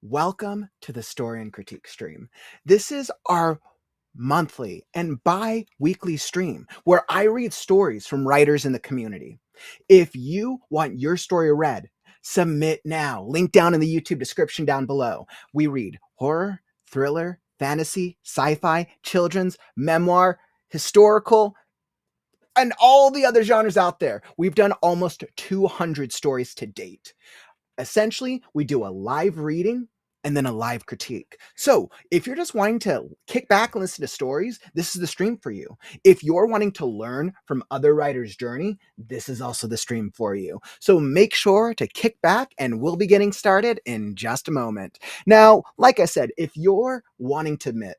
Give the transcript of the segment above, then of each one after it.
Welcome to the Story and Critique stream. This is our monthly and bi-weekly stream where I read stories from writers in the community. If you want your story read, submit now. Link down in the YouTube description down below. We read horror, thriller, fantasy, sci-fi, children's, memoir, historical, and all the other genres out there. We've done almost 200 stories to date. Essentially, we do a live reading and then a live critique. So if you're just wanting to kick back and listen to stories, this is the stream for you. If you're wanting to learn from other writers' journey, this is also the stream for you. So make sure to kick back and we'll be getting started in just a moment. Now, like I said, if you're wanting to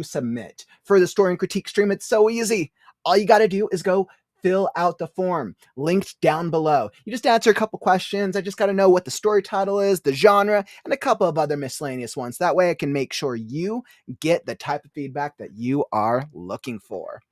submit for the story and critique stream, it's so easy. All you got to do is go fill out the form linked down below. You just answer a couple questions. I just got to know what the story title is, the genre, and a couple of other miscellaneous ones. That way I can make sure you get the type of feedback that you are looking for.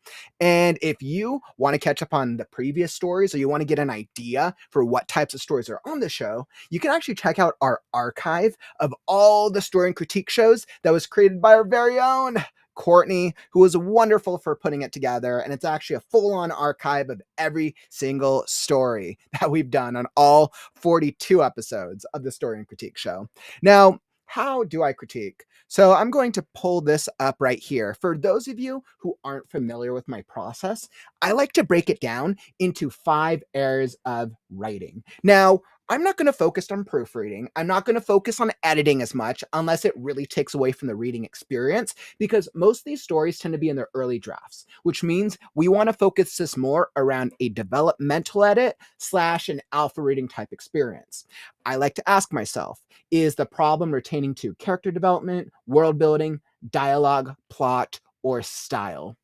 And if you want to catch up on the previous stories or you want to get an idea for what types of stories are on the show, you can actually check out our archive of all the story and critique shows that was created by our very own Courtney, who was wonderful for putting it together. And it's actually a full-on archive of every single story that we've done on all 42 episodes of the Story and Critique Show. Now, how do I critique? So I'm going to pull this up right here. For those of you who aren't familiar with my process, I like to break it down into 5 areas of writing. Now, I'm not going to focus on proofreading. I'm not going to focus on editing as much unless it really takes away from the reading experience, because most of these stories tend to be in their early drafts, which means we want to focus this more around a developmental edit / an alpha reading type experience. I like to ask myself, is the problem retaining to character development, world building, dialogue, plot, or style?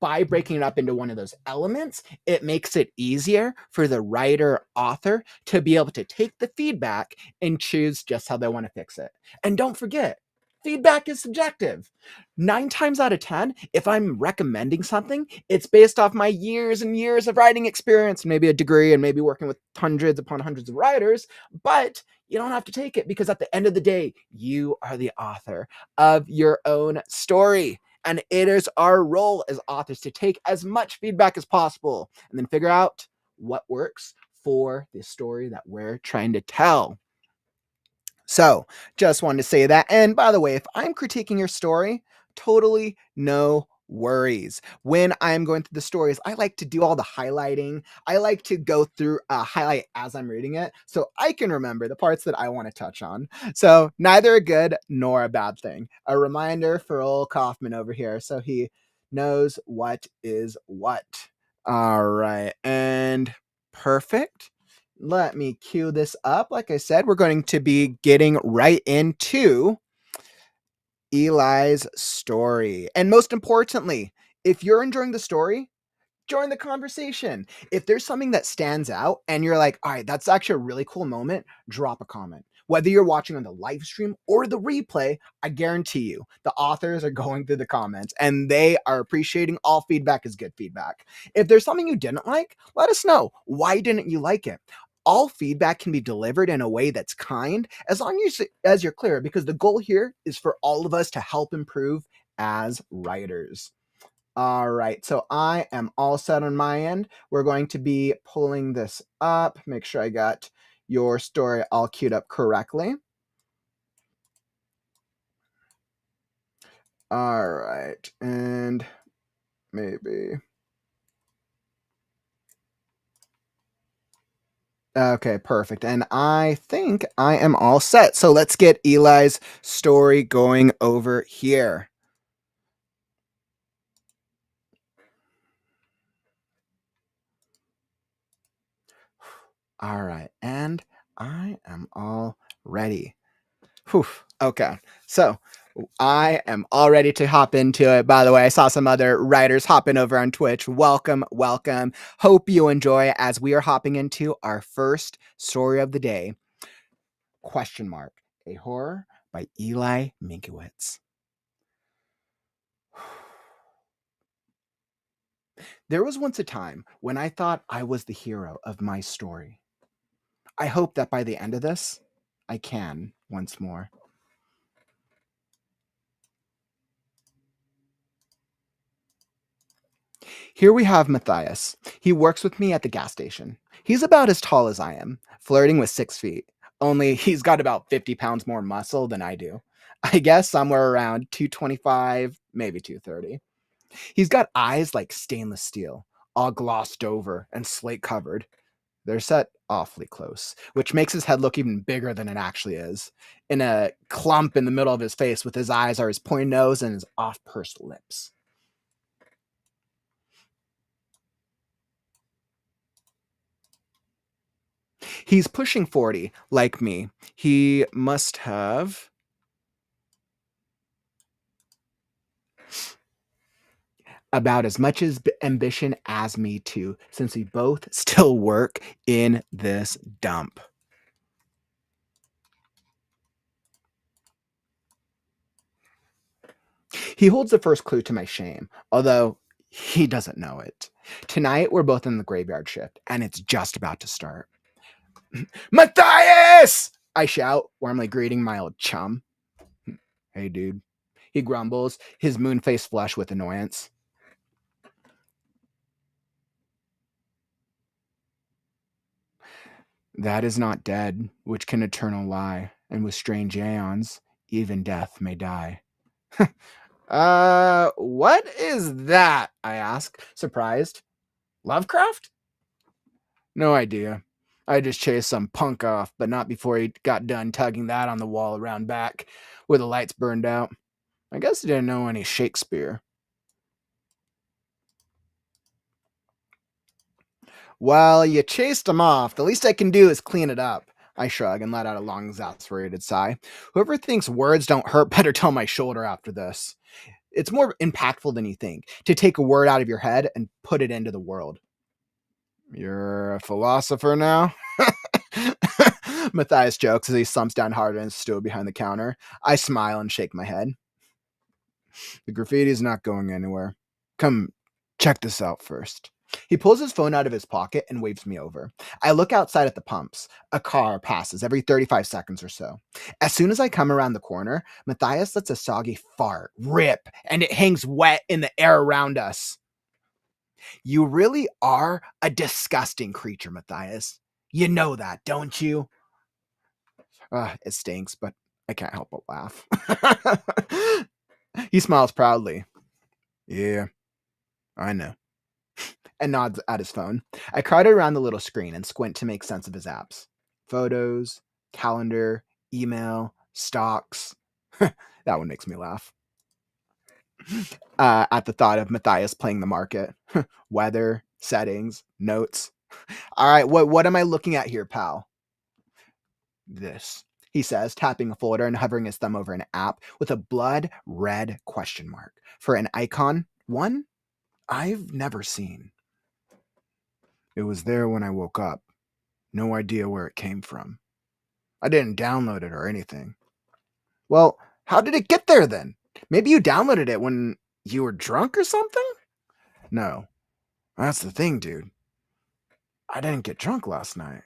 By breaking it up into one of those elements, it makes it easier for the writer author to be able to take the feedback and choose just how they want to fix it. And don't forget, feedback is subjective. 9 times out of 10, if I'm recommending something, it's based off my years and years of writing experience, maybe a degree and maybe working with hundreds upon hundreds of writers, but you don't have to take it because at the end of the day, you are the author of your own story. And it is our role as authors to take as much feedback as possible and then figure out what works for the story that we're trying to tell. So just wanted to say that. And by the way, if I'm critiquing your story, totally no worries. When I'm going through the stories, I like to do all the highlighting. I like to go through highlight as I'm reading it so I can remember the parts that I want to touch on. So neither a good nor a bad thing. A reminder for old Kauffman over here so he knows what is what. All right. And perfect. Let me cue this up. Like I said, we're going to be getting right into Eli's story. And most importantly, if you're enjoying the story, join the conversation. If there's something that stands out and you're like, all right, that's actually a really cool moment, drop a comment. Whether you're watching on the live stream or the replay, I guarantee you the authors are going through the comments and they are appreciating all feedback is good feedback. If there's something you didn't like, let us know. Why didn't you like it? All feedback can be delivered in a way that's kind as long as you're clear, because the goal here is for all of us to help improve as writers. All right, so I am all set on my end. We're going to be pulling this up. Make sure I got your story all queued up correctly. All right, and maybe... Okay, perfect. And I think I am all set. So let's get Eli's story going over here. All right, and I am all ready. Whew. Okay, so I am all ready to hop into it. By the way, I saw some other writers hopping over on Twitch. Welcome, welcome. Hope you enjoy as we are hopping into our first story of the day. Question mark, a horror by Eli Minkiewitz. There was once a time when I thought I was the hero of my story. I hope that by the end of this, I can once more. Here we have Matthias. He works with me at the gas station. He's about as tall as I am, flirting with 6 feet. Only he's got about 50 pounds more muscle than I do. I guess somewhere around 225, maybe 230. He's got eyes like stainless steel, all glossed over and slate covered. They're set awfully close, which makes his head look even bigger than it actually is. In a clump in the middle of his face with his eyes are his pointed nose and his off-pursed lips. He's pushing 40, like me. He must have about as much as ambition as me too, since we both still work in this dump. He holds the first clue to my shame, although he doesn't know it. Tonight, we're both in the graveyard shift, and it's just about to start. Matthias! I shout, warmly greeting my old chum. Hey, dude. He grumbles, his moon face flush with annoyance. That is not dead, which can eternal lie, and with strange aeons, even death may die. What is that? I ask, surprised. Lovecraft? No idea. I just chased some punk off, but not before he got done tugging that on the wall around back, where the lights burned out. I guess he didn't know any Shakespeare. Well, you chased him off. The least I can do is clean it up. I shrug and let out a long, exasperated sigh. Whoever thinks words don't hurt better tell my shoulder after this. It's more impactful than you think to take a word out of your head and put it into the world. You're a philosopher now? Matthias jokes as he slumps down harder in his stool behind the counter. I smile and shake my head. The graffiti's not going anywhere. Come, check this out first. He pulls his phone out of his pocket and waves me over. I look outside at the pumps. A car passes every 35 seconds or so. As soon as I come around the corner, Matthias lets a soggy fart rip, and it hangs wet in the air around us. You really are a disgusting creature, Matthias. You know that, don't you? It stinks, but I can't help but laugh. He smiles proudly. Yeah, I know. And nods at his phone. I crowd around the little screen and squint to make sense of his apps. Photos, calendar, email, stocks. That one makes me laugh. At the thought of Matthias playing the market. Weather, settings, notes. All right, what am I looking at here, pal? This, he says, tapping a folder and hovering his thumb over an app with a blood red question mark for an icon, one I've never seen. It was there when I woke up. No idea where it came from. I didn't download it or anything. Well, how did it get there then? Maybe you downloaded it when you were drunk or something? No, that's the thing, dude. I didn't get drunk last night.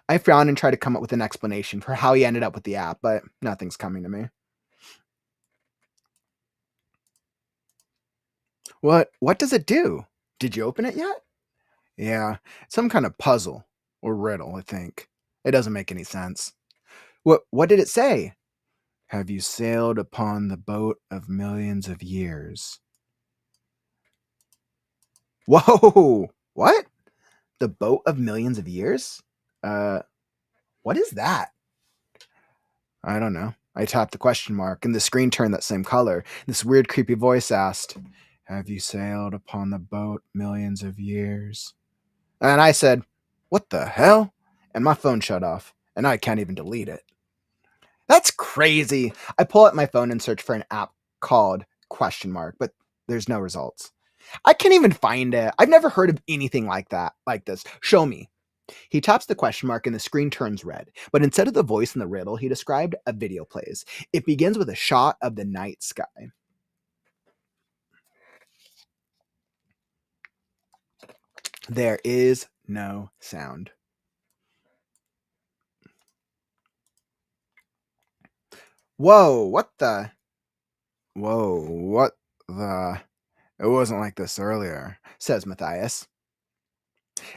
I frown and try to come up with an explanation for how he ended up with the app, but nothing's coming to me. What does it do? Did you open it yet? Yeah, some kind of puzzle or riddle, I think. It doesn't make any sense. What did it say? Have you sailed upon the boat of millions of years? Whoa! What? The boat of millions of years? What is that? I don't know. I tapped the question mark, and the screen turned that same color. This weird, creepy voice asked, Have you sailed upon the boat millions of years? And I said, What the hell? And my phone shut off, and I can't even delete it. That's crazy. I pull out my phone and search for an app called question mark, but there's no results. I can't even find it. I've never heard of anything like that, like this. Show me. He taps the question mark and the screen turns red. But instead of the voice in the riddle, he described a video plays. It begins with a shot of the night sky. There is no sound. Whoa, what the? Whoa, what the? It wasn't like this earlier, says Matthias.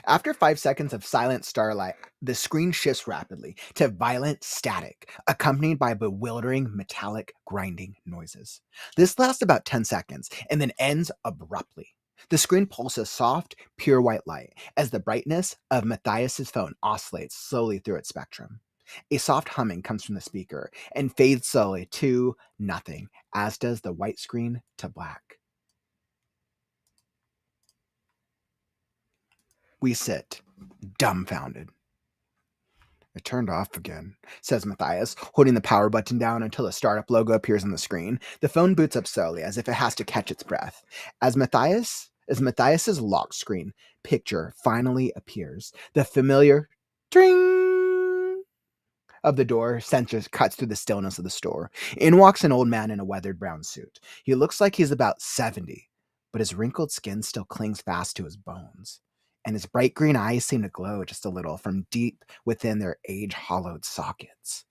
After 5 seconds of silent starlight, the screen shifts rapidly to violent static, accompanied by bewildering metallic grinding noises. This lasts about 10 seconds and then ends abruptly. The screen pulses soft, pure white light as the brightness of Matthias's phone oscillates slowly through its spectrum. A soft humming comes from the speaker and fades slowly to nothing, as does the white screen to black. We sit, dumbfounded. It turned off again, says Matthias, holding the power button down until the startup logo appears on the screen. The phone boots up slowly, as if it has to catch its breath. As Matthias's lock screen picture finally appears, the familiar ding of the door sensor cuts through the stillness of the store. In walks an old man in a weathered brown suit. He looks like he's about 70, but his wrinkled skin still clings fast to his bones, and his bright green eyes seem to glow just a little from deep within their age-hollowed sockets.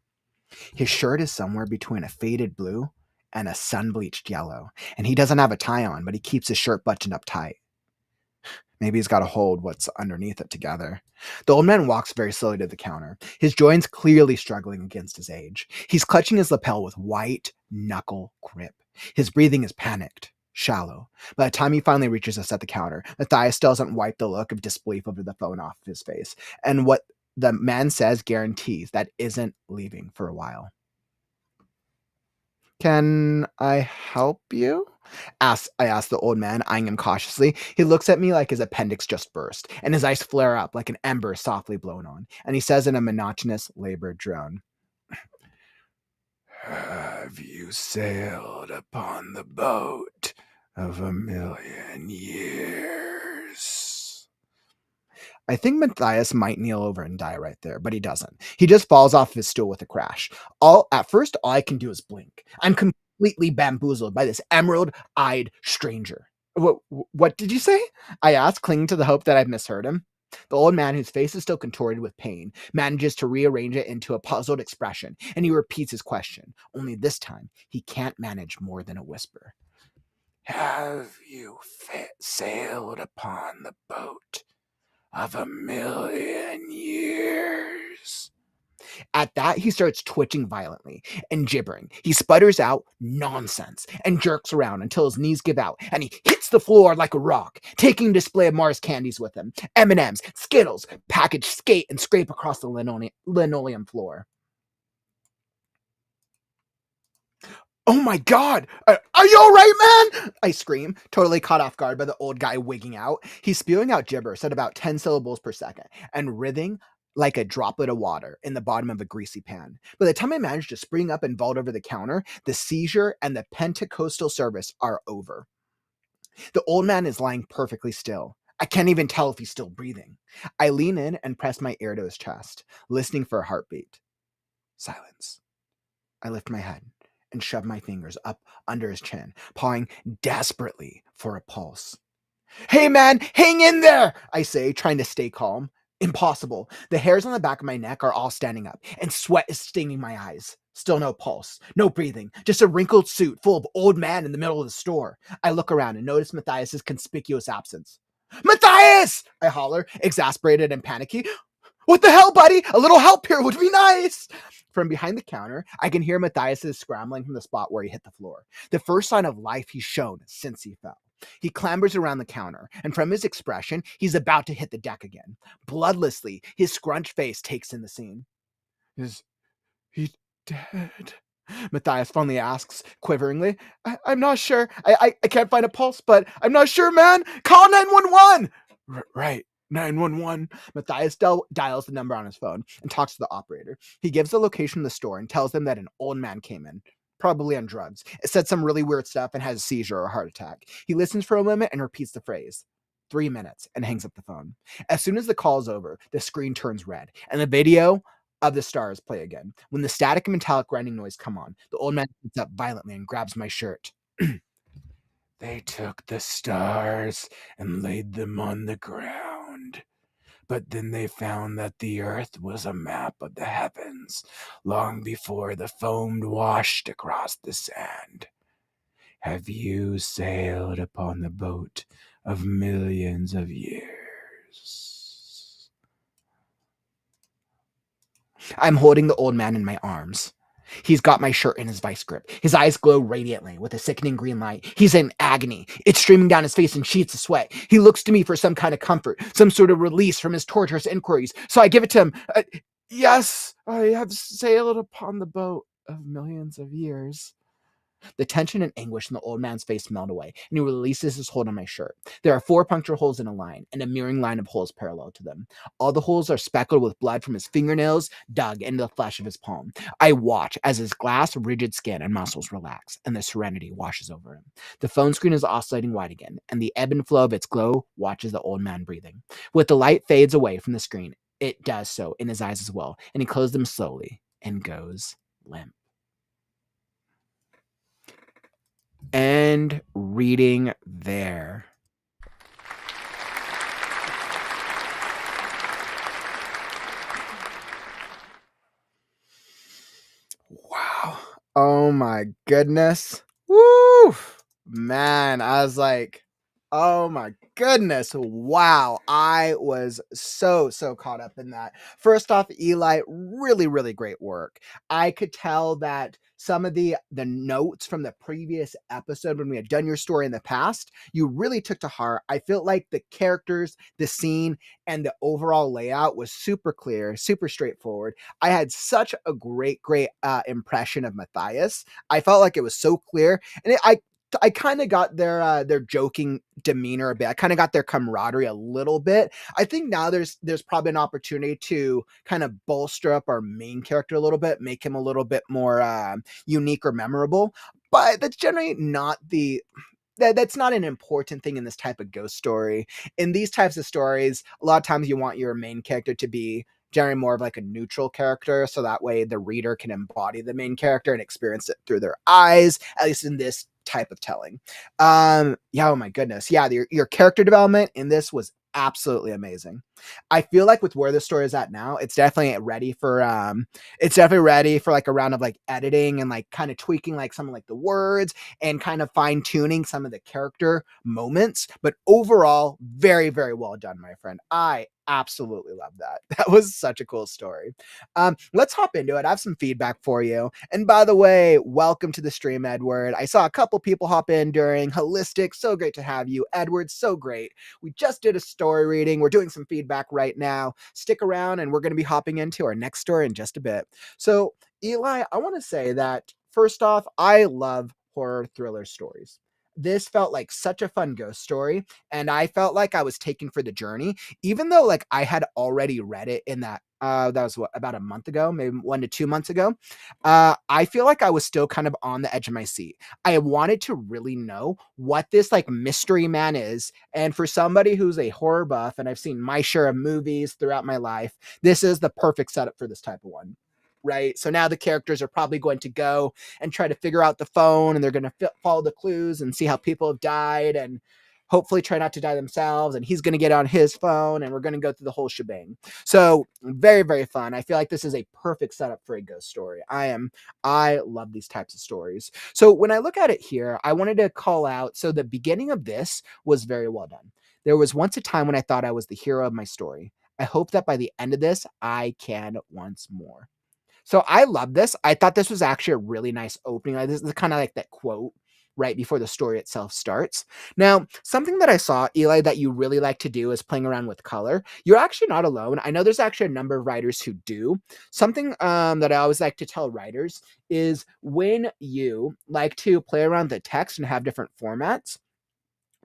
His shirt is somewhere between a faded blue and a sun-bleached yellow, and he doesn't have a tie on, but he keeps his shirt buttoned up tight. Maybe he's got to hold what's underneath it together. The old man walks very slowly to the counter, his joints clearly struggling against his age. He's clutching his lapel with white knuckle grip. His breathing is panicked, shallow. By the time he finally reaches us at the counter, Matthias still doesn't wipe the look of disbelief over the phone off of his face. And what the man says guarantees that isn't leaving for a while. Can I help you? I asked the old man, eyeing him cautiously. He looks at me like his appendix just burst, and his eyes flare up like an ember softly blown on. And he says in a monotonous, labored drone, "Have you sailed upon the boat of 1,000,000 years?" I think Matthias might kneel over and die right there, but he doesn't. He just falls off his stool with a crash. At first, all I can do is blink. I'm completely bamboozled by this emerald-eyed stranger. What did you say? I asked, clinging to the hope that I'd misheard him. The old man, whose face is still contorted with pain, manages to rearrange it into a puzzled expression, and he repeats his question. Only this time, he can't manage more than a whisper. Have you sailed upon the boat of 1,000,000 years? At that, he starts twitching violently and gibbering. He sputters out nonsense and jerks around until his knees give out, and he hits the floor like a rock, taking a display of Mars candies with him. M&Ms, Skittles, packaged skate and scrape across the linoleum floor. Oh my God! Are you alright, man? I scream, totally caught off guard by the old guy wigging out. He's spewing out gibberish at about 10 syllables per second and writhing like a droplet of water in the bottom of a greasy pan. By the time I manage to spring up and vault over the counter, the seizure and the Pentecostal service are over. The old man is lying perfectly still. I can't even tell if he's still breathing. I lean in and press my ear to his chest, listening for a heartbeat. Silence. I lift my head and shove my fingers up under his chin, pawing desperately for a pulse. Hey man, hang in there, I say, trying to stay calm. Impossible. The hairs on the back of my neck are all standing up, and sweat is stinging my eyes. Still no pulse, no breathing, just a wrinkled suit full of old man in the middle of the store. I look around and notice Matthias's conspicuous absence. Matthias! I holler, exasperated and panicky. What the hell, buddy? A little help here would be nice. From behind the counter, I can hear Matthias scrambling from the spot where he hit the floor. The first sign of life he's shown since he fell. He clambers around the counter, and from his expression, he's about to hit the deck again. Bloodlessly, his scrunched face takes in the scene. Is he dead? Matthias finally asks, quiveringly. I'm not sure. I can't find a pulse, but I'm not sure, man. Call 911! Right. 911. Matthias dials the number on his phone and talks to the operator. He gives the location of the store and tells them that an old man came in, probably on drugs. It said some really weird stuff and has a seizure or a heart attack. He listens for a moment and repeats the phrase, 3 minutes, and hangs up the phone. As soon as the call is over, the screen turns red, and the video of the stars play again. When the static and metallic grinding noise come on, the old man sits up violently and grabs my shirt. They took the stars and laid them on the ground. But then they found that the earth was a map of the heavens long before the foam washed across the sand. Have you sailed upon the boat of millions of years? I'm holding the old man in my arms. He's got my shirt in his vice grip. His eyes glow radiantly with a sickening green light. He's in agony. It's streaming down his face in sheets of sweat. He looks to me for some kind of comfort, some sort of release from his torturous inquiries. So I give it to him. Yes, I have sailed upon the boat of millions of years. The tension and anguish in the old man's face melt away, and he releases his hold on my shirt. There are 4 puncture holes in a line, and a mirroring line of holes parallel to them. All the holes are speckled with blood from his fingernails dug into the flesh of his palm. I watch as his glass, rigid skin and muscles relax, and the serenity washes over him. The phone screen is oscillating white again, and the ebb and flow of its glow watches the old man breathing. With the light fades away from the screen, it does so in his eyes as well, and he closes them slowly and goes limp. And reading there. Wow. Oh my goodness. Woo! Man, I was like, oh my goodness. Wow. I was so caught up in that. First off, Eli, really great work. I could tell that some of the notes from the previous episode when we had done your story in the past, you really took to heart. I felt like the characters, the scene, and the overall layout was super clear, super straightforward. I had such a great impression of Matthias. I felt like it was so clear, and I kind of got their joking demeanor a bit. I kind of got their camaraderie a little bit. I think now there's probably an opportunity to kind of bolster up our main character a little bit, make him a little bit more unique or memorable. But that's generally not that's not an important thing in this type of ghost story. In these types of stories, a lot of times you want your main character to be generally more of like a neutral character, so that way the reader can embody the main character and experience it through their eyes, at least in this type of telling. Yeah, oh my goodness. Yeah, your character development in this was absolutely amazing. I feel like with where the story is at now, it's definitely ready for like a round of like editing and like kind of tweaking like some of like the words and kind of fine tuning some of the character moments. But overall, very well done, my friend. I absolutely love that. That was such a cool story. Let's hop into it. I have some feedback for you. And by the way, welcome to the stream, Edward. I saw a couple people hop in during Holistic. So great to have you, Edward. So great. We just did a story reading. We're doing some feedback right now. Stick around, and we're going to be hopping into our next story in just a bit. So, Eli, I want to say that first off, I love horror thriller stories. This felt like such a fun ghost story, and I felt like I was taken for the journey, even though like I had already read it in that that was about a month ago, maybe 1 to 2 months ago. I feel like I was still kind of on the edge of my seat. I wanted to really know what this like mystery man is. And for somebody who's a horror buff, and I've seen my share of movies throughout my life, this is the perfect setup for this type of one. Right. So now the characters are probably going to go and try to figure out the phone, and they're going to follow the clues and see how people have died and hopefully try not to die themselves. And he's going to get on his phone, and we're going to go through the whole shebang. So very fun. I feel like this is a perfect setup for a ghost story. I love these types of stories. So when I look at it here, I wanted to call out. So the beginning of this was very well done. There was once a time when I thought I was the hero of my story. I hope that by the end of this, I can once more. So I love this. I thought this was actually a really nice opening. Like, this is kind of like that quote right before the story itself starts. Now, something that I saw, Eli, that you really like to do is playing around with color. You're actually not alone. I know there's actually a number of writers who do. Something that I always like to tell writers is when you like to play around the text and have different formats,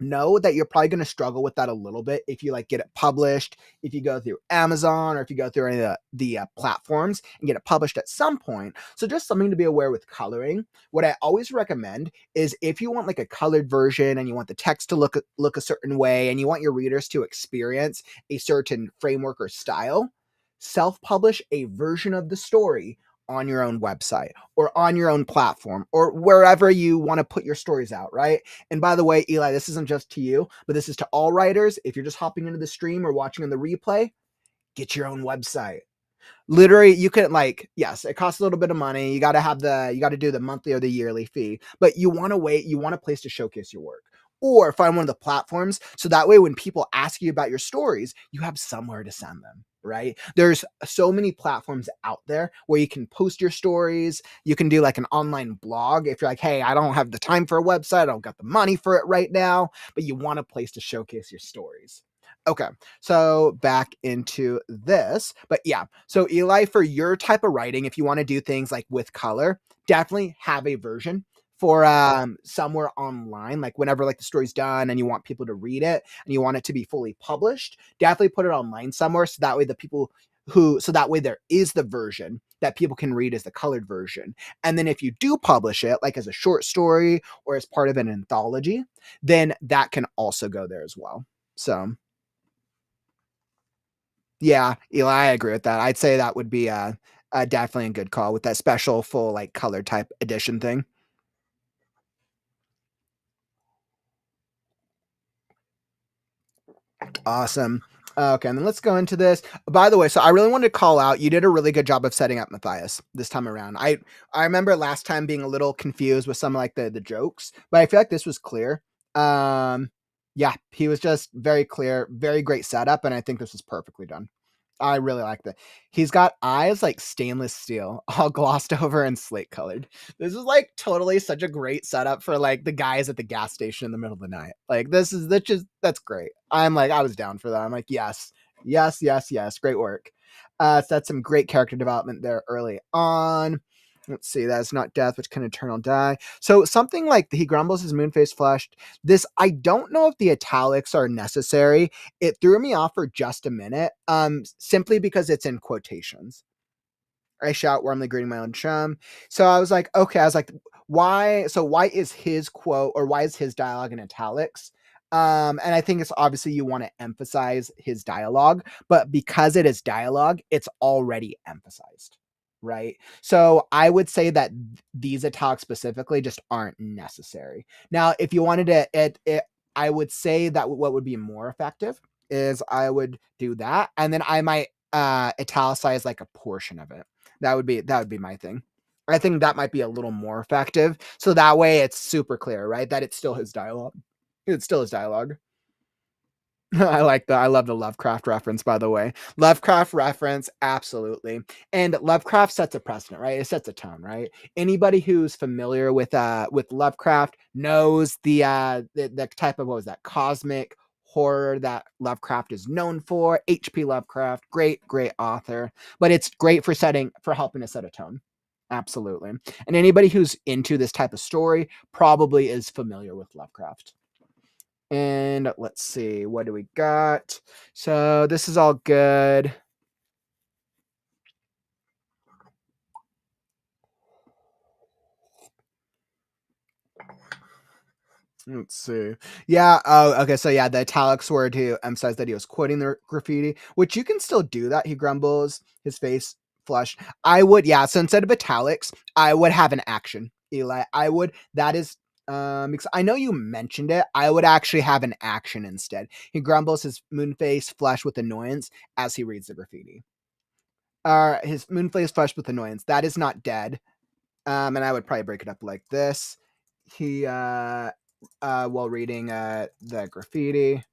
know that you're probably going to struggle with that a little bit if you like get it published, if you go through Amazon, or if you go through any of the platforms and get it published at some point. So just something to be aware with coloring. What I always recommend is if you want like a colored version and you want the text to look a certain way and you want your readers to experience a certain framework or style, self-publish a version of the story on your own website or on your own platform or wherever you want to put your stories out, right? And by the way, Eli, this isn't just to you, but this is to all writers. If you're just hopping into the stream or watching in the replay, get your own website. literally you could like, yes, it costs a little bit of money. You got to do the monthly or the yearly fee, but you want to you want a place to showcase your work or find one of the platforms. So that way, when people ask you about your stories, you have somewhere to send them, right? There's so many platforms out there where you can post your stories. You can do like an online blog. If you're like, hey, I don't have the time for a website, I don't got the money for it right now, but you want a place to showcase your stories. Okay, so back into this, but yeah, so Eli, for your type of writing, if you want to do things like with color, definitely have a version for somewhere online, like whenever like the story's done and you want people to read it and you want it to be fully published, definitely put it online somewhere so that way there is the version that people can read as the colored version. And then if you do publish it like as a short story or as part of an anthology, then that can also go there as well. So yeah, Eli, I agree with that. I'd say that would be definitely a good call with that special full like color type edition thing. Awesome. Okay, and then let's go into this. By the way, so I really wanted to call out, you did a really good job of setting up Matthias this time around. I remember last time being a little confused with some like the jokes, but I feel like this was clear. Yeah, he was just very clear, very great setup, and I think this was perfectly done. I really like that. He's got eyes like stainless steel, all glossed over and slate colored. This is like totally such a great setup for like the guys at the gas station in the middle of the night. Like that's great. I'm like, I was down for that. I'm like, yes, yes, yes, yes. Great work. So that's some great character development there early on. Let's see, that's not death, which can eternal die. So something like he grumbles his moon face flushed. This, I don't know if the italics are necessary. It threw me off for just a minute, simply because it's in quotations. I shout warmly greeting my own chum. So I was like, okay, I was like, why? So why is his quote or why is his dialogue in italics? And I think it's obviously you want to emphasize his dialogue, but because it is dialogue, it's already emphasized, right? So I would say that these italics specifically just aren't necessary. Now, if you wanted to, I would say that what would be more effective is I would do that, and then I might italicize like a portion of it. That would be my thing. I think that might be a little more effective. So that way it's super clear, right? That it's still his dialogue. It's still his dialogue. I like that. I love the Lovecraft reference, by the way. Lovecraft reference, absolutely. And Lovecraft sets a precedent, right? It sets a tone, right? Anybody who's familiar with Lovecraft knows the type of what was that cosmic horror that Lovecraft is known for. H.P. Lovecraft, great author, but it's great for helping to set a tone. Absolutely. And anybody who's into this type of story probably is familiar with Lovecraft. And let's see, what do we got? So this is all good. Let's see. Yeah. Oh, okay. So yeah, the italics were to emphasize that he was quoting the graffiti, which you can still do that. He grumbles, his face flushed. I would, yeah. So instead of italics, I would have an action, Eli. That is, because I know you mentioned it. I would actually have an action instead. He grumbles, his moon face flushed with annoyance as he reads the graffiti. His moon face flushed with annoyance. That is not dead. And I would probably break it up like this. He while reading the graffiti.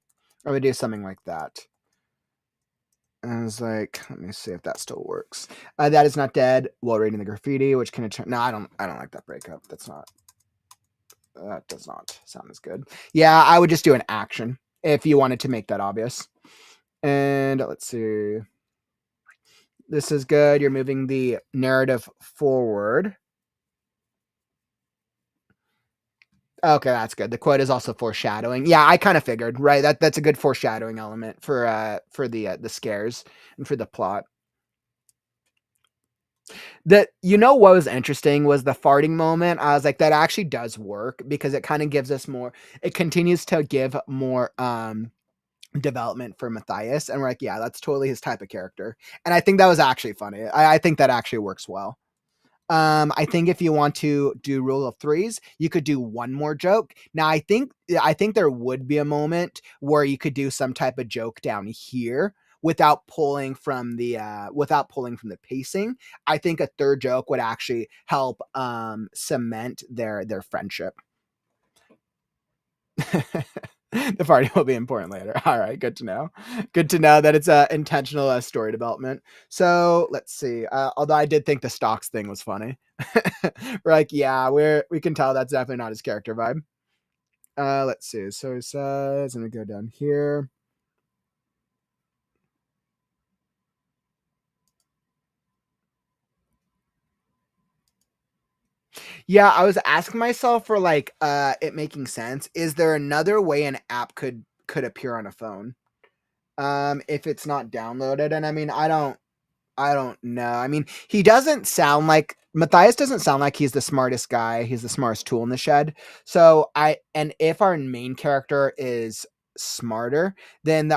I would do something like that. And I was like, let me see if that still works. That is not dead while reading the graffiti, which can turn. No, I don't like that breakup. That does not sound as good. Yeah, I would just do an action if you wanted to make that obvious. And let's see. This is good. You're moving the narrative forward. Okay, that's good. The quote is also foreshadowing. Yeah, I kind of figured, right? That's a good foreshadowing element for the scares and for the plot. That what was interesting was the farting moment. I was like, that actually does work because it kind of gives us more. It continues to give more development for Matthias, and we're like, yeah, that's totally his type of character. And I think that was actually funny. I think that actually works well. I think if you want to do rule of threes, you could do one more joke. Now, I think there would be a moment where you could do some type of joke down here, without pulling from the pacing. I think a third joke would actually help cement their friendship. The party will be important later. All right, good to know. Good to know that it's a intentional story development. So let's see. Although I did think the stocks thing was funny. We're like, yeah, we can tell that's definitely not his character vibe. Let's see. So he says, let me go down here. Yeah, I was asking myself for like it making sense. Is there another way an app could appear on a phone? If it's not downloaded. And I mean, I don't know. I mean, he doesn't sound like Matthias doesn't sound like he's the smartest guy. He's the smartest tool in the shed. So and if our main character is smarter, then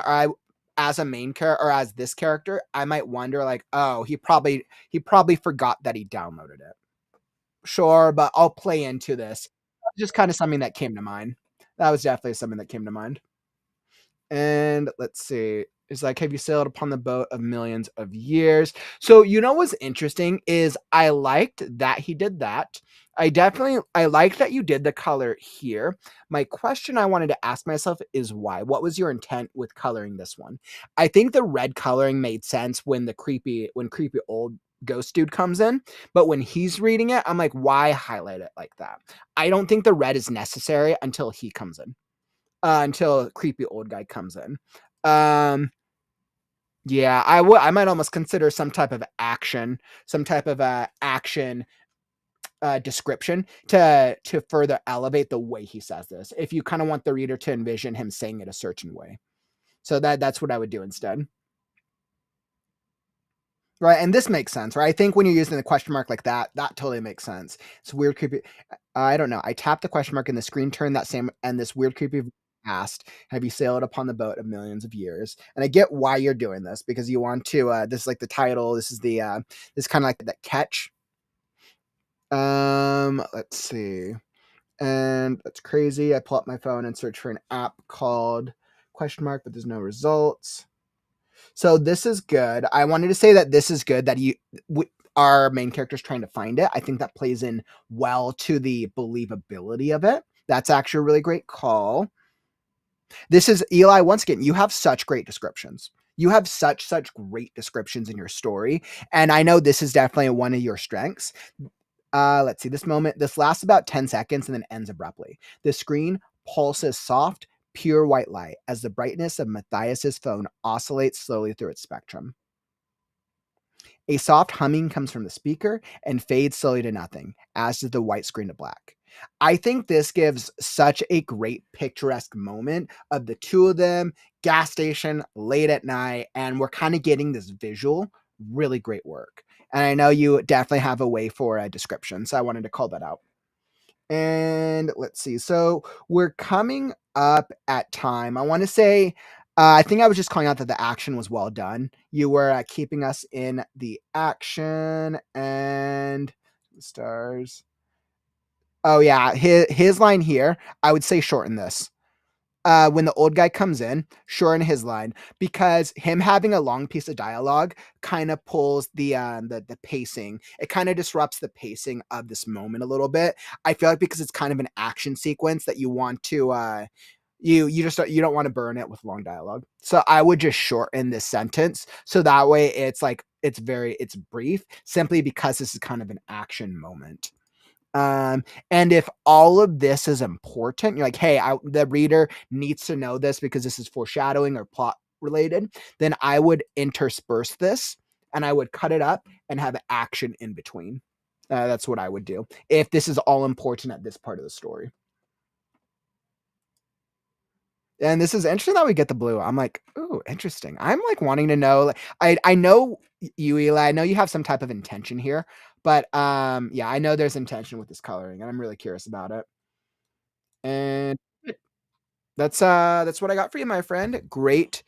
as a main character or as this character, I might wonder like, oh, he probably forgot that he downloaded it. Sure, but I'll play into this. Just kind of something that came to mind. That was definitely something that came to mind. And let's see. It's like, have you sailed upon the boat of millions of years? So, what's interesting is I liked that he did that. I liked that you did the color here. My question I wanted to ask myself is why? What was your intent with coloring this one? I think the red coloring made sense when creepy old ghost dude comes in, but when he's reading it, I'm like, why highlight it like that? I don't think the red is necessary until he comes in. Until a creepy old guy comes in. Yeah, I might almost consider some type of action description to further elevate the way he says this. If you kind of want the reader to envision him saying it a certain way, so that's what I would do instead. Right, and this makes sense, right? I think when you're using the question mark like that totally makes sense. It's weird, creepy. I don't know. I tapped the question mark and the screen turned that same, and this weird, creepy asked, "Have you sailed upon the boat of millions of years?" And I get why you're doing this because you want to. This is like the title. This is the. This is kind of like that catch. Let's see. And that's crazy. I pull up my phone and search for an app called question mark, but there's no results. So this is good. I wanted to say that this is good that our main character is trying to find it. I think that plays in well to the believability of it. That's actually a really great call. This is Eli. Once again, you have such great descriptions. You have such great descriptions in your story, and I know this is definitely one of your strengths. Let's see. This lasts about 10 seconds and then ends abruptly. The screen pulses soft, pure white light as the brightness of Matthias's phone oscillates slowly through its spectrum. A soft humming comes from the speaker and fades slowly to nothing, as does the white screen to black. I think this gives such a great picturesque moment of the two of them, gas station, late at night, and we're kind of getting this visual, really great work. And I know you definitely have a way for a description, so I wanted to call that out. And let's see. So we're coming up at time. I want to say, I think I was just calling out that the action was well done. You were keeping us in the action and stars. Oh yeah, his line here. I would say shorten this. When the old guy comes in, shorten his line because him having a long piece of dialogue kind of pulls the pacing. It kind of disrupts the pacing of this moment a little bit. I feel like because it's kind of an action sequence that you want to you don't want to burn it with long dialogue. So I would just shorten this sentence so that way it's brief simply because this is kind of an action moment. And if all of this is important, you're like, hey, the reader needs to know this because this is foreshadowing or plot related, then I would intersperse this and I would cut it up and have action in between. That's what I would do if this is all important at this part of the story. And this is interesting that we get the blue. I'm like, ooh, interesting. I'm like wanting to know. I know you, Eli. I know you have some type of intention here, but yeah, I know there's intention with this coloring, and I'm really curious about it. And that's what I got for you, my friend. Great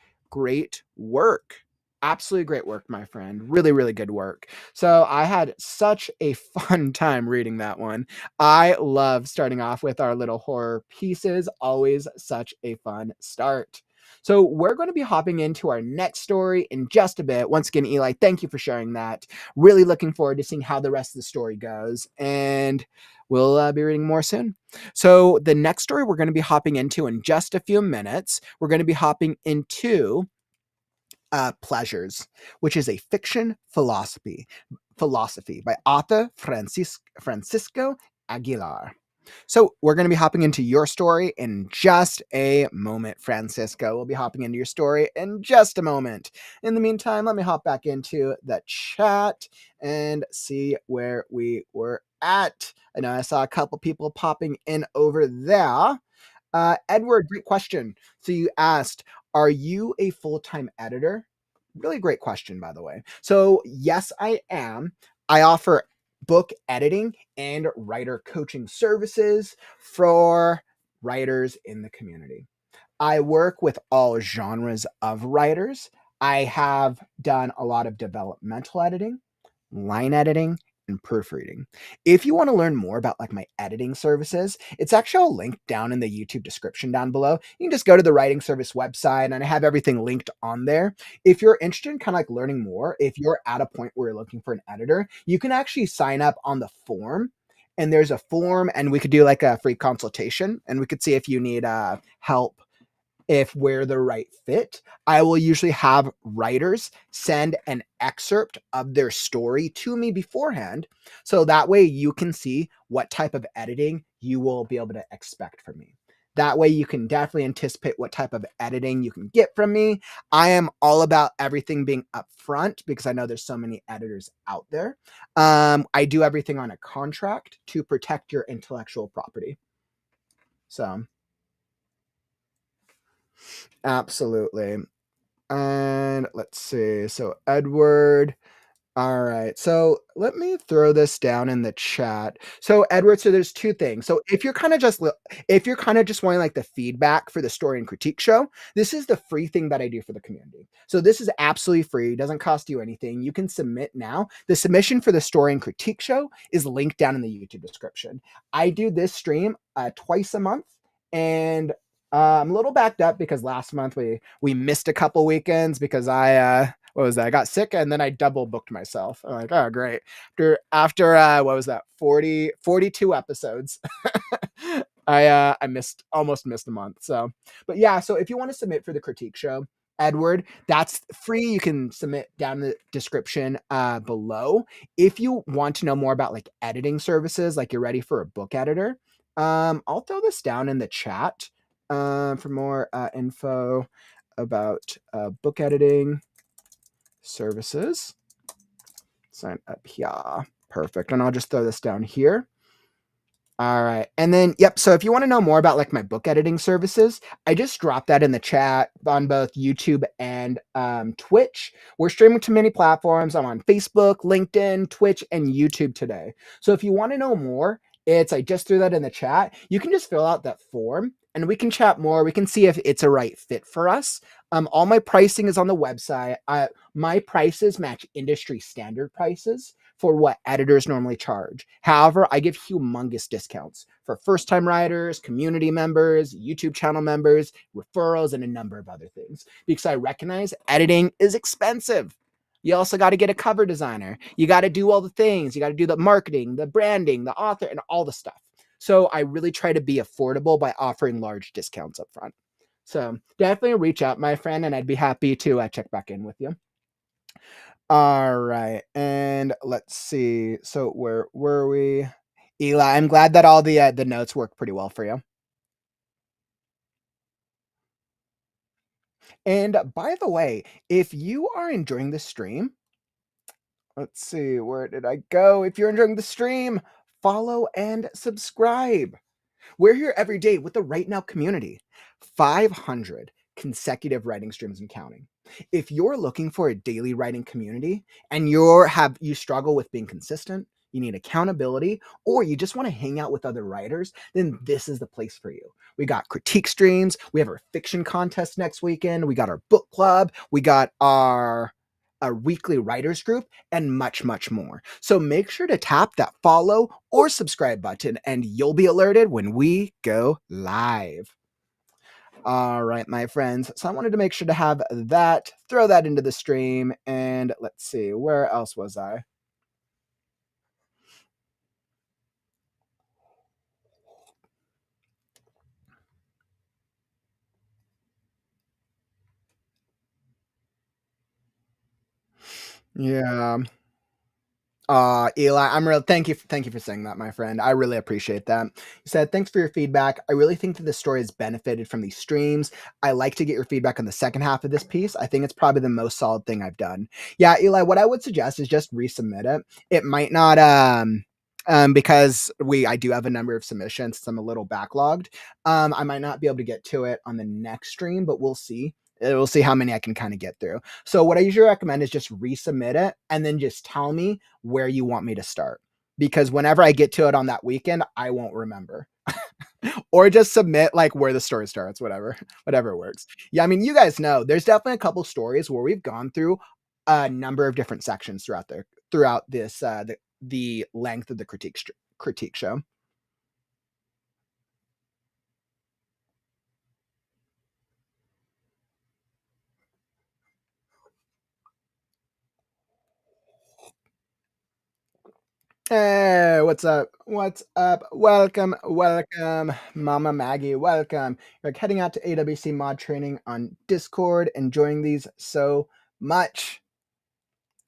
work. Absolutely great work, my friend. Really, really good work. So I had such a fun time reading that one. I love starting off with our little horror pieces. Always such a fun start. So we're going to be hopping into our next story in just a bit. Once again, Eli, thank you for sharing that. Really looking forward to seeing how the rest of the story goes. And we'll be reading more soon. So the next story we're going to be hopping into in just a few minutes, we're going to be hopping into Pleasures, which is a fiction philosophy by author Francisco Aguilar. So we're going to be hopping into your story in just a moment, Francisco. We'll be hopping into your story in just a moment. In the meantime, let me hop back into the chat and see where we were at. I know I saw a couple people popping in over there. Edward, great question. So you asked, are you a full-time editor? Really great question, by the way. So yes, I am. I offer book editing and writer coaching services for writers in the community. I work with all genres of writers. I have done a lot of developmental editing, line editing, and proofreading. If you want to learn more about like my editing services, it's actually all linked down in the YouTube description down below. You can just go to the writing service website and I have everything linked on there. If you're interested in kind of like learning more, if you're at a point where you're looking for an editor, you can actually sign up on the form. And there's a form and we could do like a free consultation and we could see if you need help, if we're the right fit. I will usually have writers send an excerpt of their story to me beforehand. So that way you can see what type of editing you will be able to expect from me. That way you can definitely anticipate what type of editing you can get from me. I am all about everything being upfront because I know there's so many editors out there. I do everything on a contract to protect your intellectual property. So absolutely. And let's see. So Edward. All right. So let me throw this down in the chat. So Edward, so there's two things. So if you're kind of just wanting like the feedback for the story and critique show, this is the free thing that I do for the community. So this is absolutely free. It doesn't cost you anything. You can submit now. The submission for the story and critique show is linked down in the YouTube description. I do this stream twice a month, and I'm a little backed up because last month we missed a couple weekends because I what was that? I got sick and then I double booked myself. I'm like, oh great. After what was that? 42 episodes. I almost missed a month. So, but yeah, so if you want to submit for the critique show, Edward, that's free. You can submit down in the description below. If you want to know more about like editing services, like you're ready for a book editor, I'll throw this down in the chat for more info about book editing services. Sign up here. Perfect. And I'll just throw this down here. All right. And then, yep. So if you want to know more about like my book editing services, I just dropped that in the chat on both YouTube and Twitch. We're streaming to many platforms. I'm on Facebook, LinkedIn, Twitch, and YouTube today. So if you want to know more, I just threw that in the chat. You can just fill out that form and we can chat more. We can see if it's a right fit for us. All my pricing is on the website. My prices match industry standard prices for what editors normally charge. However, I give humongous discounts for first-time writers, community members, YouTube channel members, referrals, and a number of other things because I recognize editing is expensive. You also got to get a cover designer. You got to do all the things. You got to do the marketing, the branding, the author, and all the stuff. So I really try to be affordable by offering large discounts up front. So definitely reach out, my friend, and I'd be happy to check back in with you. All right, and let's see. So where were we? Eli, I'm glad that all the notes work pretty well for you. And by the way, if you are enjoying the stream, let's see, where did I go? If you're enjoying the stream, follow and subscribe. We're here every day with the WriteNow community. 500 consecutive writing streams and counting. If you're looking for a daily writing community and you struggle with being consistent, you need accountability, or you just want to hang out with other writers, then this is the place for you. We got critique streams, we have our fiction contest next weekend, we got our book club, we got our weekly writers group, and much, much more. So make sure to tap that follow or subscribe button and you'll be alerted when we go live. All right, my friends. So I wanted to make sure to have that, throw that into the stream, and let's see, where else was I? Yeah. Eli, I'm real. Thank you for saying that, my friend. I really appreciate that. You said thanks for your feedback. I really think that the story has benefited from these streams. I like to get your feedback on the second half of this piece. I think it's probably the most solid thing I've done. Yeah, Eli, what I would suggest is just resubmit it. It might not because I do have a number of submissions, so I'm a little backlogged. I might not be able to get to it on the next stream, but we'll see. We'll see how many I can kind of get through. So what I usually recommend is just resubmit it and then just tell me where you want me to start. Because whenever I get to it on that weekend, I won't remember. Or just submit like where the story starts, whatever works. Yeah, I mean, you guys know there's definitely a couple stories where we've gone through a number of different sections throughout this the length of the critique show. Hey, what's up? What's up? Welcome, Mama Maggie. Welcome. You're heading out to AWC mod training on Discord, enjoying these so much.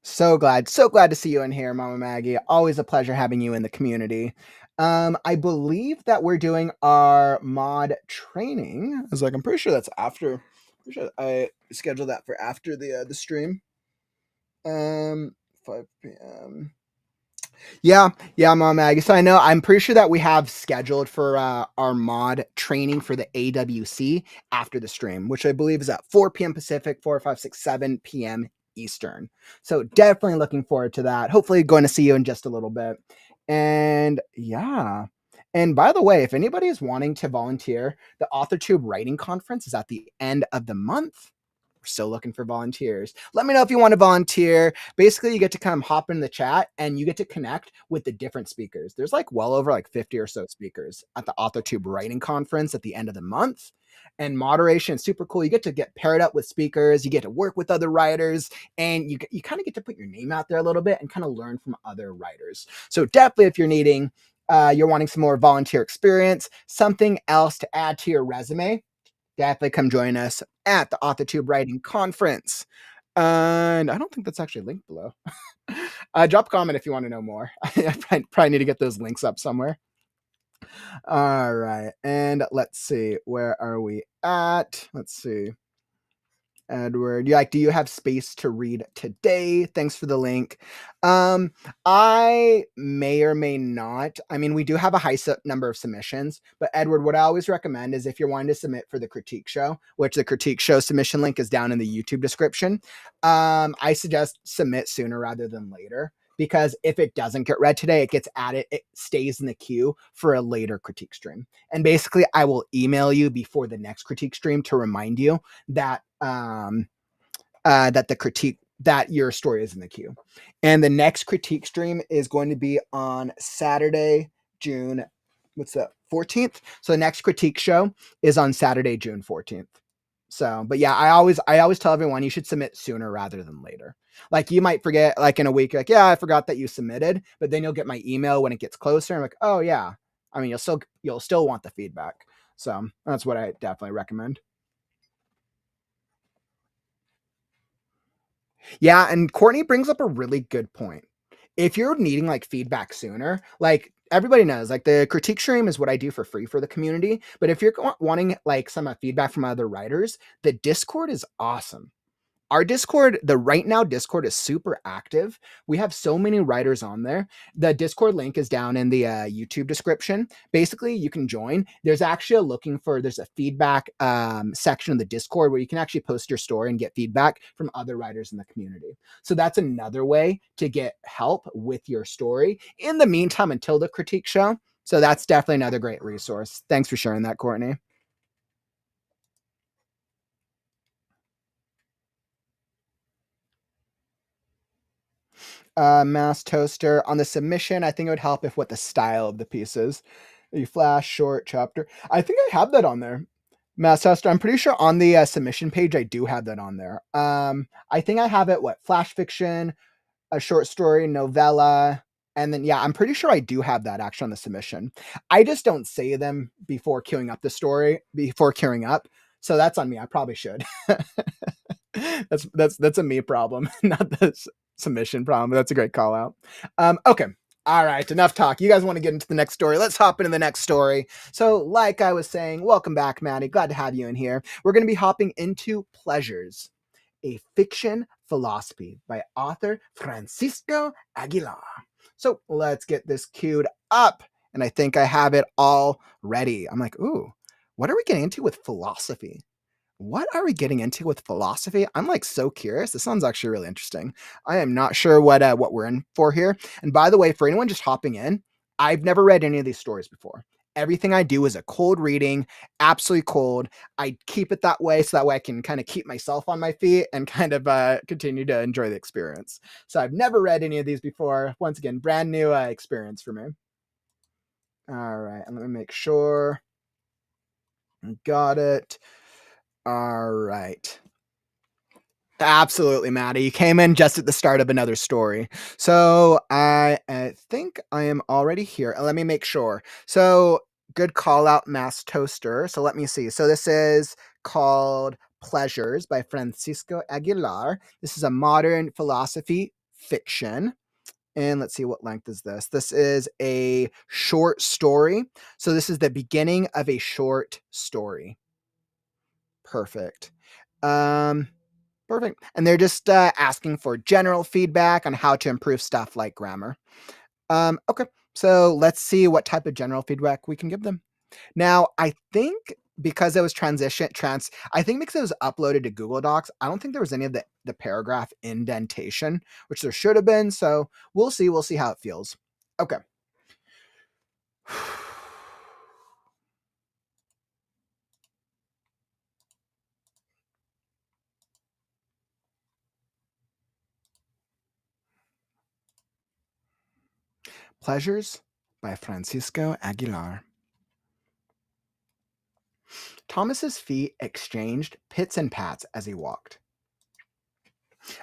So glad to see you in here, Mama Maggie. Always a pleasure having you in the community. I believe that we're doing our mod training. I was like, I'm pretty sure that's after. Pretty sure I scheduled that for after the stream. 5 p.m. Yeah, Mom Maggie. So I'm pretty sure that we have scheduled for our mod training for the AWC after the stream, which I believe is at 4 p.m. Pacific, 4, 5, 6, 7 p.m. Eastern. So definitely looking forward to that. Hopefully going to see you in just a little bit. And yeah. And by the way, if anybody is wanting to volunteer, the AuthorTube Writing Conference is at the end of the month. We're still looking for volunteers. Let me know if you want to volunteer. Basically, you get to come hop in the chat and you get to connect with the different speakers. There's like well over like 50 or so speakers at the AuthorTube Writing Conference at the end of the month. And moderation is super cool. You get paired up with speakers, you get to work with other writers, and you kind of get to put your name out there a little bit and kind of learn from other writers. So definitely if you're wanting some more volunteer experience, something else to add to your resume, definitely come join us at the AuthorTube Writing Conference. And I don't think that's actually linked below. Drop a comment if you want to know more. I probably need to get those links up somewhere. All right. And let's see. Where are we at? Let's see. Edward, do you have space to read today? Thanks for the link. I may or may not. I mean, we do have a high number of submissions, but Edward, what I always recommend is if you're wanting to submit for the critique show, which the critique show submission link is down in the YouTube description, I suggest submit sooner rather than later. Because if it doesn't get read today, it gets added, it stays in the queue for a later critique stream. And basically, I will email you before the next critique stream to remind you that that your story is in the queue. And the next critique stream is going to be on Saturday, June, what's that, 14th? So the next critique show is on Saturday, June 14th. So, but yeah, I always tell everyone you should submit sooner rather than later. Like you might forget, like in a week, like, yeah, I forgot that you submitted, but then you'll get my email when it gets closer. And I'm like, oh yeah. I mean, you'll still want the feedback. So that's what I definitely recommend. Yeah, and Courtney brings up a really good point. If you're needing like feedback sooner, like everybody knows, like the critique stream is what I do for free for the community. But if you're wanting like some feedback from other writers, the Discord is awesome. Our Discord, the WriteNow Discord is super active. We have so many writers on there. The Discord link is down in the YouTube description. Basically, you can join. There's a feedback section of the Discord where you can actually post your story and get feedback from other writers in the community. So that's another way to get help with your story in the meantime until the critique show. So that's definitely another great resource. Thanks for sharing that, Courtney. Mass toaster on the submission. I think it would help if what the style of the piece is. A flash short chapter. I think I have that on there. Mass Tester, I'm pretty sure on the submission page, I do have that on there. I think I have it, flash fiction, a short story, novella, and then, yeah, I'm pretty sure I do have that actually on the submission. I just don't say them before queuing up the story, before queuing up. So that's on me. I probably should. That's a me problem, not the submission problem. That's a great call out. Okay. All right, enough talk. You guys want to get into the next story? Let's hop into the next story. So, like I was saying, welcome back, Matty. Glad to have you in here. We're going to be hopping into Pleasures, a fiction philosophy by author Francisco Aguilar. So let's get this queued up. And I think I have it all ready. I'm like, ooh, what are we getting into with philosophy? What are we getting into with philosophy? I'm like so curious. This sounds actually really interesting. I am not sure what we're in for here. And by the way, for anyone just hopping in, I've never read any of these stories before. Everything I do is a cold reading, absolutely cold. I keep it that way so that way I can kind of keep myself on my feet and kind of continue to enjoy the experience. So I've never read any of these before. Once again, brand new experience for me. All right, and let me make sure. Got it. All right. Absolutely, Matty. You came in just at the start of another story. So I think I am already here. Let me make sure. So good call out, Mass Toaster. So let me see. So this is called Pleasures by Francisco Aguilar. This is a modern philosophy fiction. And let's see, what length is this? This is a short story. So this is the beginning of a short story. Perfect. Perfect. And they're just asking for general feedback on how to improve stuff like grammar. Okay, so let's see what type of general feedback we can give them. Now, I think because it was I think because it was uploaded to Google Docs, I don't think there was any of the paragraph indentation, which there should have been. So we'll see. We'll see how it feels. Okay. Pleasures by Francisco Aguilar. Thomas's feet exchanged pits and pats as he walked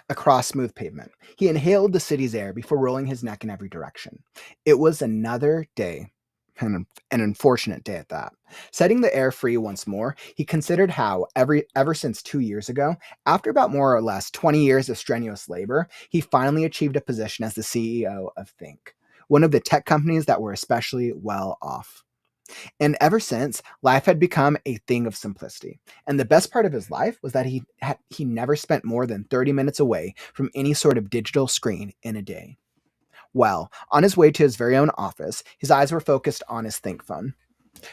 across smooth pavement. He inhaled the city's air before rolling his neck in every direction. It was another day, and an unfortunate day at that. Setting the air free once more, he considered how, ever since 2 years ago, after about more or less 20 years of strenuous labor, he finally achieved a position as the CEO of Think, one of the tech companies that were especially well off. And ever since, life had become a thing of simplicity. And the best part of his life was that he never spent more than 30 minutes away from any sort of digital screen in a day. Well, on his way to his very own office, his eyes were focused on his Think phone.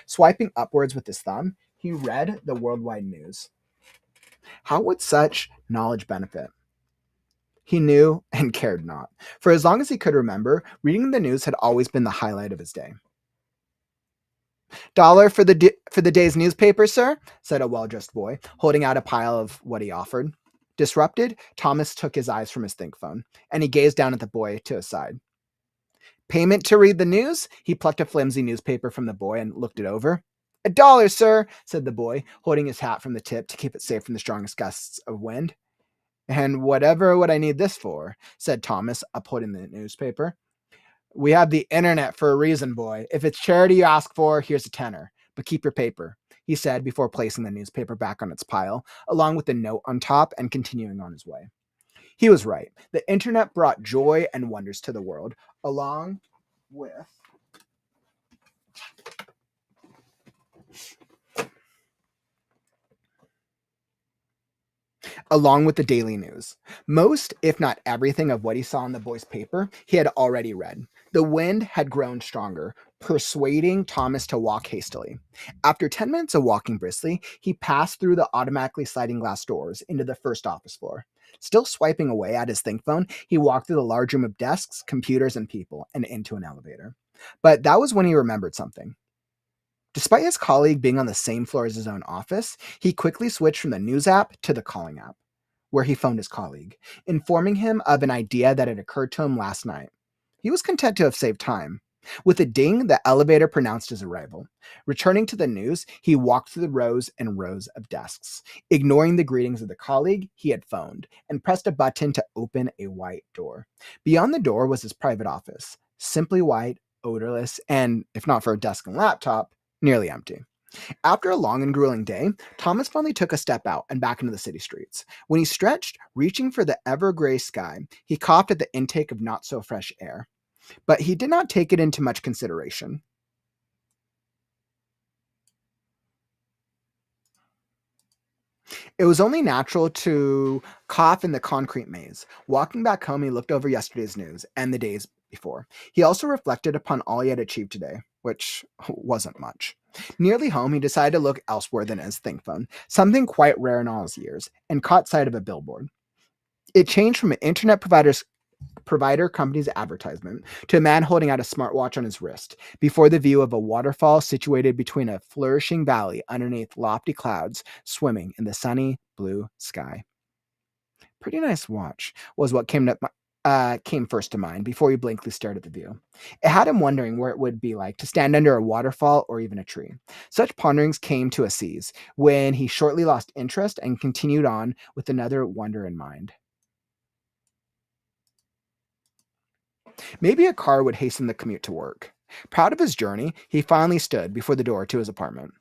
Swiping upwards with his thumb, he read the worldwide news. How would such knowledge benefit? He knew and cared not. For as long as he could remember, reading the news had always been the highlight of his day. $1 for the day's newspaper, sir, said a well-dressed boy, holding out a pile of what he offered. Disrupted, Thomas took his eyes from his Think phone, and he gazed down at the boy to his side. Payment to read the news? He plucked a flimsy newspaper from the boy and looked it over. $1, sir, said the boy, holding his hat from the tip to keep it safe from the strongest gusts of wind. And whatever would I need this for? Said Thomas, upholding the newspaper. We have the internet for a reason, boy. If it's charity you ask for, here's a tenner. But keep your paper, he said before placing the newspaper back on its pile, along with the note on top and continuing on his way. He was right. The internet brought joy and wonders to the world, along with the daily news. Most, if not everything, of what he saw in the boy's paper, he had already read. The wind had grown stronger, persuading Thomas to walk hastily. After 10 minutes of walking briskly, he passed through the automatically sliding glass doors into the first office floor. Still swiping away at his Think phone, he walked through the large room of desks, computers, and people, and into an elevator. But that was when he remembered something. Despite his colleague being on the same floor as his own office, he quickly switched from the news app to the calling app, where he phoned his colleague, informing him of an idea that had occurred to him last night. He was content to have saved time. With a ding, the elevator pronounced his arrival. Returning to the news, he walked through the rows and rows of desks, ignoring the greetings of the colleague he had phoned, and pressed a button to open a white door. Beyond the door was his private office, simply white, odorless, and, if not for a desk and laptop, nearly empty. After a long and grueling day, Thomas finally took a step out and back into the city streets. When he stretched, reaching for the ever-gray sky, he coughed at the intake of not-so-fresh air. But he did not take it into much consideration. It was only natural to cough in the concrete maze. Walking back home, he looked over yesterday's news and the days before. He also reflected upon all he had achieved today, which wasn't much. Nearly home, he decided to look elsewhere than his think phone, something quite rare in all his years, and caught sight of a billboard. It changed from an internet provider company's advertisement to a man holding out a smartwatch on his wrist before the view of a waterfall situated between a flourishing valley underneath lofty clouds swimming in the sunny blue sky. Pretty nice watch was what came first to mind before he blankly stared at the view. It had him wondering where it would be like to stand under a waterfall or even a tree. Such ponderings came to a seize when he shortly lost interest and continued on with another wonder in mind. Maybe a car would hasten the commute to work. Proud of his journey, he finally stood before the door to his apartment.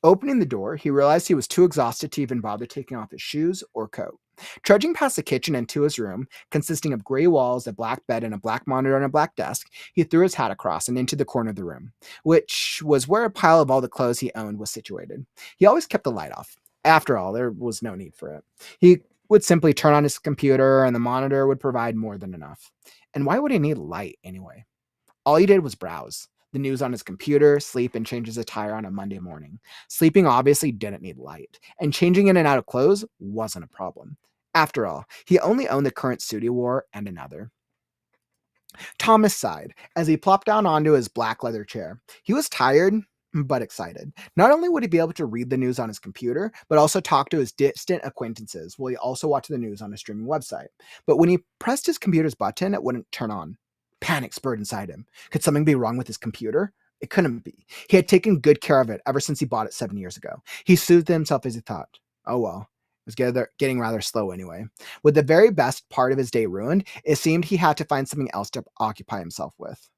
Opening the door, he realized he was too exhausted to even bother taking off his shoes or coat. Trudging past the kitchen and to his room, consisting of gray walls, a black bed, and a black monitor on a black desk, he threw his hat across and into the corner of the room, which was where a pile of all the clothes he owned was situated. He always kept the light off. After all, there was no need for it. He would simply turn on his computer, and the monitor would provide more than enough. And why would he need light anyway? All he did was browse the news on his computer, sleep, and change his attire on a Monday morning. Sleeping obviously didn't need light, and changing in and out of clothes wasn't a problem. After all, he only owned the current suit he wore and another. Thomas sighed as he plopped down onto his black leather chair. He was tired, but excited. Not only would he be able to read the news on his computer, but also talk to his distant acquaintances while he also watched the news on a streaming website. But when he pressed his computer's button, it wouldn't turn on. Panic spurred inside him. Could something be wrong with his computer? It couldn't be. He had taken good care of it ever since he bought it 7 years ago. He soothed himself as he thought, oh well, it was getting rather slow anyway. With the very best part of his day ruined, it seemed he had to find something else to occupy himself with.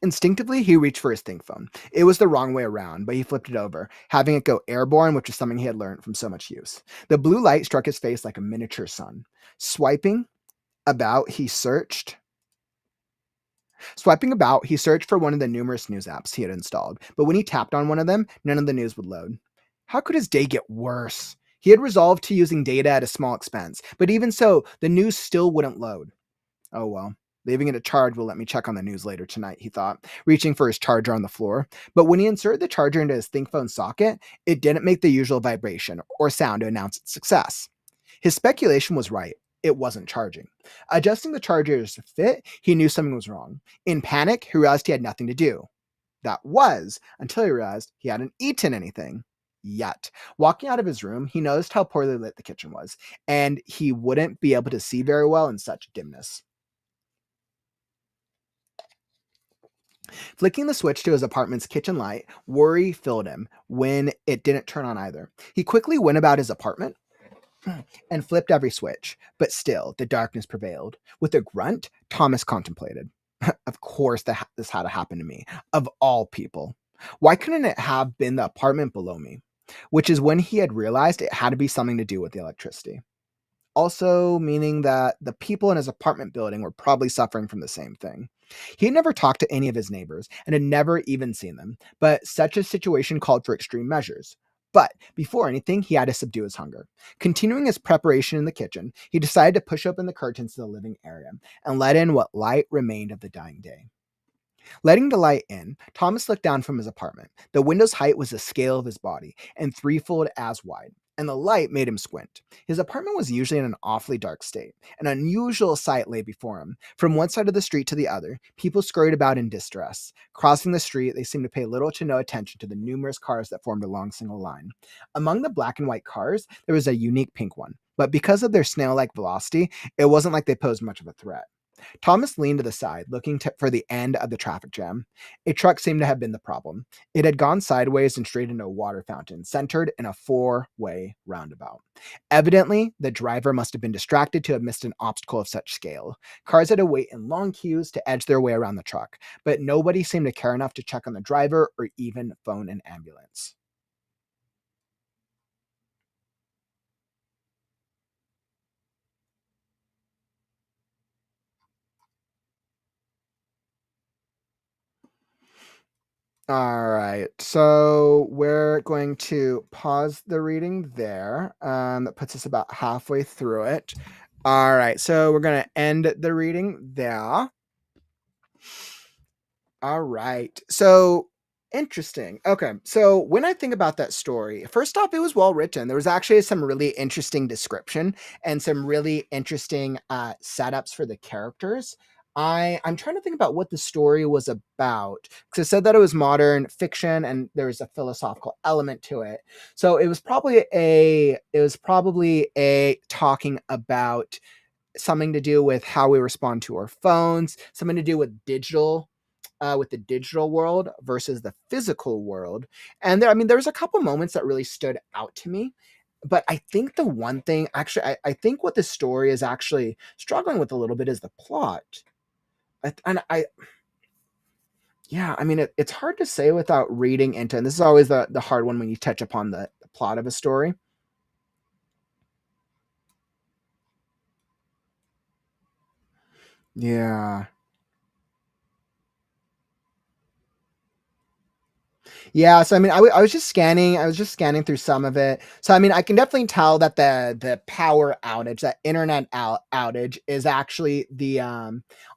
Instinctively, he reached for his think phone. It was the wrong way around, but he flipped it over, having it go airborne, which was something he had learned from so much use. The blue light struck his face like a miniature sun. About, he searched Swiping about, he searched for one of the numerous news apps he had installed, but when he tapped on one of them, none of the news would load. How could his day get worse? He had resolved to using data at a small expense, but even so, the news still wouldn't load. Oh well. Leaving it to charge will let me check on the news later tonight, he thought, reaching for his charger on the floor. But when he inserted the charger into his ThinkPhone socket, it didn't make the usual vibration or sound to announce its success. His speculation was right. It wasn't charging. Adjusting the charger's fit, he knew something was wrong. In panic, he realized he had nothing to do. That was until he realized he hadn't eaten anything yet. Walking out of his room, he noticed how poorly lit the kitchen was, and he wouldn't be able to see very well in such dimness. Flicking the switch to his apartment's kitchen light, worry filled him when it didn't turn on either. He quickly went about his apartment and flipped every switch, but still the darkness prevailed. With a grunt, Thomas contemplated. Of course this had to happen to me, of all people. Why couldn't it have been the apartment below me? Which is when he had realized it had to be something to do with the electricity. Also meaning that the people in his apartment building were probably suffering from the same thing. He had never talked to any of his neighbors and had never even seen them, but such a situation called for extreme measures. But before anything, he had to subdue his hunger. Continuing his preparation in the kitchen, he decided to push open the curtains to the living area and let in what light remained of the dying day. Letting the light in, Thomas looked down from his apartment. The window's height was the scale of his body, and threefold as wide, and the light made him squint. His apartment was usually in an awfully dark state. An unusual sight lay before him. From one side of the street to the other, people scurried about in distress. Crossing the street, they seemed to pay little to no attention to the numerous cars that formed a long single line. Among the black and white cars, there was a unique pink one. but because of their snail-like velocity, it wasn't like they posed much of a threat. Thomas leaned to the side, looking for the end of the traffic jam. A truck seemed to have been the problem. It had gone sideways and straight into a water fountain, centered in a four-way roundabout. Evidently, the driver must have been distracted to have missed an obstacle of such scale. Cars had to wait in long queues to edge their way around the truck, but nobody seemed to care enough to check on the driver or even phone an ambulance. All right, so we're going to pause the reading there. That puts us about halfway through it. All right, so we're going to end the reading there. All right. So interesting. Okay. So when I think about that story, first off, it was well written. There was actually some really interesting description and some really interesting setups for the characters. I'm trying to think about what the story was about because it said that it was modern fiction and there was a philosophical element to it. So it was probably a talking about something to do with how we respond to our phones, something to do with the digital world versus the physical world. And there was a couple moments that really stood out to me. But I think the one thing, actually, I think what the story is actually struggling with a little bit is the plot. And yeah, it's hard to say without reading into, and this is always the hard one when you touch upon the plot of a story. Yeah. Yeah, so I was just scanning. I was just scanning through some of it. So I can definitely tell that the power outage, that outage, is actually the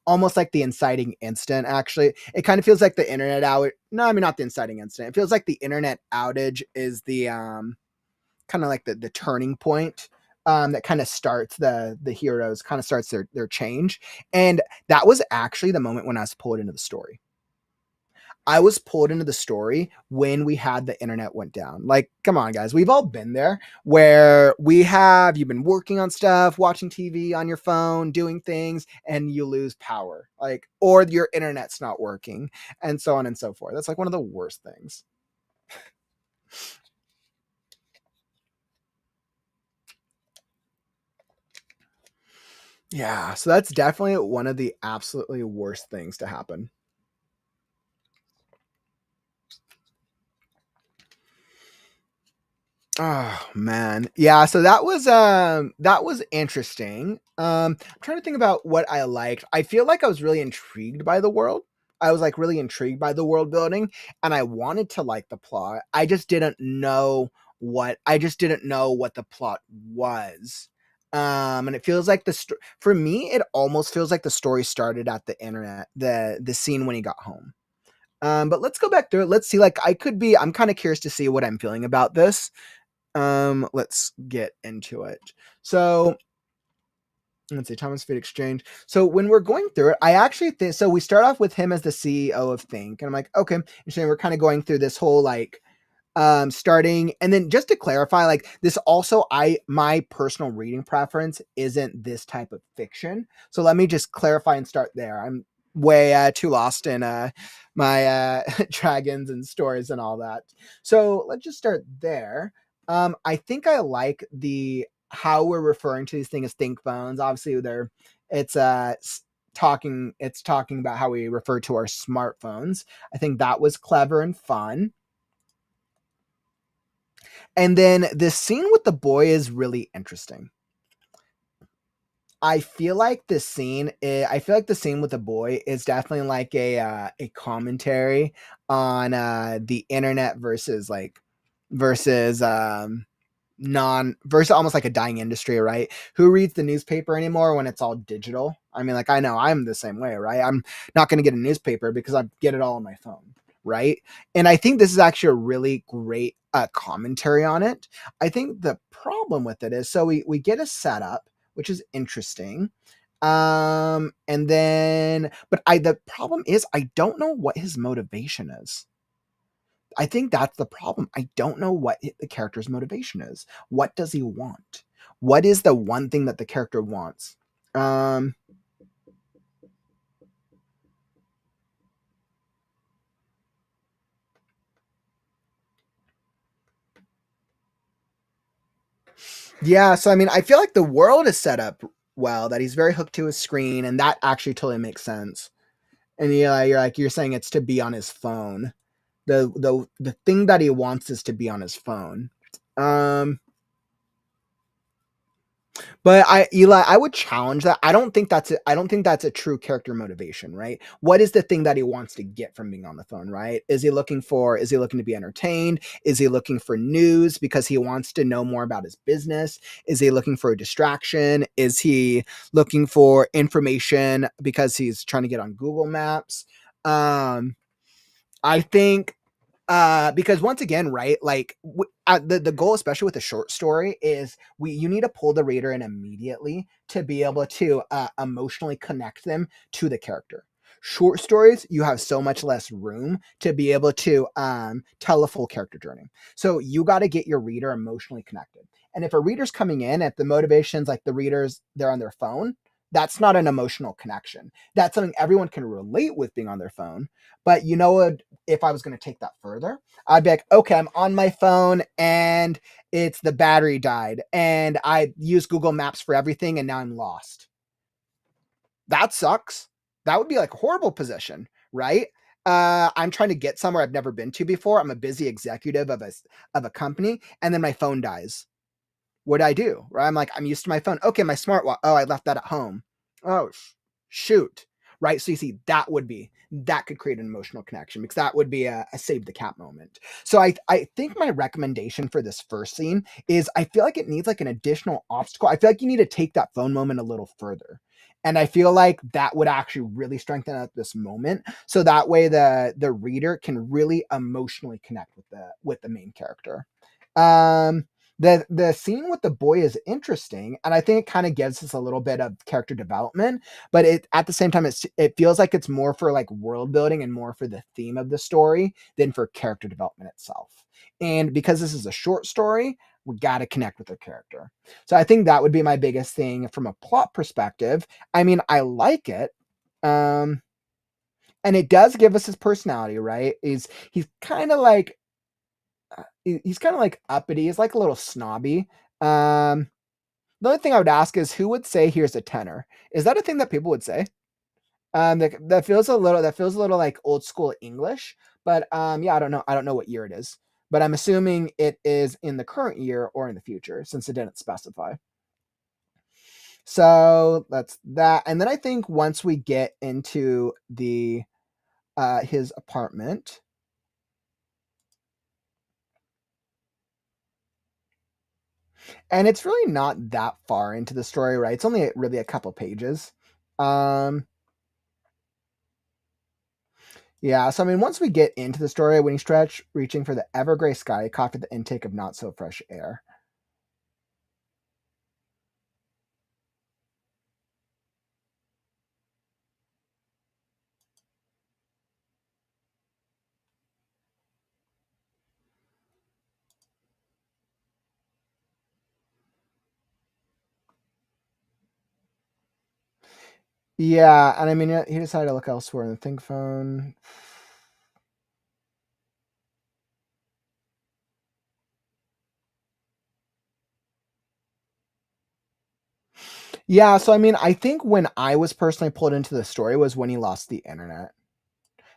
almost like the inciting incident. Actually, it kind of feels like the internet outage. No, not the inciting incident. It feels like the internet outage is the kind of like the turning point. That kind of starts the heroes kind of starts their change, and that was actually the moment when I was pulled into the story. I was pulled into the story when we had the internet went down. Like, come on, guys. We've all been there where you've been working on stuff, watching TV on your phone, doing things, and you lose power. Like, or your internet's not working, and so on and so forth. That's like one of the worst things. Yeah. So that's definitely one of the absolutely worst things to happen. Oh man. Yeah, so that was interesting. I'm trying to think about what I liked. I feel like I was really intrigued by the world. I was like really intrigued by the world building and I wanted to like the plot. I just didn't know what the plot was. And it feels like for me it almost feels like the story started at the internet, the scene when he got home. But let's go back through it. Let's see, like I'm kind of curious to see what I'm feeling about this. Let's get into it. So let's see, Thomas Fate Exchange. So when we're going through it, I actually think so. We start off with him as the CEO of Think, and I'm like, okay, interesting. We're kind of going through this whole like starting, and then just to clarify, like this also, my personal reading preference isn't this type of fiction. So let me just clarify and start there. I'm way too lost in my dragons and stories and all that. So let's just start there. I think I like the how we're referring to these things as think phones. Obviously, it's talking about how we refer to our smartphones. I think that was clever and fun. And then this scene with the boy is really interesting. I feel like the scene with the boy is definitely like a commentary on the internet versus non versus almost like a dying industry, right? Who reads the newspaper anymore when it's all digital? Like I know I'm the same way, right? I'm not going to get a newspaper because I get it all on my phone, right? And I think this is actually a really great commentary on it. I think the problem with it is so we get a setup, which is interesting. And then but I the problem is I don't know what his motivation is. I think that's the problem. I don't know what the character's motivation is. What does he want? What is the one thing that the character wants? Um, yeah, so I mean, I feel like the world is set up well, that he's very hooked to his screen, and that actually totally makes sense. And you're saying it's to be on his phone. The thing that he wants is to be on his phone. Um, But Eli, I would challenge that. I don't think that's a true character motivation, right? What is the thing that he wants to get from being on the phone, right? Is he looking to be entertained? Is he looking for news because he wants to know more about his business? Is he looking for a distraction? Is he looking for information because he's trying to get on Google Maps? I think because once again, right, like the goal, especially with a short story, is you need to pull the reader in immediately to be able to emotionally connect them to the character. Short stories, you have so much less room to be able to tell a full character journey. So you got to get your reader emotionally connected. And if a reader's coming in, if the motivations, like the readers, they're on their phone, that's not an emotional connection. That's something everyone can relate with being on their phone. But you know what? If I was going to take that further, I'd be like, okay, I'm on my phone and it's the battery died and I use Google Maps for everything and now I'm lost. That sucks. That would be like a horrible position, right? I'm trying to get somewhere I've never been to before. I'm a busy executive of a company, and then my phone dies. What do I do? Right? I'm like, I'm used to my phone. Okay, my smartwatch. Oh, I left that at home. Oh, shoot. Right. So you see, that could create an emotional connection because that would be a save the cat moment. So I think my recommendation for this first scene is I feel like it needs like an additional obstacle. I feel like you need to take that phone moment a little further. And I feel like that would actually really strengthen up this moment. So that way the reader can really emotionally connect with the main character. Um the scene with the boy is interesting, and I think it kind of gives us a little bit of character development, but it at the same time it feels like it's more for like world building and more for the theme of the story than for character development itself. And because this is a short story, we got to connect with the character. So I think that would be my biggest thing from a plot perspective. I mean, I like it. Um and it does give us his personality, right? He's kind of like he's kind of like uppity. He's like a little snobby. Um, the only thing I would ask is who would say here's a tenor? Is that a thing that people would say? That feels a little like old school English, but yeah, I don't know what year it is, but I'm assuming it is in the current year or in the future since it didn't specify. So that's that, and then I think once we get into the his apartment, and it's really not that far into the story, right? It's only really a couple pages. Um, yeah, so I mean, once we get into the story, when you stretch, reaching for the ever gray sky, coughed at the intake of not so fresh air. Yeah, and I mean, he decided to look elsewhere in the think phone. Yeah, so I mean, I think when I was personally pulled into the story was when he lost the internet.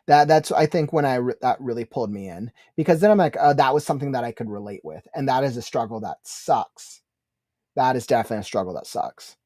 That's I think when that really pulled me in because then I'm like, oh, that was something that I could relate with, and that is a struggle that sucks. That is definitely a struggle that sucks.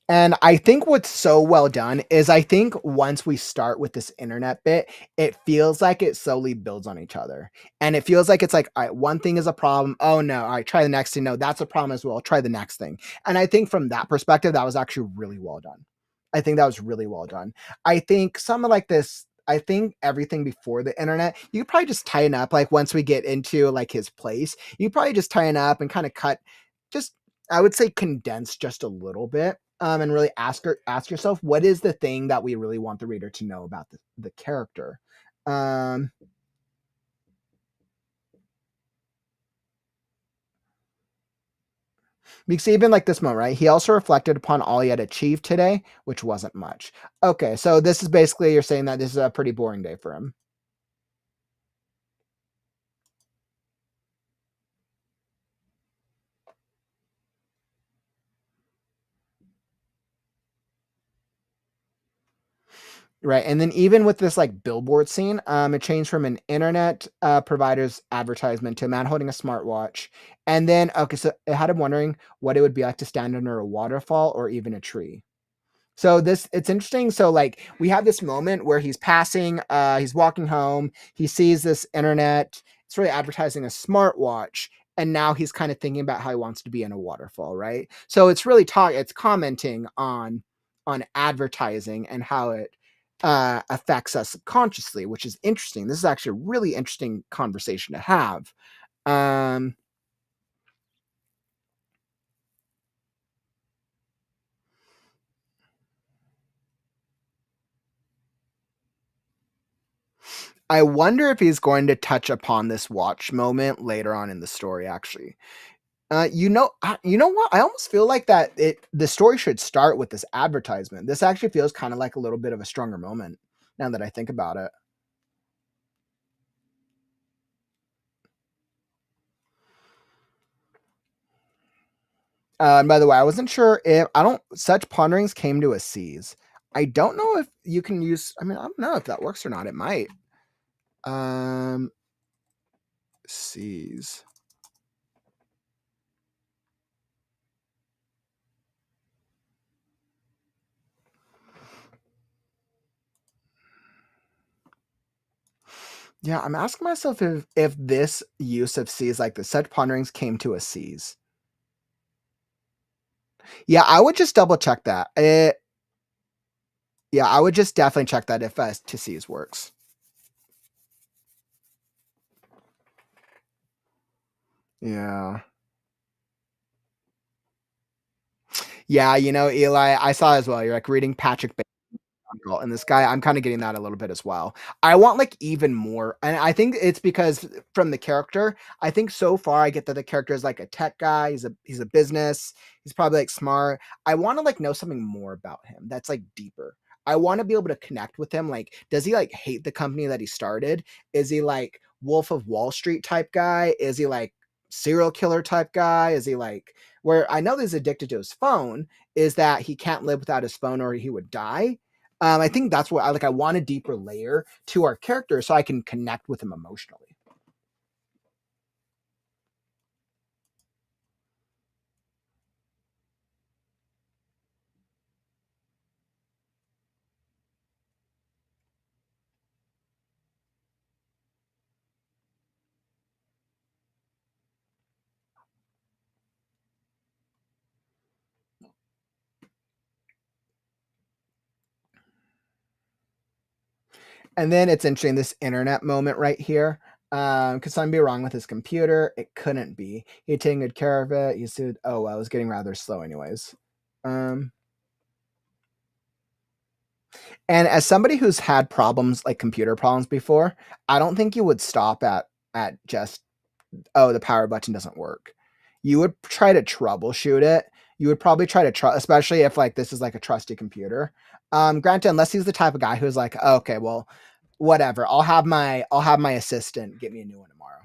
And I think what's so well done is I think once we start with this internet bit, it feels like it slowly builds on each other. And it feels like it's like, all right, one thing is a problem. Oh no, all right, try the next thing. No, that's a problem as well. Try the next thing. And I think from that perspective, that was actually really well done. I think that was really well done. I think something like this, I think everything before the internet, you could probably just tighten up. Like once we get into like his place, you probably just tighten up and kind of cut just I would say condense just a little bit, and really ask yourself, what is the thing that we really want the reader to know about the character? Um, because even like this moment, right? He also reflected upon all he had achieved today, which wasn't much. Okay, so this is basically you're saying that this is a pretty boring day for him. Right. And then even with this like billboard scene, it changed from an internet provider's advertisement to a man holding a smartwatch. And then, okay, so it had him wondering what it would be like to stand under a waterfall or even a tree. So it's interesting. So like we have this moment where he's passing, he's walking home, he sees this internet, it's really advertising a smartwatch, and now he's kind of thinking about how he wants to be in a waterfall, right? So it's really it's commenting on advertising and how it affects us subconsciously, which is interesting. This is actually a really interesting conversation to have. Um, I wonder if he's going to touch upon this watch moment later on in the story, actually. You know what? I almost feel like that the story should start with this advertisement. This actually feels kind of like a little bit of a stronger moment now that I think about it. And by the way, I wasn't sure if such ponderings came to a C's. I don't know if you can use. I mean, I don't know if that works or not. It might. Um, C's. Yeah, I'm asking myself if this use of C's like the such ponderings came to a C's. Yeah, I would just double check that. Yeah, I would just definitely check that if to C's works. Yeah. Yeah, Eli, I saw as well. You're like reading Patrick Bankroll, and this guy, I'm kind of getting that a little bit as well. I want like even more, and I think it's because from the character, I think so far I get that the character is like a tech guy. He's a business. He's probably like smart. I want to like know something more about him that's like deeper. I want to be able to connect with him. Like, does he like hate the company that he started? Is he like Wolf of Wall Street type guy? Is he like serial killer type guy? Is he like where I know he's addicted to his phone? Is that he can't live without his phone or he would die? I think that's what I like. I want a deeper layer to our character so I can connect with him emotionally. And then it's interesting, this internet moment right here. Could something be wrong with his computer? It couldn't be. He'd taken good care of it. He said, "Oh well, it was getting rather slow, anyways." Um, and as somebody who's had problems like computer problems before, I don't think you would stop at just, oh, the power button doesn't work. You would try to troubleshoot it. You would probably try to especially if like this is like a trusty computer. Granted, unless he's the type of guy who's like, oh, okay, well, whatever. I'll have my assistant get me a new one tomorrow.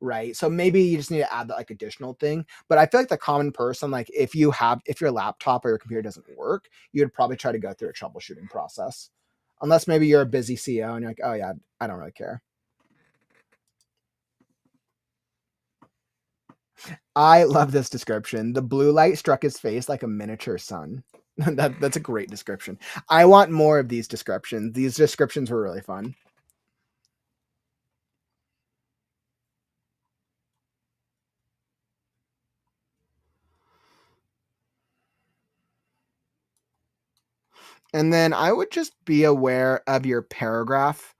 Right. So maybe you just need to add that like additional thing. But I feel like the common person, like if your laptop or your computer doesn't work, you would probably try to go through a troubleshooting process. Unless maybe you're a busy CEO and you're like, oh yeah, I don't really care. I love this description. The blue light struck his face like a miniature sun. That's a great description. I want more of these descriptions. These descriptions were really fun. And then I would just be aware of your paragraph.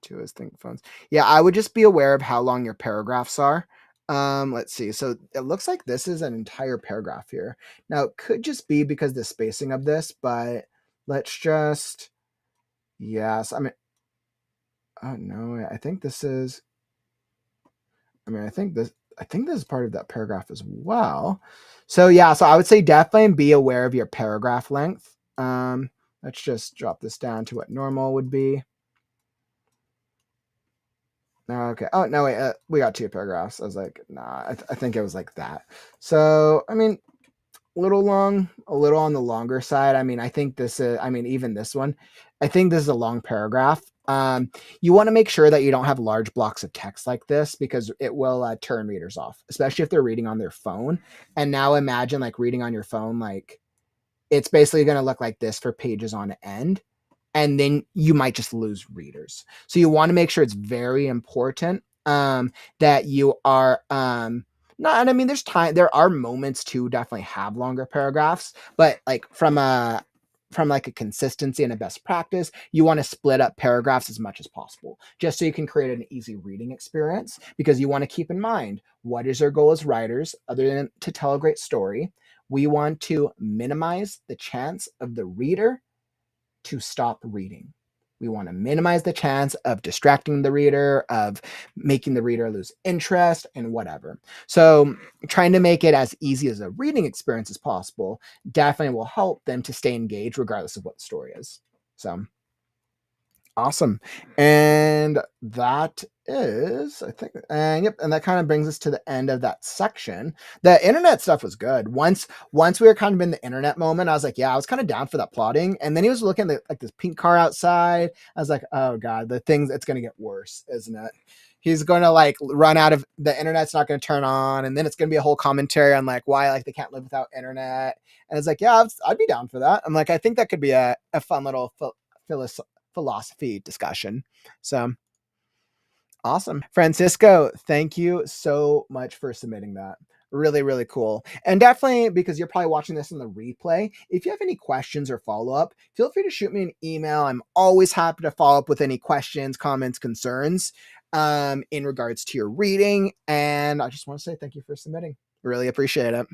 To his think phones. Yeah, I would just be aware of how long your paragraphs are. Let's see. So it looks like this is an entire paragraph here. Now it could just be because the spacing of this, but let's just, yes, I mean, oh no, I think this is, I think this is part of that paragraph as well. So yeah, so I would say definitely be aware of your paragraph length. Let's just drop this down to what normal would be. Okay. Oh no, wait. We got 2 paragraphs. I was like, nah. I think it was like that. So I mean, a little long, a little on the longer side. I mean, I think this is. I mean, even this one, I think this is a long paragraph. You want to make sure that you don't have large blocks of text like this because it will turn readers off, especially if they're reading on their phone. And now imagine like reading on your phone, like it's basically going to look like this for pages on end, and then you might just lose readers. So you want to make sure it's very important that you are not. And I mean, there are moments to definitely have longer paragraphs, but like from like a consistency and a best practice, you want to split up paragraphs as much as possible, just so you can create an easy reading experience. Because you want to keep in mind, what is our goal as writers, other than to tell a great story? We want to minimize the chance of the reader to stop reading. We want to minimize the chance of distracting the reader, of making the reader lose interest, and whatever. So, trying to make it as easy as a reading experience as possible definitely will help them to stay engaged regardless of what the story is. So, awesome. And that is, I think, and yep, and that kind of brings us to the end of that section. The internet stuff was good. Once we were kind of in the internet moment, I was like, yeah, I was kind of down for that plotting. And then he was looking at like this pink car outside. I was like, oh God, it's gonna get worse, isn't it? He's going to like run out of the internet's not going to turn on, and then it's going to be a whole commentary on like why like they can't live without internet. And it's like, yeah, I'd be down for that. I'm like, I think that could be a fun little philosophy discussion. So awesome. Francisco, thank you so much for submitting that. Really, really cool. And definitely because you're probably watching this in the replay, if you have any questions or follow up, feel free to shoot me an email. I'm always happy to follow up with any questions, comments, concerns in regards to your reading. And I just want to say thank you for submitting. Really appreciate it.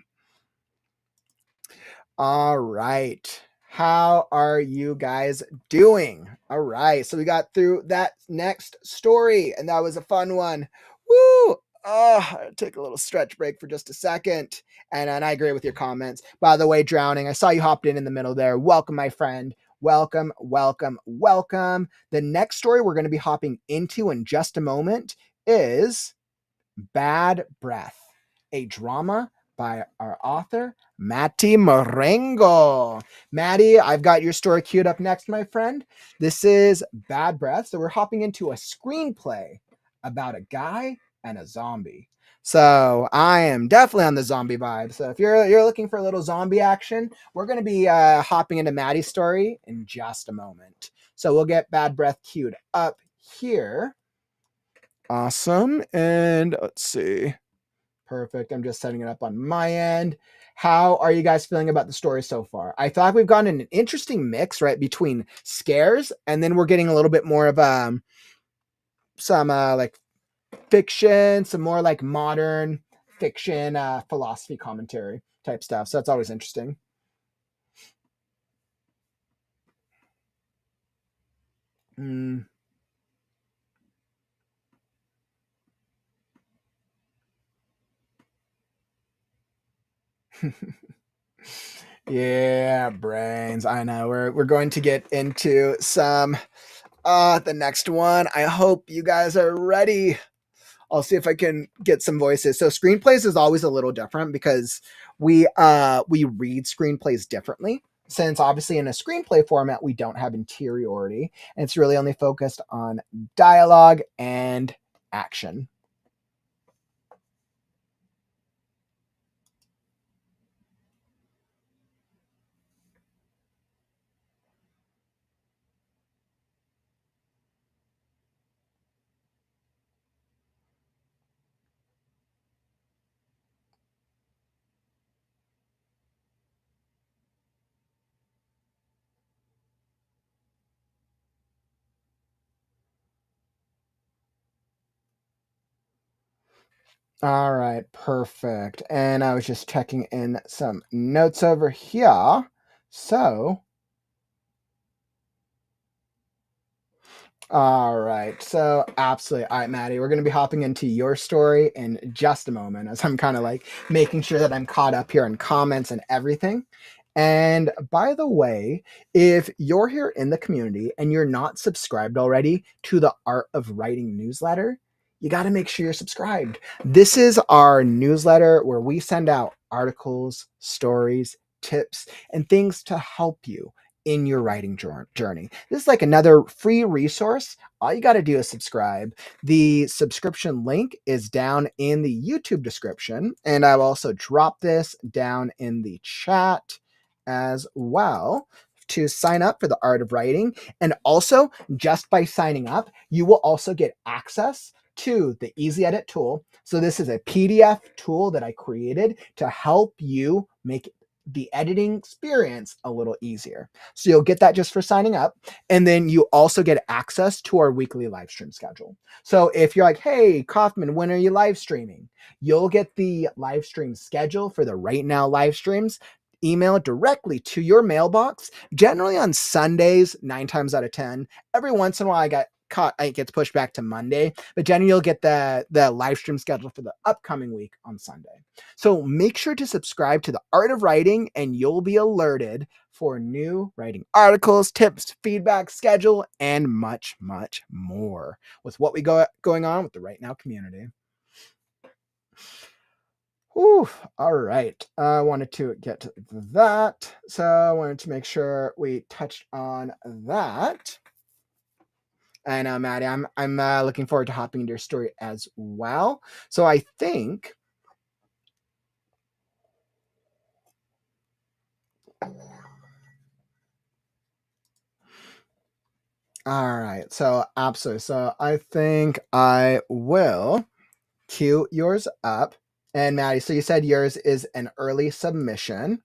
All right. How are you guys doing? All right. So we got through that next story, and that was a fun one. Woo! Oh, take a little stretch break for just a second. And I agree with your comments. By the way, Drowning, I saw you hopped in the middle there. Welcome, my friend. Welcome, welcome, welcome. The next story we're going to be hopping into in just a moment is Bad Breath, a drama by our author, Matty Marengo. Matty, I've got your story queued up next, my friend. This is Bad Breath. So we're hopping into a screenplay about a guy and a zombie. So I am definitely on the zombie vibe. So if you're looking for a little zombie action, we're going to be hopping into Matty's story in just a moment. So we'll get Bad Breath queued up here. Awesome. And let's see. Perfect. I'm just setting it up on my end. How are you guys feeling about the story so far? I thought we've gotten an interesting mix, right, between scares and then we're getting a little bit more of some like fiction, some more like modern fiction, philosophy commentary type stuff. So that's always interesting. Mm. Yeah, brains. I know. We're going to get into some the next one. I hope you guys are ready. I'll see if I can get some voices. So screenplays is always a little different because we read screenplays differently. Since obviously in a screenplay format we don't have interiority, and it's really only focused on dialogue and action. All right, perfect. And I was just checking in some notes over here. So, all right. So, absolutely. All right, Maddie, we're going to be hopping into your story in just a moment as I'm kind of like making sure that I'm caught up here in comments and everything. And by the way, if you're here in the community and you're not subscribed already to the Art of Writing newsletter, you got to make sure you're subscribed. This is our newsletter where we send out articles, stories, tips, and things to help you in your writing journey. This is like another free resource. All you got to do is subscribe. The subscription link is down in the YouTube description, and I'll also drop this down in the chat as well to sign up for the Art of Writing. And also, just by signing up, you will also get access to the Easy Edit tool. So this is a PDF tool that I created to help you make the editing experience a little easier. So you'll get that just for signing up. And then you also get access to our weekly live stream schedule. So if you're like, hey, Kauffman, when are you live streaming? You'll get the live stream schedule for the Right Now live streams emailed directly to your mailbox, generally on Sundays, 9 times out of 10. Every once in a while, it gets pushed back to Monday, but generally you'll get the live stream schedule for the upcoming week on Sunday. So make sure to subscribe to the Art of Writing and you'll be alerted for new writing articles, tips, feedback, schedule, and much, much more with what we going on with the Right Now community. Whew, all right. I wanted to get to that. So I wanted to make sure we touched on that. And Maddie, I'm looking forward to hopping into your story as well. So I think all right. So absolutely. So I think I will cue yours up. And Maddie, so you said yours is an early submission.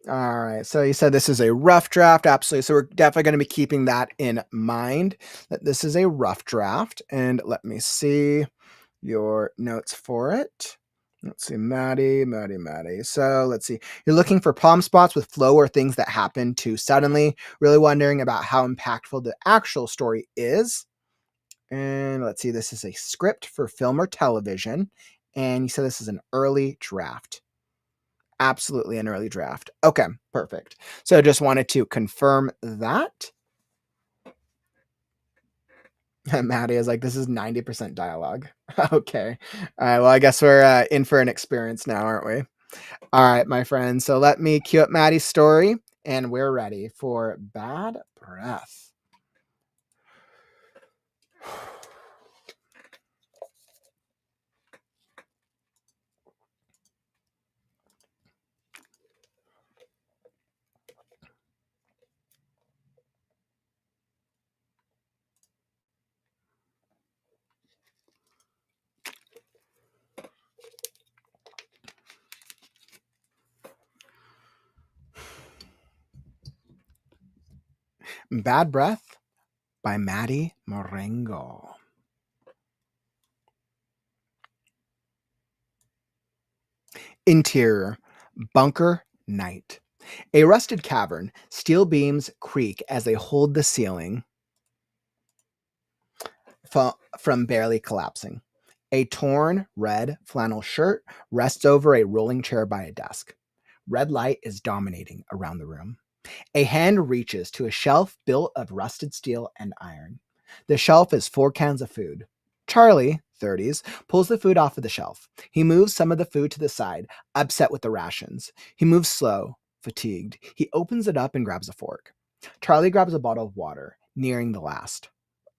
All right. So you said this is a rough draft. Absolutely. So we're definitely going to be keeping that in mind, that this is a rough draft. And let me see your notes for it. Let's see, Matty. So let's see. You're looking for palm spots with flow or things that happen too suddenly. Really wondering about how impactful the actual story is. And let's see, this is a script for film or television. And you said this is an early draft. Absolutely an early draft. Okay, perfect. So I just wanted to confirm that. Maddie is like, this is 90% dialogue. Okay. All right. Well, I guess we're in for an experience now, aren't we? All right, my friend. So let me cue up Maddie's story, and we're ready for Bad Breath. Bad Breath by Matty Marengo. Interior, bunker, night. A rusted cavern, steel beams creak as they hold the ceiling from barely collapsing. A torn red flannel shirt rests over a rolling chair by a desk. Red light is dominating around the room. A hand reaches to a shelf built of rusted steel and iron. The shelf is 4 cans of food. Charlie, 30s, pulls the food off of the shelf. He moves some of the food to the side, upset with the rations. He moves slow, fatigued. He opens it up and grabs a fork. Charlie grabs a bottle of water, nearing the last.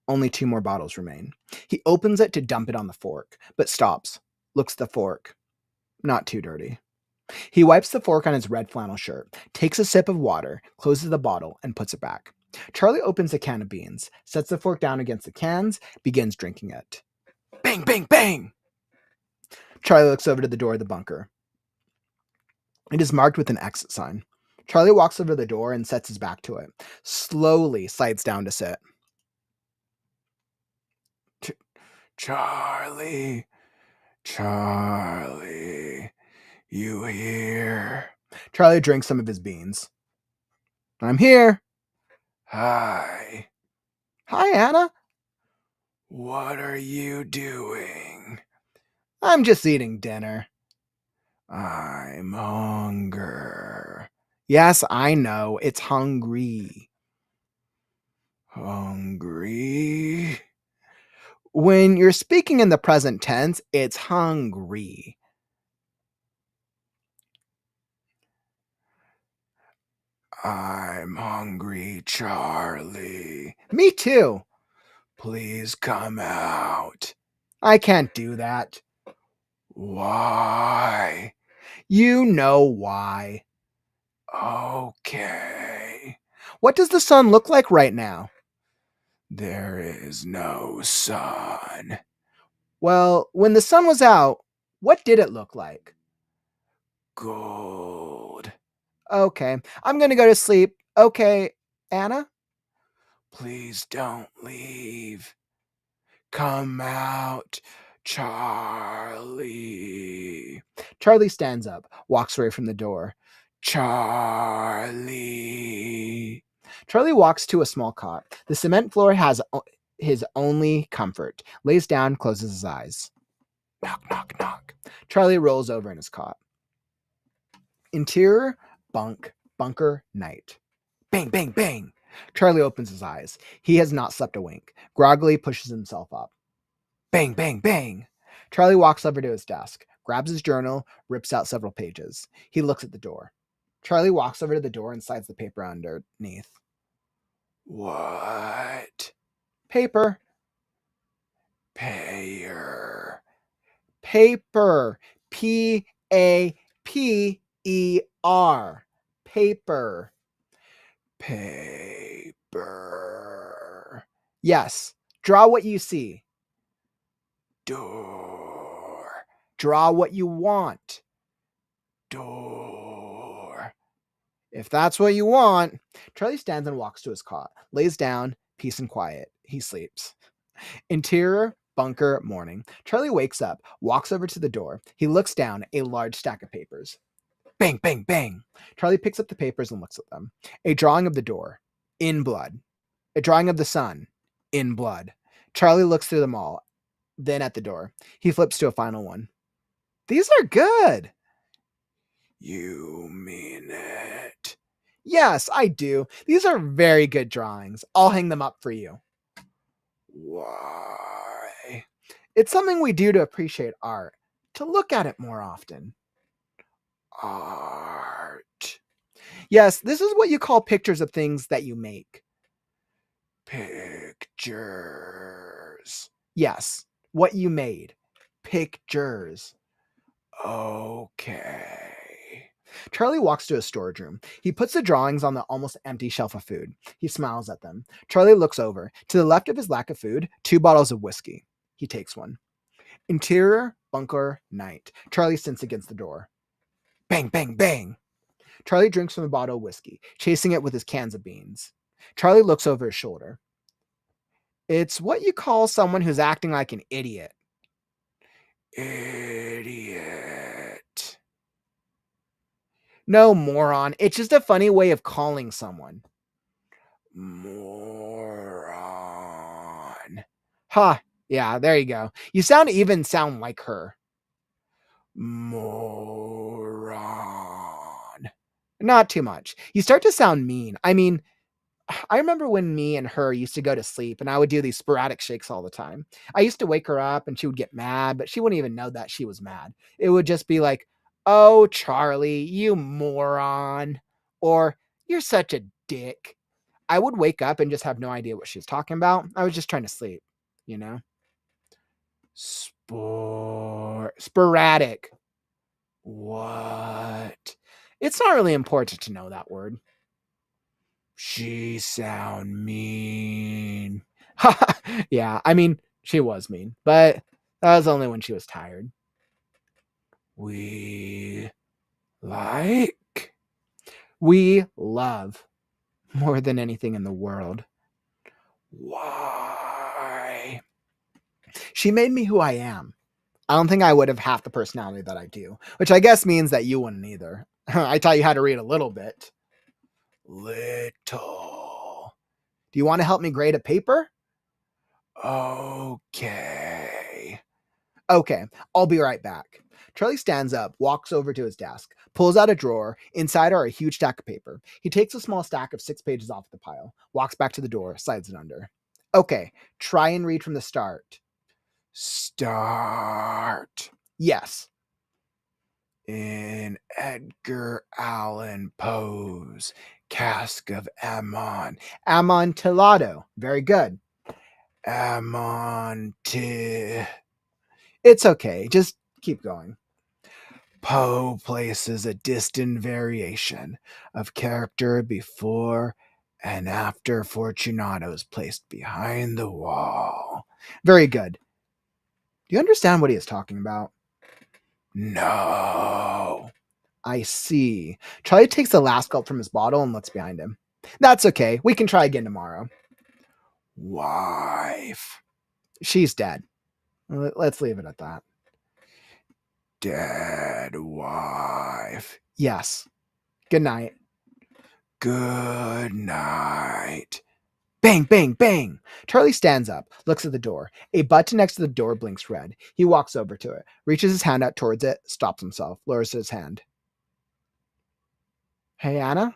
Only 2 more bottles remain. He opens it to dump it on the fork, but stops, looks at the fork. Not too dirty. He wipes the fork on his red flannel shirt, takes a sip of water, closes the bottle, and puts it back. Charlie opens a can of beans, sets the fork down against the cans, begins drinking it. Bang, bang, bang! Charlie looks over to the door of the bunker. It is marked with an exit sign. Charlie walks over to the door and sets his back to it, slowly slides down to sit. Charlie, Charlie, you here? Charlie drinks some of his beans. I'm here. Hi. Hi, Anna. What are you doing? I'm just eating dinner. I'm hunger. Yes, I know. It's hungry. Hungry? When you're speaking in the present tense, it's hungry. I'm hungry, Charlie. Me too. Please come out. I can't do that. Why? You know why. Okay. What does the sun look like right now? There is no sun. Well, when the sun was out, what did it look like? Gold. Okay, I'm gonna go to sleep. Okay, Anna? Please don't leave. Come out, Charlie. Charlie stands up, walks away from the door. Charlie. Charlie walks to a small cot. The cement floor has his only comfort. Lays down, closes his eyes. Knock, knock, knock. Charlie rolls over in his cot. Interior, bunker, night. Bang, bang, bang. Charlie opens his eyes. He has not slept a wink. Groggily pushes himself up. Bang, bang, bang. Charlie walks over to his desk, grabs his journal, rips out several pages. He looks at the door. Charlie walks over to the door and slides the paper underneath. What? Paper. Payer. Paper. P-A-P-E-R. Paper. Paper. Yes. Draw what you see. Door. Draw what you want. Door. If that's what you want. Charlie stands and walks to his cot, lays down, peace and quiet. He sleeps. Interior, bunker, morning. Charlie wakes up, walks over to the door. He looks down, a large stack of papers. Bang, bang, bang. Charlie picks up the papers and looks at them. A drawing of the door, in blood. A drawing of the sun, in blood. Charlie looks through them all, then at the door. He flips to a final one. These are good. You mean it? Yes, I do. These are very good drawings. I'll hang them up for you. Why? It's something we do to appreciate art, to look at it more often. Art. Yes, this is what you call pictures of things that you make. Pictures. Yes, what you made. Pictures. Okay. Charlie walks to his storage room. He puts the drawings on the almost empty shelf of food. He smiles at them. Charlie looks over. To the left of his lack of food, 2 bottles of whiskey. He takes one. Interior, bunker, night. Charlie sits against the door. Bang, bang, bang. Charlie drinks from the bottle of whiskey, chasing it with his cans of beans. Charlie looks over his shoulder. It's what you call someone who's acting like an idiot. Idiot. No, moron. It's just a funny way of calling someone. Moron. Ha. Yeah, there you go. You even sound like her. Moron. Not too much. You start to sound mean. I mean, I remember when me and her used to go to sleep and I would do these sporadic shakes all the time. I used to wake her up and she would get mad, but she wouldn't even know that she was mad. It would just be like, oh, Charlie, you moron. Or you're such a dick. I would wake up and just have no idea what she was talking about. I was just trying to sleep, you know? Sporadic. What? It's not really important to know that word. She sound mean. Yeah, I mean, she was mean, but that was only when she was tired. We love more than anything in the world. Why? She made me who I am. I don't think I would have half the personality that I do, which I guess means that you wouldn't either. I taught you how to read a little bit. Little. Do you want to help me grade a paper? Okay. Okay, I'll be right back. Charlie stands up, walks over to his desk, pulls out a drawer. Inside are a huge stack of paper. He takes a small stack of 6 pages off the pile, walks back to the door, slides it under. Okay, try and read from the start. Start. Yes. In Edgar Allan Poe's Cask of Amontillado. Very good. It's okay. Just keep going. Poe places a distant variation of character before and after Fortunato is placed behind the wall. Very good. Do you understand what he is talking about? No. I see. Charlie takes the last gulp from his bottle and looks behind him. That's okay. We can try again tomorrow. Wife. She's dead. Let's leave it at that. Dead wife. Yes. Good night. Good night. Bang, bang, bang. Charlie stands up, looks at the door. A button next to the door blinks red. He walks over to it, reaches his hand out towards it, stops himself, lowers his hand. Hey, Anna?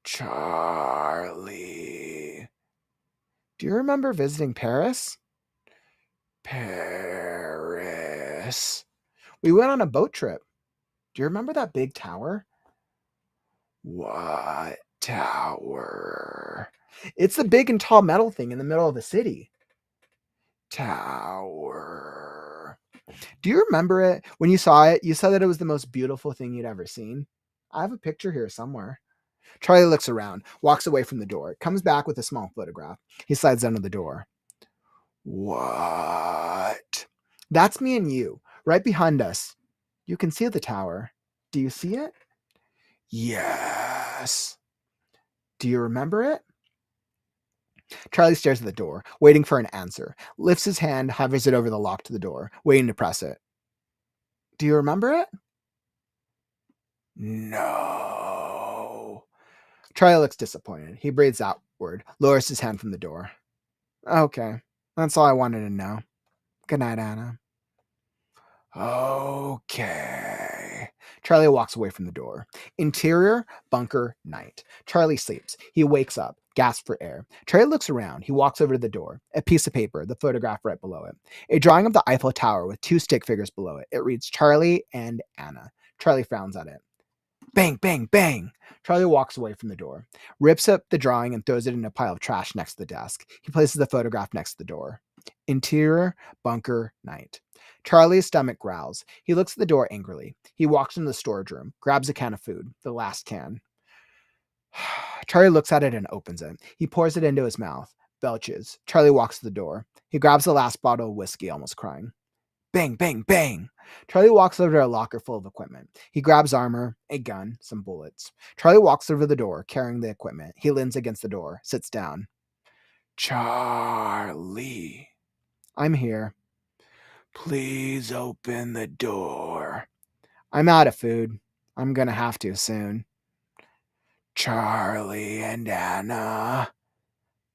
Charlie. Do you remember visiting Paris? Paris. We went on a boat trip. Do you remember that big tower? What tower? It's the big and tall metal thing in the middle of the city. Tower. Do you remember it? When you saw it, you said that it was the most beautiful thing you'd ever seen. I have a picture here somewhere. Charlie looks around, walks away from the door, comes back with a small photograph. He slides under the door. What? That's me and you, right behind us. You can see the tower. Do you see it? Yes. Do you remember it? Charlie stares at the door, waiting for an answer, lifts his hand, hovers it over the lock to the door, waiting to press it. Do you remember it? No. Charlie looks disappointed. He breathes outward, lowers his hand from the door. Okay, that's all I wanted to know. Good night, Anna. Okay. Charlie walks away from the door. Interior, bunker, night. Charlie sleeps. He wakes up, gasps for air. Charlie looks around. He walks over to the door. A piece of paper, the photograph right below it. A drawing of the Eiffel Tower with 2 stick figures below it. It reads Charlie and Anna. Charlie frowns at it. Bang, bang, bang. Charlie walks away from the door, rips up the drawing and throws it in a pile of trash next to the desk. He places the photograph next to the door. Interior, bunker, night. Charlie's stomach growls. He looks at the door angrily. He walks into the storage room, grabs a can of food, the last can. Charlie looks at it and opens it. He pours it into his mouth, belches. Charlie walks to the door. He grabs the last bottle of whiskey, almost crying. Bang, bang, bang. Charlie walks over to a locker full of equipment. He grabs armor, a gun, some bullets. Charlie walks over the door, carrying the equipment. He leans against the door, sits down. Charlie. I'm here. Please open the door. I'm out of food. I'm gonna have to soon. Charlie and Anna.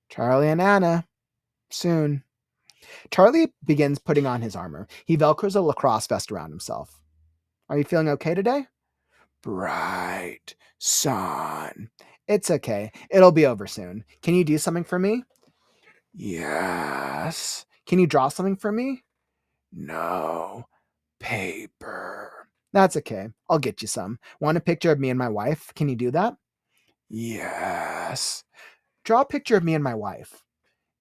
Charlie and Anna. Soon. Charlie begins putting on his armor. He velcros a lacrosse vest around himself. Are you feeling okay today? Bright sun. It's okay. It'll be over soon. Can you do something for me? Yes. Can you draw something for me? No. Paper. That's okay. I'll get you some. Want a picture of me and my wife? Can you do that? Yes. Draw a picture of me and my wife.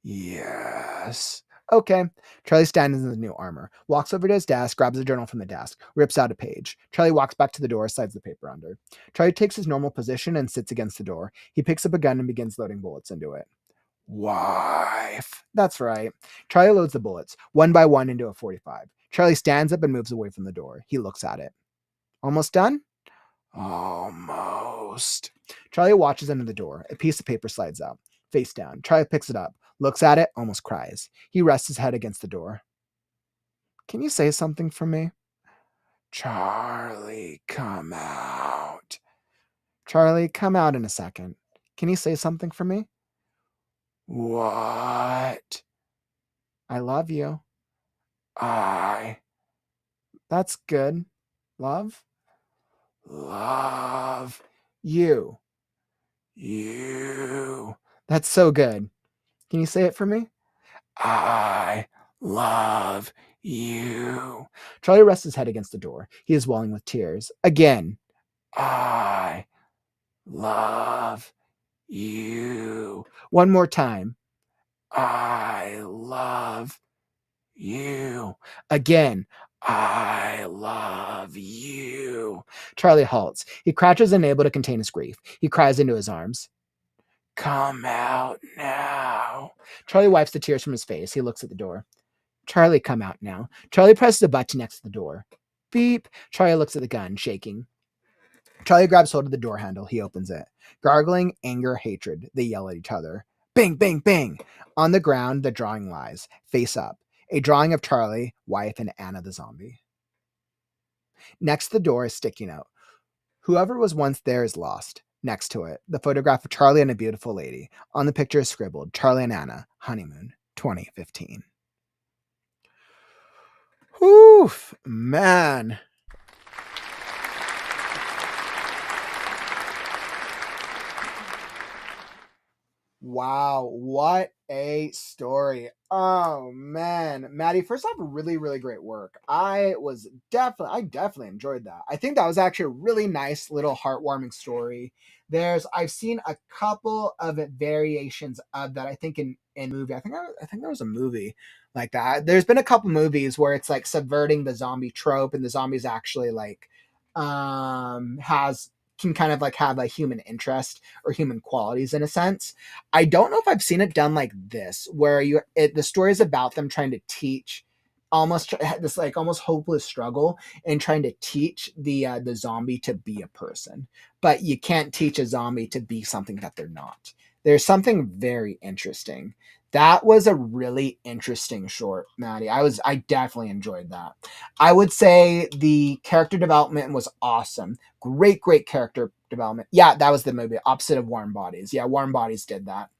Yes. Okay. Charlie stands in the new armor, walks over to his desk, grabs a journal from the desk, rips out a page. Charlie walks back to the door, slides the paper under. Charlie takes his normal position and sits against the door. He picks up a gun and begins loading bullets into it. Wife. That's right. Charlie loads the bullets, one by one, into a 45. Charlie stands up and moves away from the door. He looks at it. Almost done? Almost. Charlie watches under the door. A piece of paper slides out. Face down. Charlie picks it up, looks at it, almost cries. He rests his head against the door. Can you say something for me? Charlie, come out. Charlie, come out in a second. Can you say something for me? What? I love you. That's good. Love? Love you. You. That's so good. Can you say it for me? I love you. Charlie rests his head against the door. He is welling with tears. Again. I love you. One more time. I love you. Again. I love you. Charlie halts. He crouches, unable to contain his grief. He cries into his arms. Come out now. Charlie wipes the tears from his face. He looks at the door. Charlie, come out now. Charlie presses a button next to the door. Beep. Charlie looks at the gun, shaking. Charlie grabs hold of the door handle. He opens it. Gargling, anger, hatred. They yell at each other. Bang, bang, bang. On the ground, the drawing lies, face up. A drawing of Charlie, wife, and Anna the zombie. Next to the door is sticky note. Whoever was once there is lost. Next to it, the photograph of Charlie and a beautiful lady. On the picture is scribbled, Charlie and Anna, honeymoon, 2015. Whew, man. Wow, what a story. Oh man, Matty, first off, really, really great work. I definitely enjoyed that. I think that was actually a really nice little heartwarming story. I've seen a couple of variations of that. I think in movie, I think there was a movie like that. There's been a couple movies where it's like subverting the zombie trope, and the zombies actually like can kind of like have a human interest or human qualities in a sense. I don't know if I've seen it done like this, where the story is about them trying to teach almost this like almost hopeless struggle and trying to teach the zombie to be a person, but you can't teach a zombie to be something that they're not. There's something very interesting. That was a really interesting short, Matty. I definitely enjoyed that. I would say the character development was awesome. Great character development. Yeah, that was the movie. Opposite of Warm Bodies. Yeah, Warm Bodies did that.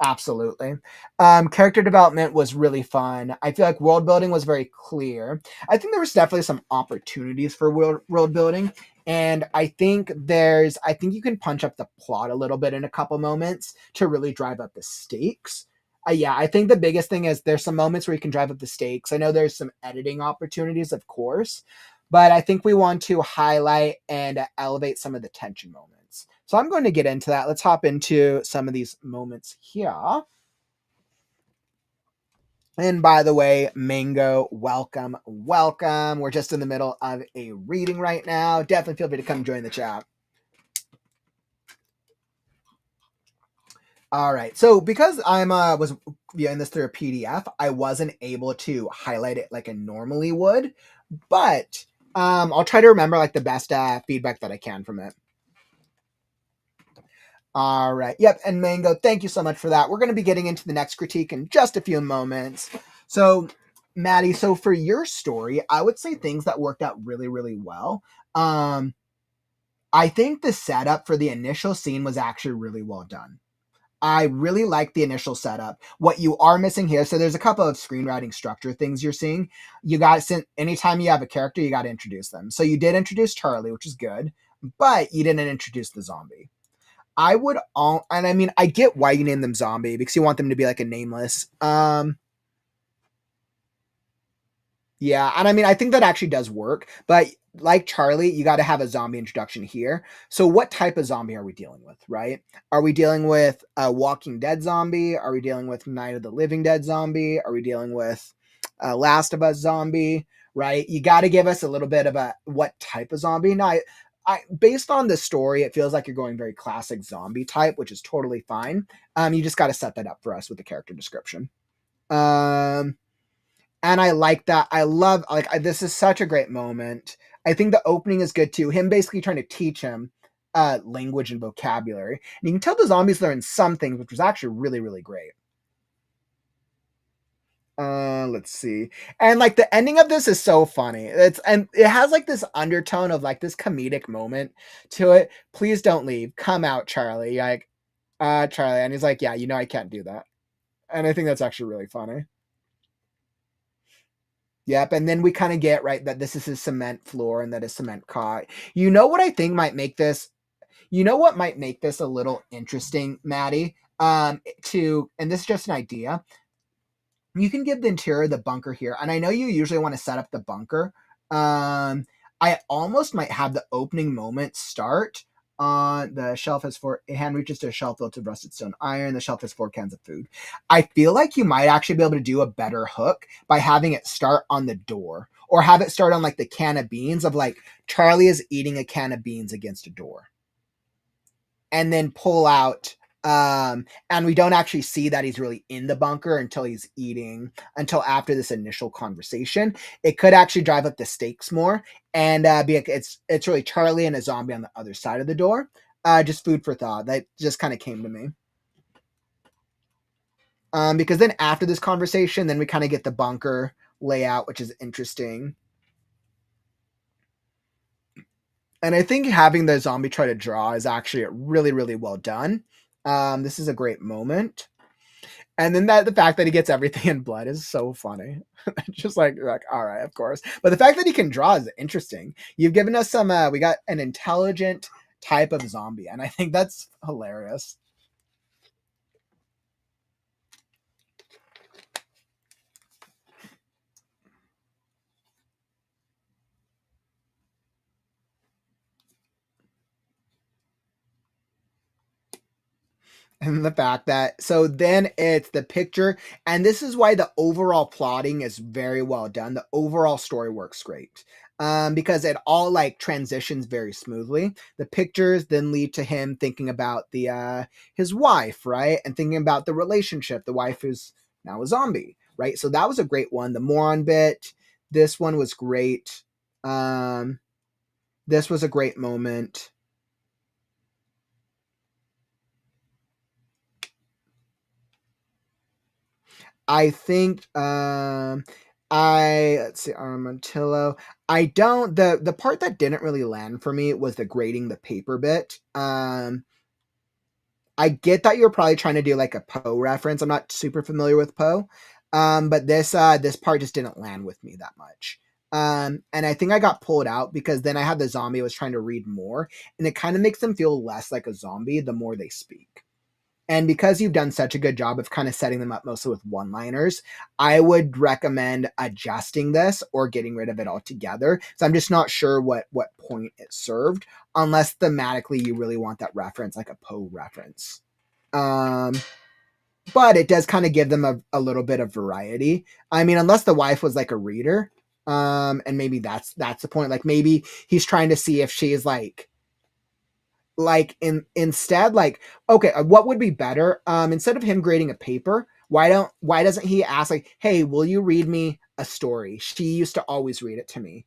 Absolutely. Character development was really fun. I feel like world building was very clear. I think there was definitely some opportunities for world building. And I think you can punch up the plot a little bit in a couple moments to really drive up the stakes. Yeah, I think the biggest thing is there's some moments where you can drive up the stakes. I know there's some editing opportunities, of course, but I think we want to highlight and elevate some of the tension moments. So I'm going to get into that. Let's hop into some of these moments here. And by the way, Mango, welcome. We're just in the middle of a reading right now. Definitely feel free to come join the chat. All right. So because I'm was viewing this through a PDF, I wasn't able to highlight it like I normally would, but I'll try to remember like the best feedback that I can from it. All right. Yep. And Mango, thank you so much for that. We're going to be getting into the next critique in just a few moments. So, Matty, so for your story, I would say things that worked out really, really well. I think the setup for the initial scene was actually really well done. I really like the initial setup. What you are missing here, so there's a couple of screenwriting structure things you're seeing. Anytime you have a character, you got to introduce them. So you did introduce Charlie, which is good, but you didn't introduce the zombie. I get why you name them zombie, because you want them to be like a nameless. Yeah, and I think that actually does work, but like Charlie, you got to have a zombie introduction here. So what type of zombie are we dealing with, right? Are we dealing with a Walking Dead zombie? Are we dealing with Night of the Living Dead zombie? Are we dealing with Last of Us zombie, right? You got to give us a little bit of what type of zombie. Now, based on the story, it feels like you're going very classic zombie type, which is totally fine. You just got to set that up for us with the character description. And I like that. This is such a great moment. I think the opening is good too. Him basically trying to teach him language and vocabulary. And you can tell the zombies learn some things, which was actually really, really great. Let's see. And like the ending of this is so funny. And it has like this undertone of like this comedic moment to it. Please don't leave. Come out, Charlie. Like, Charlie. And he's like, yeah, I can't do that. And I think that's actually really funny. Yep. And then we kind of get right that this is his cement floor and that is cement cot. What I think might make this what might make this a little interesting, Matty? And this is just an idea. You can give the interior of the bunker here, and I know you usually want to set up the bunker. I almost might have the opening moment start on the shelf has four. A hand reaches to a shelf filled with rusted stone iron. The shelf has 4 cans of food. I feel like you might actually be able to do a better hook by having it start on the door, or have it start on like the can of beans of like Charlie is eating a can of beans against a door, and then pull out. And we don't actually see that he's really in the bunker until after this initial conversation. It could actually drive up the stakes more and be like, it's really Charlie and a zombie on the other side of the door. Just food for thought. That just kind of came to me. Because then after this conversation, then we kind of get the bunker layout, which is interesting. And I think having the zombie try to draw is actually really, really well done. This is a great moment. And then the fact that he gets everything in blood is so funny. Just like, all right, of course. But the fact that he can draw is interesting. You've given us we got an intelligent type of zombie, and I think that's hilarious. And the fact that then it's the picture, and this is why the overall plotting is very well done. The overall story works great. Because it all like transitions very smoothly. The pictures then lead to him thinking about the his wife, right? And thinking about the relationship, the wife who's now a zombie, right? So that was a great one. The moron bit, this one was great. This was a great moment. I think let's see, Armantillo. I don't the part that didn't really land for me was the grading the paper bit. I get that you're probably trying to do like a Poe reference. I'm not super familiar with Poe. But this part just didn't land with me that much. And I think I got pulled out because then I had the zombie I was trying to read more, and it kind of makes them feel less like a zombie the more they speak. And because you've done such a good job of kind of setting them up mostly with one-liners, I would recommend adjusting this or getting rid of it altogether. So I'm just not sure what point it served, unless thematically you really want that reference, like a Poe reference. But it does kind of give them a little bit of variety. I mean, unless the wife was like a reader, and maybe that's the point. Like maybe he's trying to see if she's instead like, okay, what would be better, instead of him grading a paper, why doesn't he ask like, hey, will you read me a story? She used to always read it to me,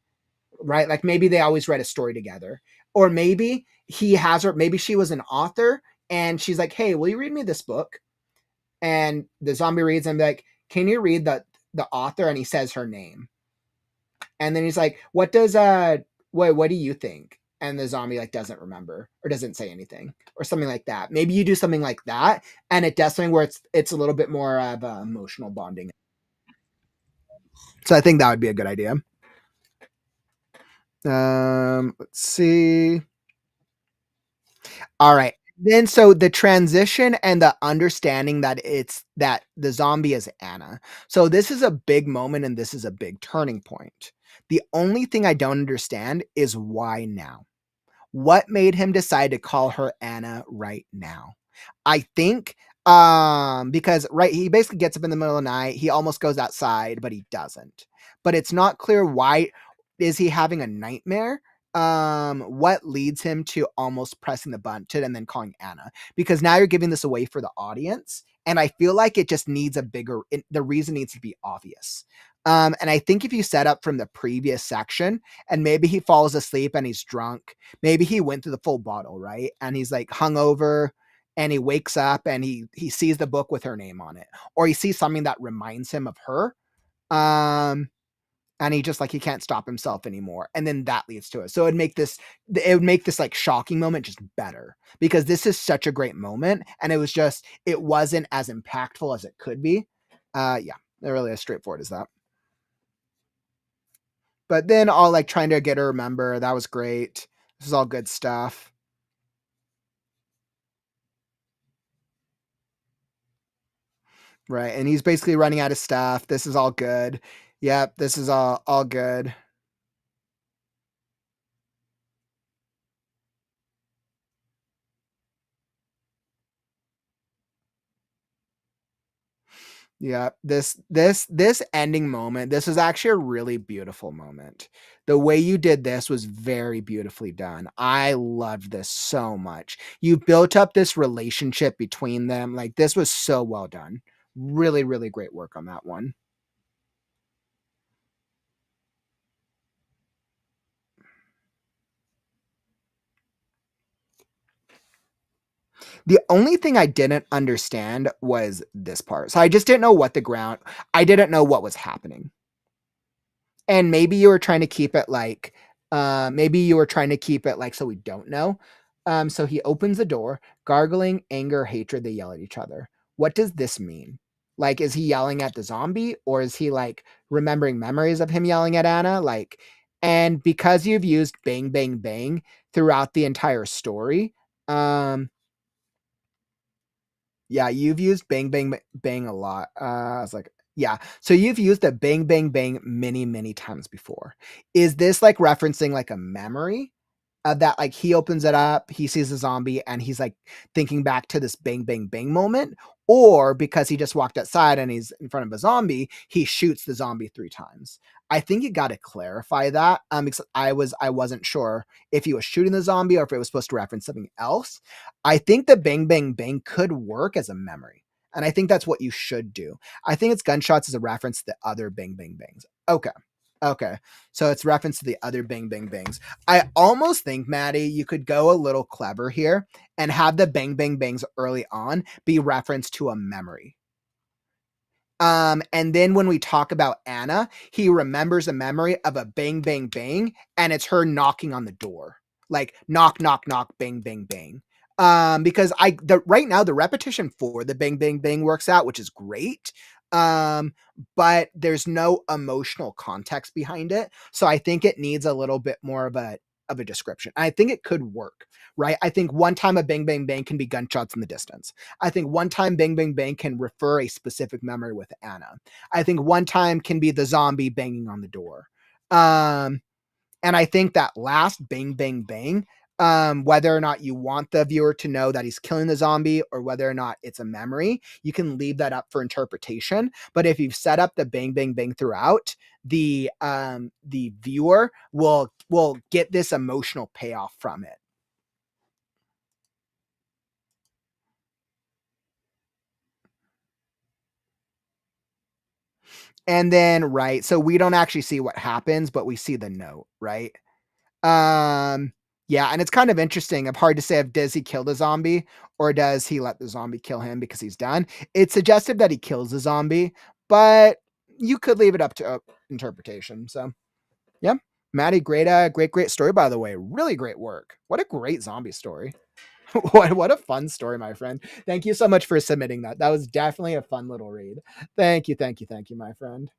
right? Like maybe they always read a story together. Or maybe maybe she was an author and she's like, hey, will you read me this book? And the zombie reads and be like, can you read the author? And he says her name, and then he's like, what do you think? And the zombie like doesn't remember or doesn't say anything or something like that. Maybe you do something like that, and it does something where it's a little bit more of emotional bonding. So I think that would be a good idea. Let's see. All right. Then so the transition and the understanding that the zombie is Anna. So this is a big moment and this is a big turning point. The only thing I don't understand is why now. What made him decide to call her Anna right now? I think because he basically gets up in the middle of the night, he almost goes outside, but he doesn't. But it's not clear why. Is he having a nightmare? What leads him to almost pressing the button and then calling Anna? Because now you're giving this away for the audience, and I feel like it just needs the reason needs to be obvious. And I think if you set up from the previous section, and maybe he falls asleep and he's drunk, maybe he went through the full bottle, right? And he's like hungover, and he wakes up and he sees the book with her name on it, or he sees something that reminds him of her. And he just like he can't stop himself anymore, and then that leads to it. So it would make this like shocking moment just better, because this is such a great moment, and it wasn't as impactful as it could be. Yeah, they're really as straightforward as that. But then all like trying to get her remember, that was great. This is all good stuff. Right, and he's basically running out of stuff. This is all good. Yep, this is all good. Yeah, this ending moment, this is actually a really beautiful moment. The way you did this was very beautifully done. I loved this so much. You built up this relationship between them. Like, this was so well done. Really, really great work on that one. The only thing I didn't understand was this part. So I just didn't know I didn't know what was happening. And maybe you were trying to keep it like, so we don't know. So he opens the door, gargling, anger, hatred, they yell at each other. What does this mean? Like, is he yelling at the zombie, or is he like remembering memories of him yelling at Anna? Like, and because you've used bang, bang, bang throughout the entire story, yeah, you've used bang, bang, bang a lot. I was like, yeah. So you've used the bang, bang, bang many, many times before. Is this like referencing like a memory? That like he opens it up, he sees a zombie, and he's like thinking back to this bang bang bang moment, or because he just walked outside and he's in front of a zombie, he shoots the zombie 3 times. I think you got to clarify that, because I wasn't sure if he was shooting the zombie or if it was supposed to reference something else. I think the bang bang bang could work as a memory, and I think that's what you should do. I think it's gunshots as a reference to the other bang bang bangs. Okay. Okay. So it's reference to the other bang bang bangs. I almost think, Matty, you could go a little clever here and have the bang bang bangs early on be reference to a memory. And then when we talk about Anna, he remembers a memory of a bang bang bang, and it's her knocking on the door. Like knock, knock, knock, bang, bang, bang. Because right now the repetition for the bang bang bang works out, which is great. But there's no emotional context behind it. So I think it needs a little bit more of a description. I think it could work, right? I think one time a bang bang bang can be gunshots in the distance. I think one time bang bang bang can refer a specific memory with Anna. I think one time can be the zombie banging on the door. Um, and I think that last bang bang bang, whether or not you want the viewer to know that he's killing the zombie or whether or not it's a memory, you can leave that up for interpretation. But if you've set up the bang bang bang throughout, the viewer will get this emotional payoff from it. And then, right, so we don't actually see what happens, but we see the note, right? Um, yeah, and it's kind of interesting. It's hard to say if does he kill the zombie or does he let the zombie kill him because he's done. It's suggestive that he kills the zombie, but you could leave it up to interpretation. So, yeah, Matty, great story, by the way. Really great work. What a great zombie story. What a fun story, my friend. Thank you so much for submitting that. That was definitely a fun little read. Thank you, my friend.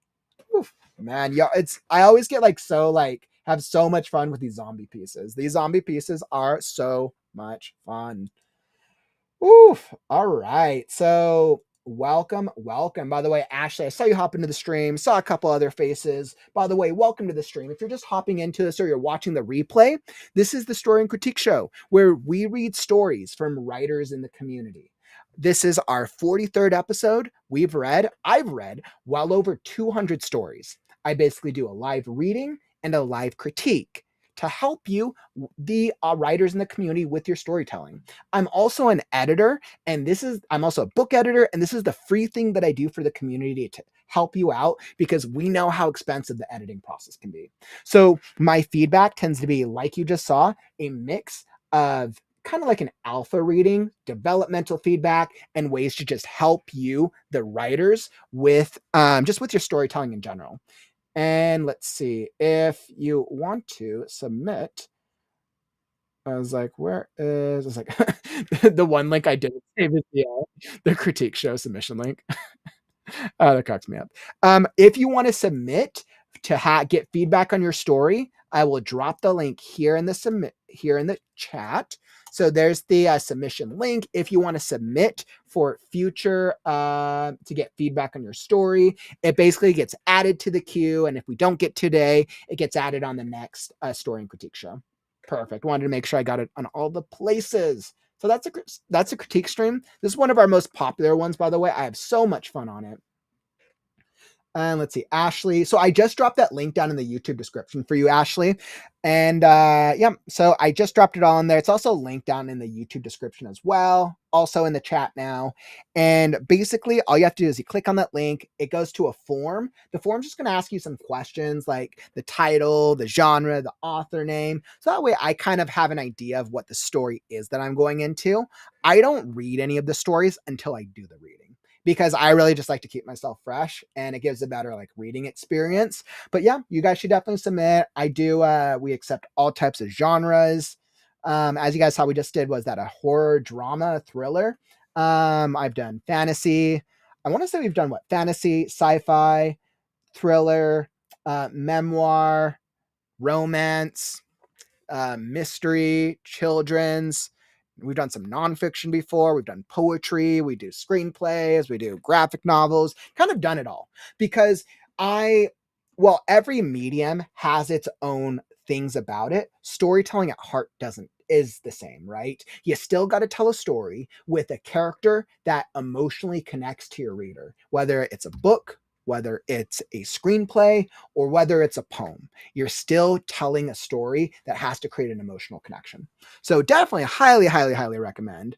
Oof, man, yeah, I always get like so like have so much fun with these zombie pieces. These zombie pieces are so much fun. Oof. All right. So welcome. By the way, Ashley, I saw you hop into the stream, saw a couple other faces. By the way, welcome to the stream. If you're just hopping into this or you're watching the replay, this is the Story and Critique Show where we read stories from writers in the community. This is our 43rd episode. I've read well over 200 stories. I basically do a live reading and a live critique to help you, the writers in the community, with your storytelling. I'm also an editor, and I'm also a book editor, and this is the free thing that I do for the community to help you out because we know how expensive the editing process can be. So my feedback tends to be, like you just saw, a mix of kind of like an alpha reading, developmental feedback, and ways to just help you, the writers, with just with your storytelling in general. And let's see, if you want to submit, I was like, where is, I was like, the one link I didn't save is the critique show submission link. That cracks me up. If you want to submit to get feedback on your story, I will drop the link here in the chat. So there's the submission link. If you want to submit for future to get feedback on your story, it basically gets added to the queue. And if we don't get today, it gets added on the next story and critique show. Perfect. Wanted to make sure I got it on all the places. So that's a critique stream. This is one of our most popular ones, by the way. I have so much fun on it. And let's see, Ashley. So I just dropped that link down in the YouTube description for you, Ashley. And yeah, so I just dropped it all in there. It's also linked down in the YouTube description as well, also in the chat now. And basically, all you have to do is you click on that link. It goes to a form. The form's just going to ask you some questions like the title, the genre, the author name. So that way I kind of have an idea of what the story is that I'm going into. I don't read any of the stories until I do the reading, because I really just like to keep myself fresh and it gives a better like reading experience. But yeah, you guys should definitely submit. I do, we accept all types of genres. As you guys saw, we just did, was that a horror, drama, thriller? I've done fantasy. I want to say we've done what? Fantasy, sci-fi, thriller, memoir, romance, mystery, children's. We've done some nonfiction before. We've done poetry. We do screenplays. We do graphic novels. Kind of done it all, because every medium has its own things about it. Storytelling at heart is the same, right? You still got to tell a story with a character that emotionally connects to your reader, whether it's a book, whether it's a screenplay, or whether it's a poem. You're still telling a story that has to create an emotional connection. So definitely highly, highly, highly recommend.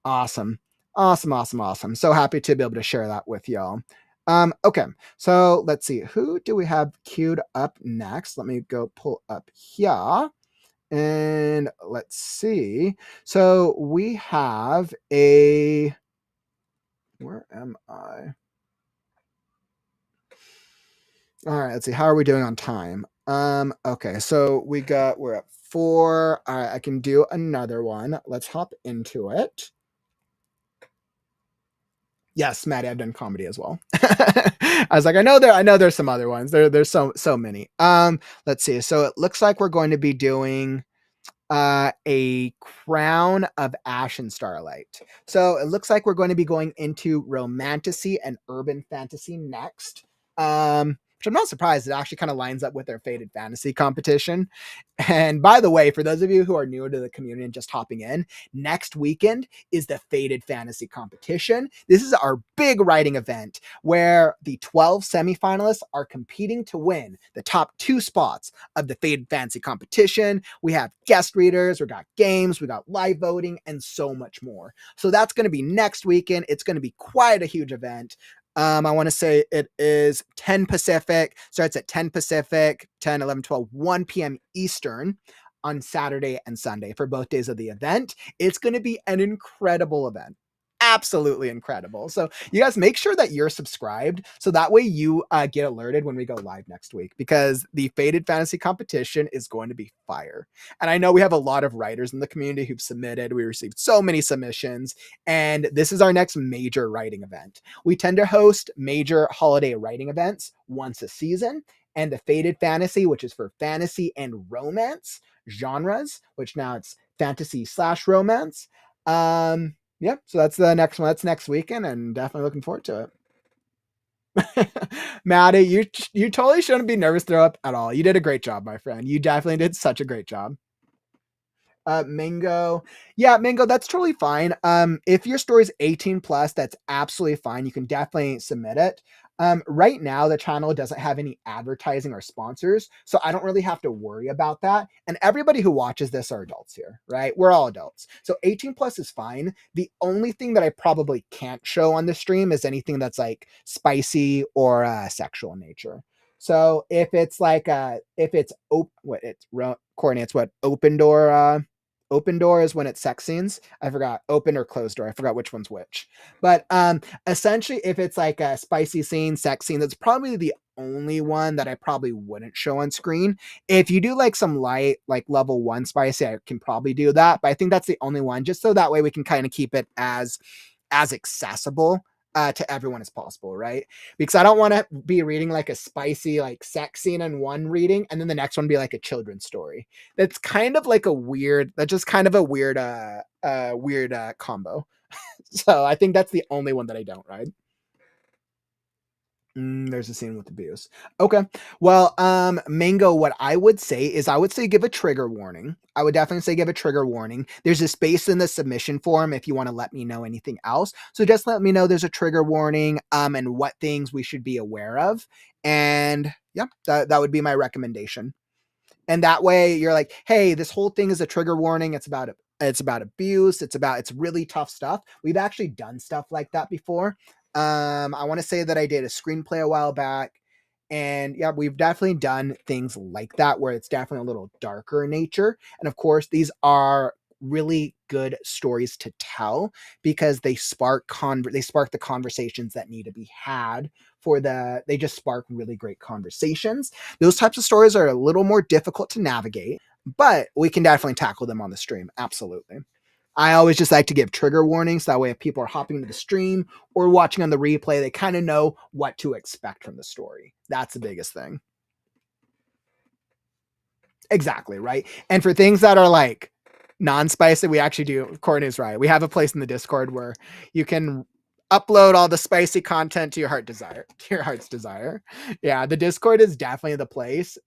Awesome. Awesome, awesome, awesome. So happy to be able to share that with y'all. Okay, so let's see. Who do we have queued up next? Let me go pull up here. And let's see. So we have where am I? All right, let's see. How are we doing on time? Okay, so we're at 4. All right, I can do another one. Let's hop into it. Yes, Matty, I've done comedy as well. I was like, I know there's some other ones. There's so many. Let's see. So it looks like we're going to be doing a Crown of Ash and Starlight. So it looks like we're going to be going into romantasy and urban fantasy next. Which I'm not surprised. It actually kind of lines up with their Faded Fantasy competition. And by the way, for those of you who are new to the community and just hopping in, next weekend is the Faded Fantasy competition. This is our big writing event where the 12 semifinalists are competing to win the top 2 spots of the Faded Fantasy competition. We have guest readers, we got games, we got live voting, and so much more. So that's going to be next weekend. It's going to be quite a huge event. I want to say it is 10 Pacific, starts at 10 Pacific, 10, 11, 12, 1 p.m. Eastern on Saturday and Sunday for both days of the event. It's going to be an incredible event. Absolutely incredible. So you guys make sure that you're subscribed so that way you get alerted when we go live next week, because the Faded Fantasy competition is going to be fire. And I know we have a lot of writers in the community who've submitted. We received so many submissions, and this is our next major writing event. We tend to host major holiday writing events once a season, and the Faded Fantasy, which is for fantasy and romance genres, which now it's fantasy/romance. Yeah, so that's the next one. That's next weekend, and definitely looking forward to it. Matty, you totally shouldn't be nervous throw up at all. You did a great job, my friend. You definitely did such a great job. Mango. Yeah, Mango, that's totally fine. If your story is 18 plus, that's absolutely fine. You can definitely submit it. Right now, the channel doesn't have any advertising or sponsors, so I don't really have to worry about that. And everybody who watches this are adults here, right? We're all adults. So 18 plus is fine. The only thing that I probably can't show on the stream is anything that's like spicy or sexual in nature. So if it's like if it's coordinates what open door Open door is when it's sex scenes. I forgot. Open or closed door. I forgot which one's which. But essentially, if it's like a spicy scene, sex scene, that's probably the only one that I probably wouldn't show on screen. If you do like some light, like level 1 spicy, I can probably do that. But I think that's the only one, just so that way we can kind of keep it as accessible to everyone as possible, right? Because I don't want to be reading like a spicy like sex scene in one reading and then the next one be like a children's story. That's kind of like a weird, that's just kind of a weird combo. So I think that's the only one that I don't ride. There's a scene with abuse. Okay. Well, Mango, what I would say is I would say give a trigger warning. I would definitely say give a trigger warning. There's a space in the submission form if you want to let me know anything else. So just let me know there's a trigger warning, and what things we should be aware of. And yeah, that would be my recommendation. And that way you're like, hey, this whole thing is a trigger warning. It's about abuse. It's really tough stuff. We've actually done stuff like that before. I want to say that I did a screenplay a while back. And yeah, we've definitely done things like that where it's definitely a little darker in nature. And of course, these are really good stories to tell because they spark the conversations that need to be had they just spark really great conversations. Those types of stories are a little more difficult to navigate, but we can definitely tackle them on the stream. Absolutely. I always just like to give trigger warnings. That way, if people are hopping into the stream or watching on the replay, they kind of know what to expect from the story. That's the biggest thing. Exactly, right? And for things that are like non-spicy, we actually do, Courtney's right. We have a place in the Discord where you can upload all the spicy content to your heart's desire. Yeah, the Discord is definitely the place.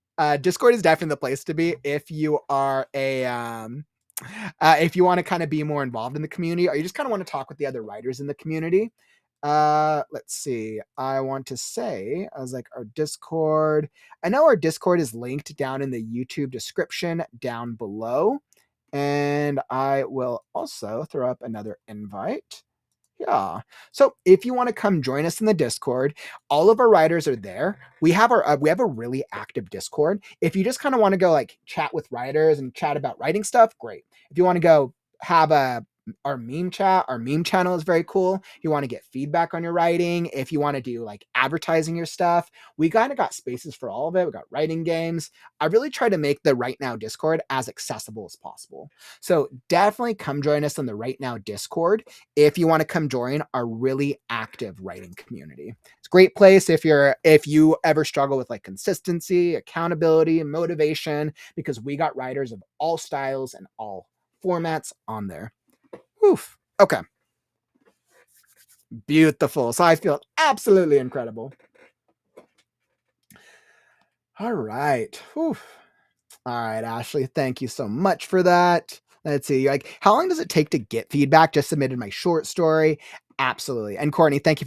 Discord is definitely the place to be if you are if you want to kind of be more involved in the community or you just kind of want to talk with the other writers in the community. Let's see. I want to say, I was like, our Discord. I know our Discord is linked down in the YouTube description down below. And I will also throw up another invite. Yeah. So if you want to come join us in the Discord, all of our writers are there. We have a really active Discord. If you just kind of want to go like chat with writers and chat about writing stuff, great. If you want to go have our meme chat, our meme channel is very cool. If you want to get feedback on your writing, if you want to do like advertising your stuff, we kind of got spaces for all of it. We got writing games. I really try to make the WriteNow Discord as accessible as possible. So definitely come join us on the WriteNow Discord if you want to come join our really active writing community. It's a great place if you ever struggle with like consistency, accountability, and motivation, because we got writers of all styles and all formats on there. Oof. Okay. Beautiful. So I feel absolutely incredible. All right. Oof. All right, Ashley. Thank you so much for that. Let's see. Like, how long does it take to get feedback? Just submitted my short story. Absolutely. And Courtney, thank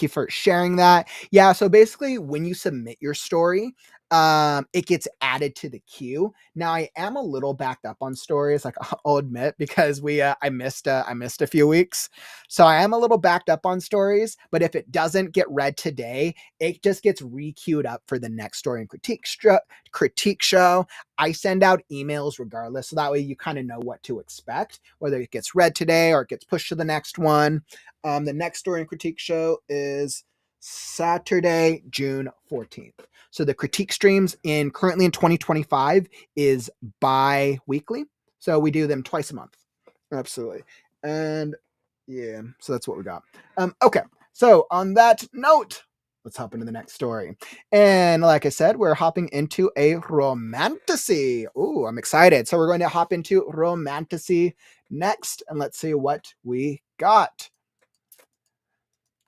you for sharing that. Yeah. So basically, when you submit your story, it gets added to the queue. Now I am a little backed up on stories, like I'll admit, because I missed a few weeks, so I am a little backed up on stories. But if it doesn't get read today, it just gets re-queued up for the next story and critique show. I send out emails regardless, so that way you kind of know what to expect, whether it gets read today or it gets pushed to the next one. The next story and critique show is Saturday, June 14th. So the critique streams currently in 2025 is bi-weekly. So we do them twice a month. Absolutely. And yeah, so that's what we got. Okay. So on that note, let's hop into the next story. And like I said, we're hopping into a romantasy. Ooh, I'm excited. So we're going to hop into romantasy next, and let's see what we got.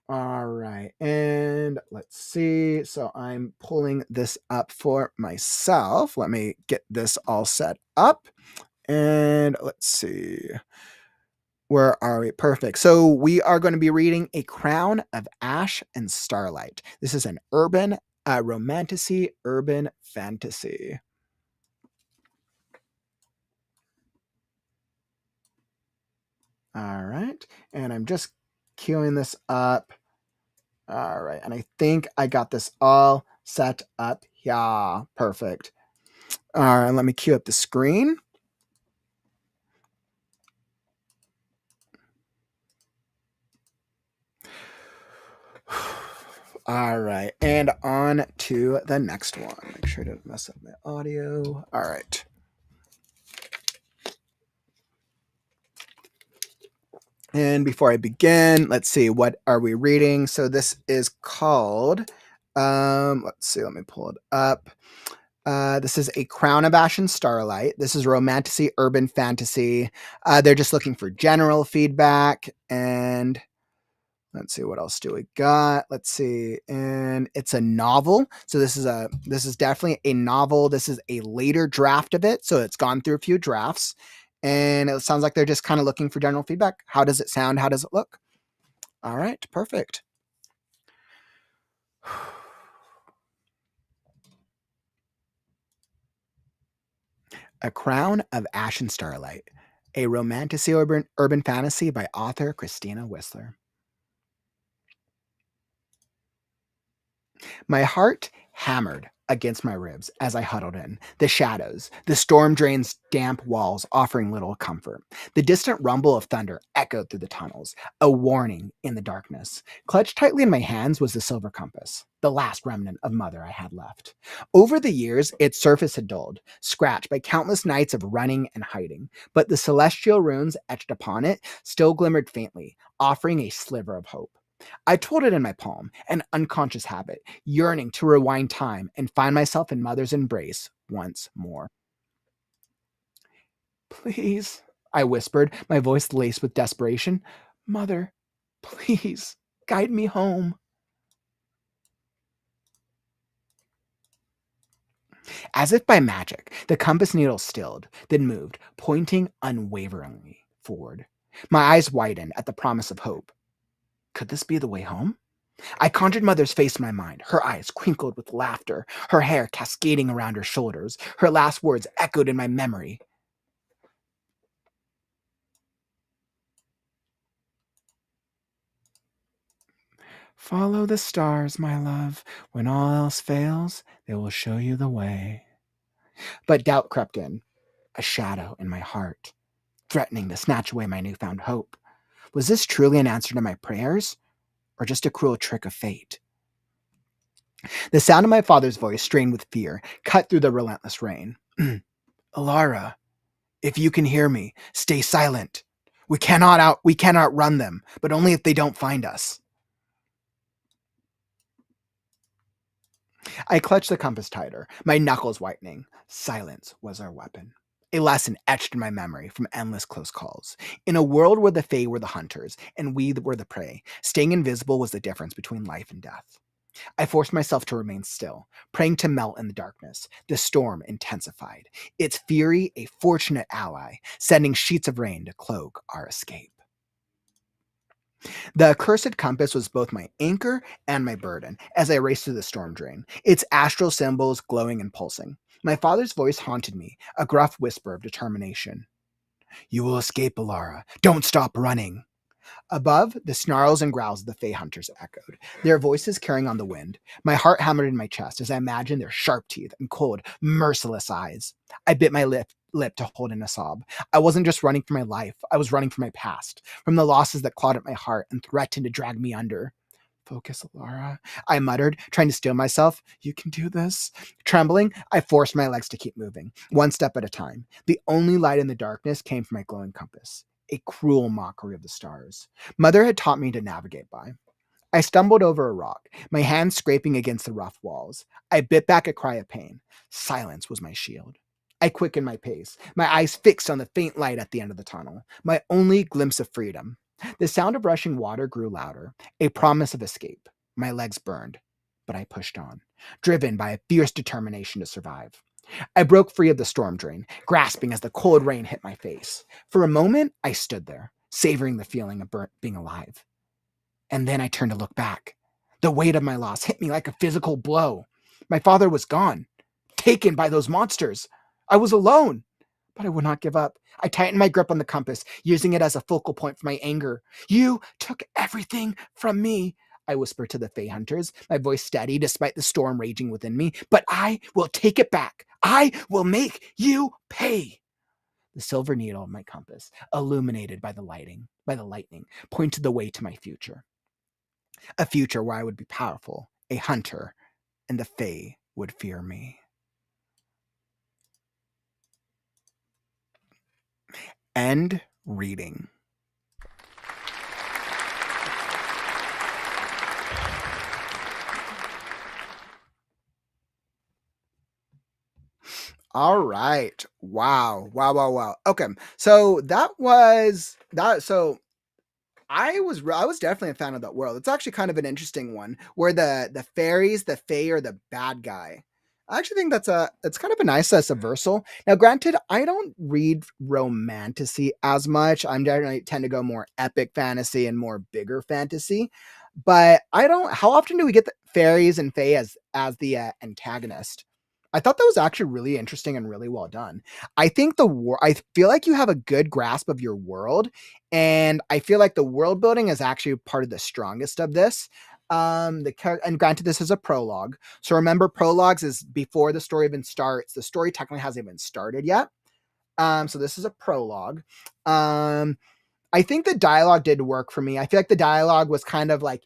All right, and let's see. So I'm pulling this up for myself. Let me get this all set up. And let's see. Where are we? Perfect. So we are going to be reading A Crown of Ash and Starlight. This is an urban romantasy, urban fantasy. All right, and I'm just queuing this up. All right, and I think I got this all set up. Yeah, perfect. All right, let me queue up the screen. All right, and on to the next one. Make sure I don't mess up my audio. All right. And before I begin, let's see, what are we reading? So this is called, let's see, let me pull it up. This is A Crown of Ash and Starlight. This is romantasy, urban fantasy. They're just looking for general feedback. And let's see, what else do we got? Let's see. And it's a novel. So this is definitely a novel. This is a later draft of it. So it's gone through a few drafts. And it sounds like they're just kind of looking for general feedback. How does it sound? How does it look? All right, perfect. A Crown of Ash and Starlight, a romantasy urban fantasy by author Christina Whisler. My heart hammered against my ribs as I huddled in. The shadows, the storm drain's damp walls offering little comfort. The distant rumble of thunder echoed through the tunnels, a warning in the darkness. Clutched tightly in my hands was the silver compass, the last remnant of mother I had left. Over the years, its surface had dulled, scratched by countless nights of running and hiding, but the celestial runes etched upon it still glimmered faintly, offering a sliver of hope. I twirled it in my palm, an unconscious habit, yearning to rewind time and find myself in mother's embrace once more. Please, I whispered, my voice laced with desperation. Mother, please, guide me home. As if by magic, the compass needle stilled, then moved, pointing unwaveringly forward. My eyes widened at the promise of hope. Could this be the way home? I conjured mother's face in my mind, her eyes crinkled with laughter, her hair cascading around her shoulders. Her last words echoed in my memory. Follow the stars, my love. When all else fails, they will show you the way. But doubt crept in, a shadow in my heart, threatening to snatch away my newfound hope. Was this truly an answer to my prayers, or just a cruel trick of fate? The sound of my father's voice, strained with fear, cut through the relentless rain. Alara, if you can hear me, stay silent. We cannot run them, but only if they don't find us. I clutched the compass tighter, my knuckles whitening. Silence was our weapon. A lesson etched in my memory from endless close calls. In a world where the Fae were the hunters and we were the prey, staying invisible was the difference between life and death. I forced myself to remain still, praying to melt in the darkness. The storm intensified, its fury a fortunate ally, sending sheets of rain to cloak our escape. The accursed compass was both my anchor and my burden as I raced through the storm drain, its astral symbols glowing and pulsing. My father's voice haunted me, a gruff whisper of determination. You will escape, Alara. Don't stop running. Above, the snarls and growls of the Fey hunters echoed, their voices carrying on the wind. My heart hammered in my chest as I imagined their sharp teeth and cold, merciless eyes. I bit my lip to hold in a sob. I wasn't just running for my life, I was running for my past, from the losses that clawed at my heart and threatened to drag me under. Focus, Laura, I muttered, trying to steel myself. You can do this. Trembling, I forced my legs to keep moving, one step at a time. The only light in the darkness came from my glowing compass, a cruel mockery of the stars. Mother had taught me to navigate by. I stumbled over a rock, my hands scraping against the rough walls. I bit back a cry of pain. Silence was my shield. I quickened my pace, my eyes fixed on the faint light at the end of the tunnel, my only glimpse of freedom. The sound of rushing water grew louder, a promise of escape. My legs burned, but I pushed on, driven by a fierce determination to survive. I broke free of the storm drain, grasping as the cold rain hit my face. For a moment, I stood there, savoring the feeling of being alive. And then I turned to look back. The weight of my loss hit me like a physical blow. My father was gone, taken by those monsters. I was alone, but I would not give up. I tightened my grip on the compass, using it as a focal point for my anger. You took everything from me, I whispered to the Fey hunters, my voice steady despite the storm raging within me. But I will take it back. I will make you pay. The silver needle of my compass, illuminated by the lightning, pointed the way to my future. A future where I would be powerful a hunter, and the Fae would fear me. End reading. All right. Wow. Wow. Wow. Wow. Okay. So that was that. So I was definitely a fan of that world. It's actually kind of an interesting one where the fairies, the fae, are the bad guy. I actually think that's kind of a nice subversal. Now, granted, I don't read romantasy as much. I'm generally tend to go more epic fantasy and more bigger fantasy. But I don't. How often do we get the fairies and fae as the antagonist? I thought that was actually really interesting and really well done. I think I feel like you have a good grasp of your world, and I feel like the world building is actually part of the strongest of this. And granted, this is a prologue, so remember, prologues is before the story even starts. The story technically hasn't even started yet. So this is a prologue. I think the dialogue did work for me. I feel like the dialogue was kind of like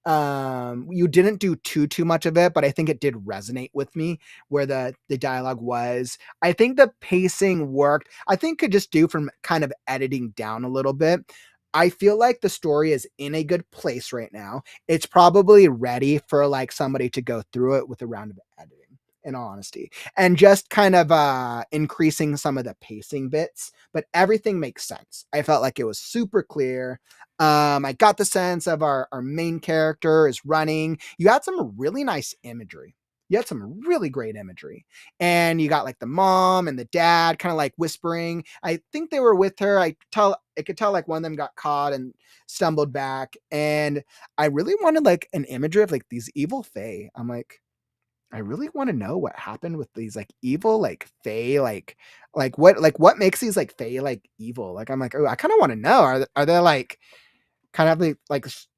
you didn't do too much of it, but I think it did resonate with me where the dialogue was. I think the pacing worked. I think could just do from kind of editing down a little bit. I feel like the story is in a good place right now. It's probably ready for like somebody to go through it with a round of editing, in all honesty, and just kind of increasing some of the pacing bits, but everything makes sense. I felt like it was super clear. I got the sense of our main character is running. You had some really nice imagery. You had some really great imagery. And you got like the mom and the dad kind of like whispering. I think they were with her. I could tell like one of them got caught and stumbled back. And I really wanted like an imagery of like these evil fae. I'm like, I really want to know what happened with these like evil like fae like what makes these like fae like evil. Like I'm like, oh, I kind of want to know. Are they like kind of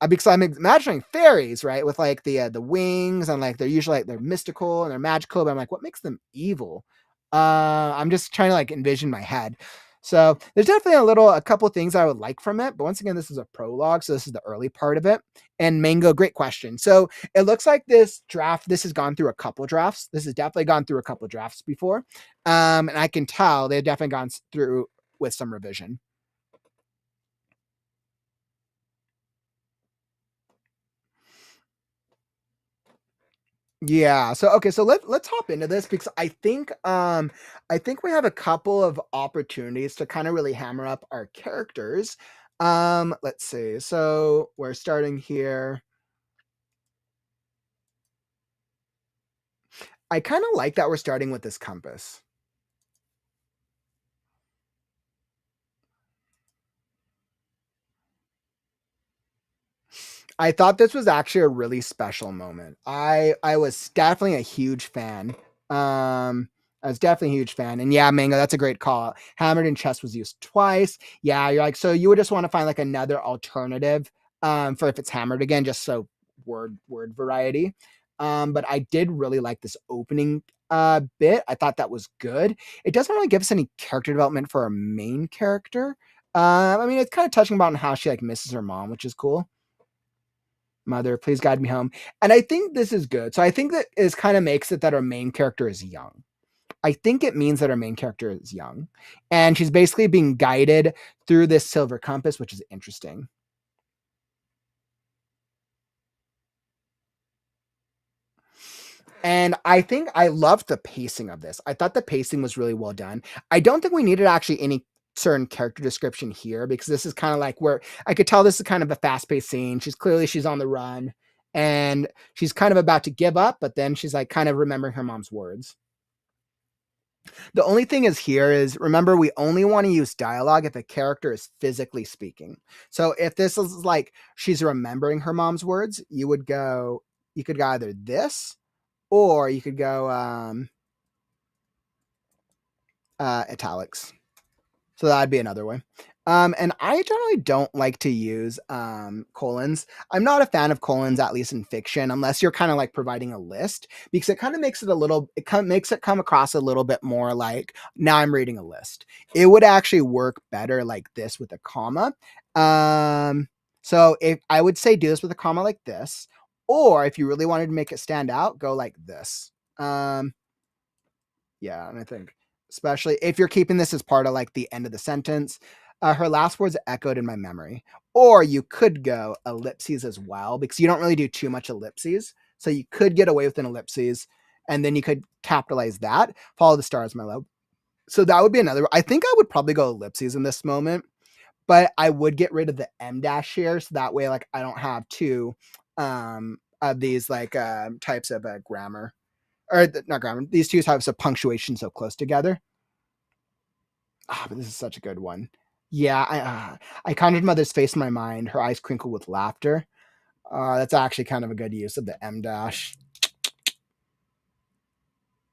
because I'm imagining fairies, right, with like the wings, and like they're usually like they're mystical and they're magical, but I'm like, what makes them evil? I'm just trying to like envision my head. So there's definitely a couple things I would like from it, but once again, this is a prologue, so this is the early part of it. And Mango, great question. So it looks like this has gone through a couple drafts. This has definitely gone through a couple drafts before, and I can tell they've definitely gone through with some revision. Yeah. So okay, so let's hop into this because I think we have a couple of opportunities to kind of really hammer up our characters. Let's see. So we're starting here. I kind of like that we're starting with this compass. I thought this was actually a really special moment. I was definitely a huge fan. I was definitely a huge fan. And yeah, Mango, that's a great call. Hammered in chest was used twice. Yeah, you're like, so you would just want to find like another alternative for if it's hammered again, just so word variety. But I did really like this opening bit. I thought that was good. It doesn't really give us any character development for our main character. I mean, it's kind of touching about how she like misses her mom, which is cool. Mother, please guide me home. And I think this is good. So I think that is kind of makes it that our main character is young. I think it means that our main character is young. And she's basically being guided through this silver compass, which is interesting. And I think I loved the pacing of this. I thought the pacing was really well done. I don't think we needed actually any certain character description here because this is kind of like where I could tell this is kind of a fast-paced scene. She's on the run and she's kind of about to give up, but then she's like kind of remembering her mom's words. The only thing is here is remember we only want to use dialogue if a character is physically speaking. So if this is like she's remembering her mom's words, you could go either this or you could go italics. So that'd be another way. And I generally don't like to use colons. I'm not a fan of colons, at least in fiction, unless you're kind of like providing a list, because it kind of makes makes it come across a little bit more like now I'm reading a list. It would actually work better like this with a comma. So if I would say do this with a comma like this, Or if you really wanted to make it stand out, go like this. Yeah, and I think especially if you're keeping this as part of like the end of the sentence, her last words echoed in my memory. Or you could go ellipses as well because you don't really do too much ellipses. So you could get away with an ellipses and then you could capitalize that, follow the stars, my love. So that would be another. I think I would probably go ellipses in this moment, but I would get rid of the M dash here. So that way, like, I don't have two of these like types of grammar or not grammar. These two types of punctuation so close together. But this is such a good one. Yeah, I conjured mother's face in my mind. Her eyes crinkled with laughter. That's actually kind of a good use of the M dash.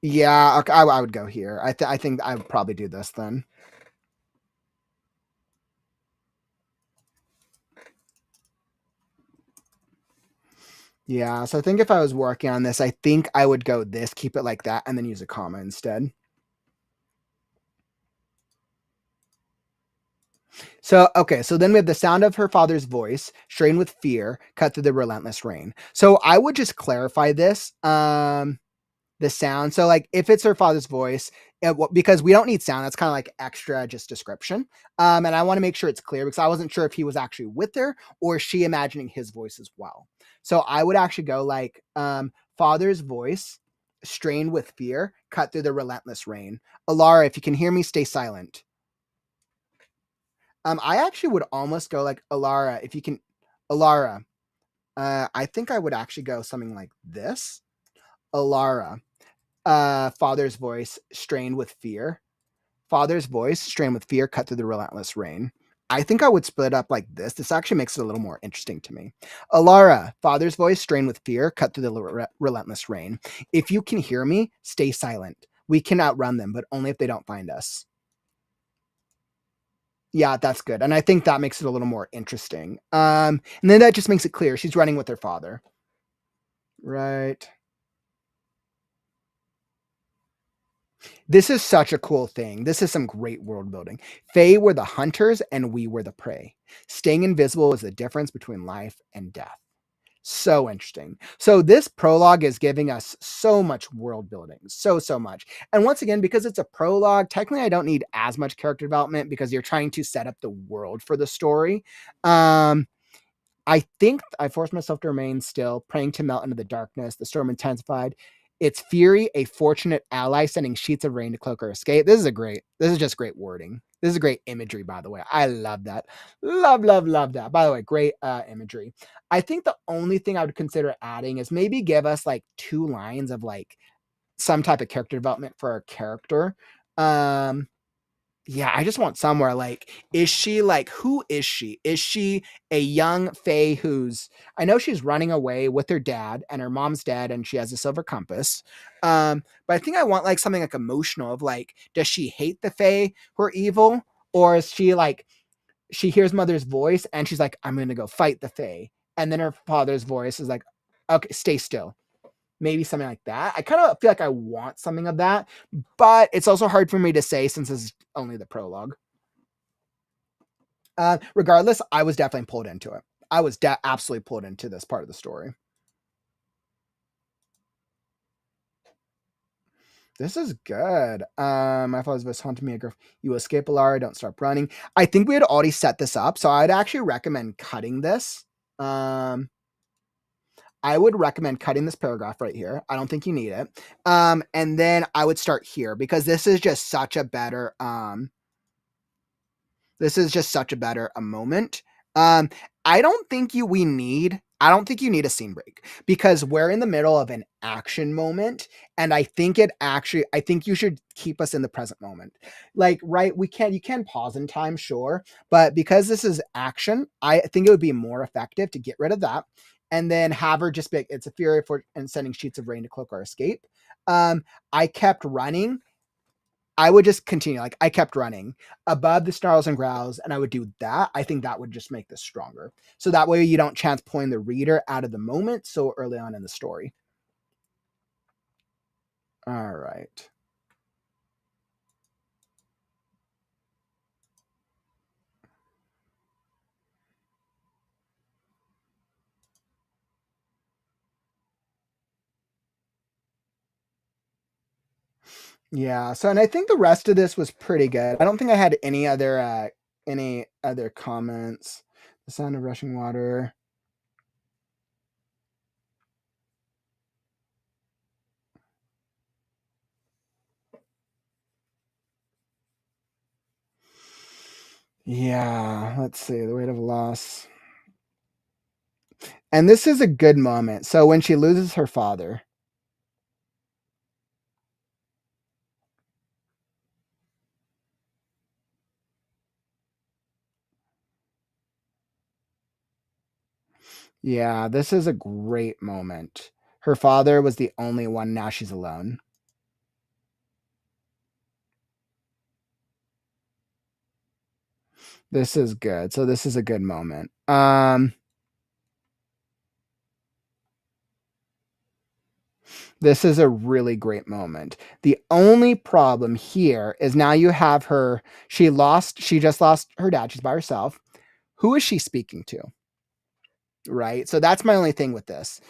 Yeah, okay, I would go here. I think I would probably do this then. Yeah, so I think if I was working on this, I think I would go this, keep it like that, and then use a comma instead. So, okay, so then we have the sound of her father's voice, strained with fear, cut through the relentless rain. So I would just clarify this. The sound. So like if it's her father's voice, because we don't need sound, that's kind of like extra just description. And I want to make sure it's clear because I wasn't sure if he was actually with her or is she imagining his voice as well. So I would actually go like father's voice, strained with fear, cut through the relentless rain. Alara, if you can hear me, stay silent. I actually would almost go like Alara, if you can, Alara. I think I would actually go something like this. Alara, father's voice strained with fear. Father's voice strained with fear cut through the relentless rain. I think I would split up like this. This actually makes it a little more interesting to me. Alara, father's voice strained with fear cut through the relentless rain. If you can hear me, stay silent. We can outrun them, but only if they don't find us. Yeah, that's good. And I think that makes it a little more interesting. And then that just makes it clear she's running with her father. Right. This is such a cool thing. This is some great world building. Fae were the hunters and we were the prey. Staying invisible is the difference between life and death. So interesting. So this prologue is giving us so much world building, so much. And once again, because it's a prologue, technically I don't need as much character development because you're trying to set up the world for the story. I think I forced myself to remain still, praying to melt into the darkness. The storm intensified. Its fury, a fortunate ally, sending sheets of rain to cloak our escape. This is just great wording. This is great imagery, by the way. I love that. Love that. By the way, great imagery. I think the only thing I would consider adding is maybe give us like 2 lines of like some type of character development for our character. Um, yeah, I just want somewhere like, is she like, who is she? Is she a young Fae who's, I know she's running away with her dad and her mom's dead and she has a silver compass. But I think I want like something like emotional of like, does she hate the Fae who are evil? Or is she like, she hears mother's voice and she's like, I'm going to go fight the Fae. And then her father's voice is like, okay, stay still. Maybe something like that. I kind of feel like I want something of that, but it's also hard for me to say since this is only the prologue. Regardless, I was definitely pulled into it. I was absolutely pulled into this part of the story. This is good. My father's voice haunted me. You escape, Alara. Don't stop running. I think we had already set this up, so I'd actually recommend cutting this. I would recommend cutting this paragraph right here. I don't think you need it. And then I would start here because this is just such a better a moment. Um, I don't think you need a scene break because we're in the middle of an action moment. And I think I think you should keep us in the present moment. Like, right, you can pause in time, sure. But because this is action, I think it would be more effective to get rid of that and then have her just be, it's a fury for and sending sheets of rain to cloak our escape. I kept running. I would just continue. Like I kept running above the snarls and growls, and I would do that. I think that would just make this stronger. So that way you don't chance pulling the reader out of the moment so early on in the story. All right. Yeah. So, and I think the rest of this was pretty good. I don't think I had any other comments. The sound of rushing water. Yeah. Let's see. The weight of loss. And this is a good moment. So when she loses her father. Yeah, this is a great moment. Her father was the only one. Now she's alone. This is good. So this is a good moment. This is a really great moment. The only problem here is now you have her. She just lost her dad. She's by herself. Who is she speaking to? Right. So that's my only thing with this.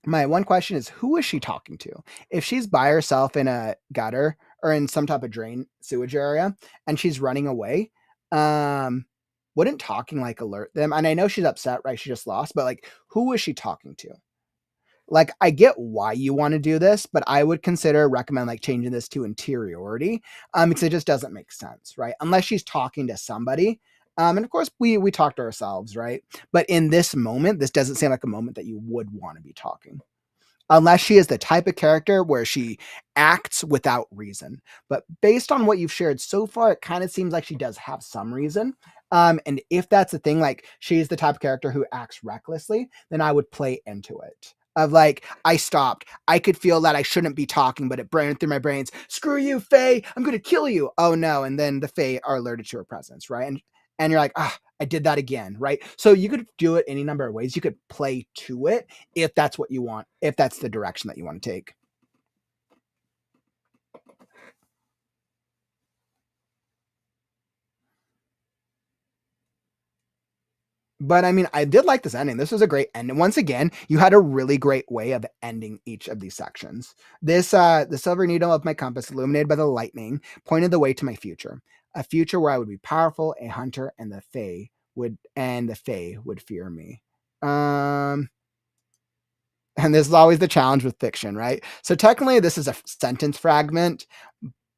My one question is, who is she talking to? If she's by herself in a gutter or in some type of drain sewage area and she's running away, wouldn't talking like alert them? And I know she's upset, right? She just lost, but like, who is she talking to? Like, I get why you want to do this, but I would recommend like changing this to interiority, because it just doesn't make sense, right? Unless she's talking to somebody. And of course we talk to ourselves, right? But in this moment, this doesn't seem like a moment that you would want to be talking. Unless she is the type of character where she acts without reason. But based on what you've shared so far, it kind of seems like she does have some reason. And if that's the thing, like she's the type of character who acts recklessly, then I would play into it. Of like, I stopped. I could feel that I shouldn't be talking, but it ran through my brains. Screw you, Faye. I'm going to kill you. Oh no. And then the Faye are alerted to her presence, right? And you're like, I did that again, right? So you could do it any number of ways. You could play to it if that's what you want, if that's the direction that you want to take. But I mean, I did like this ending. This was a great ending. Once again, you had a really great way of ending each of these sections. The silver needle of my compass, illuminated by the lightning, pointed the way to my future. A future where I would be powerful, a hunter, and the Fae would fear me. And this is always the challenge with fiction, right? So technically, this is a sentence fragment,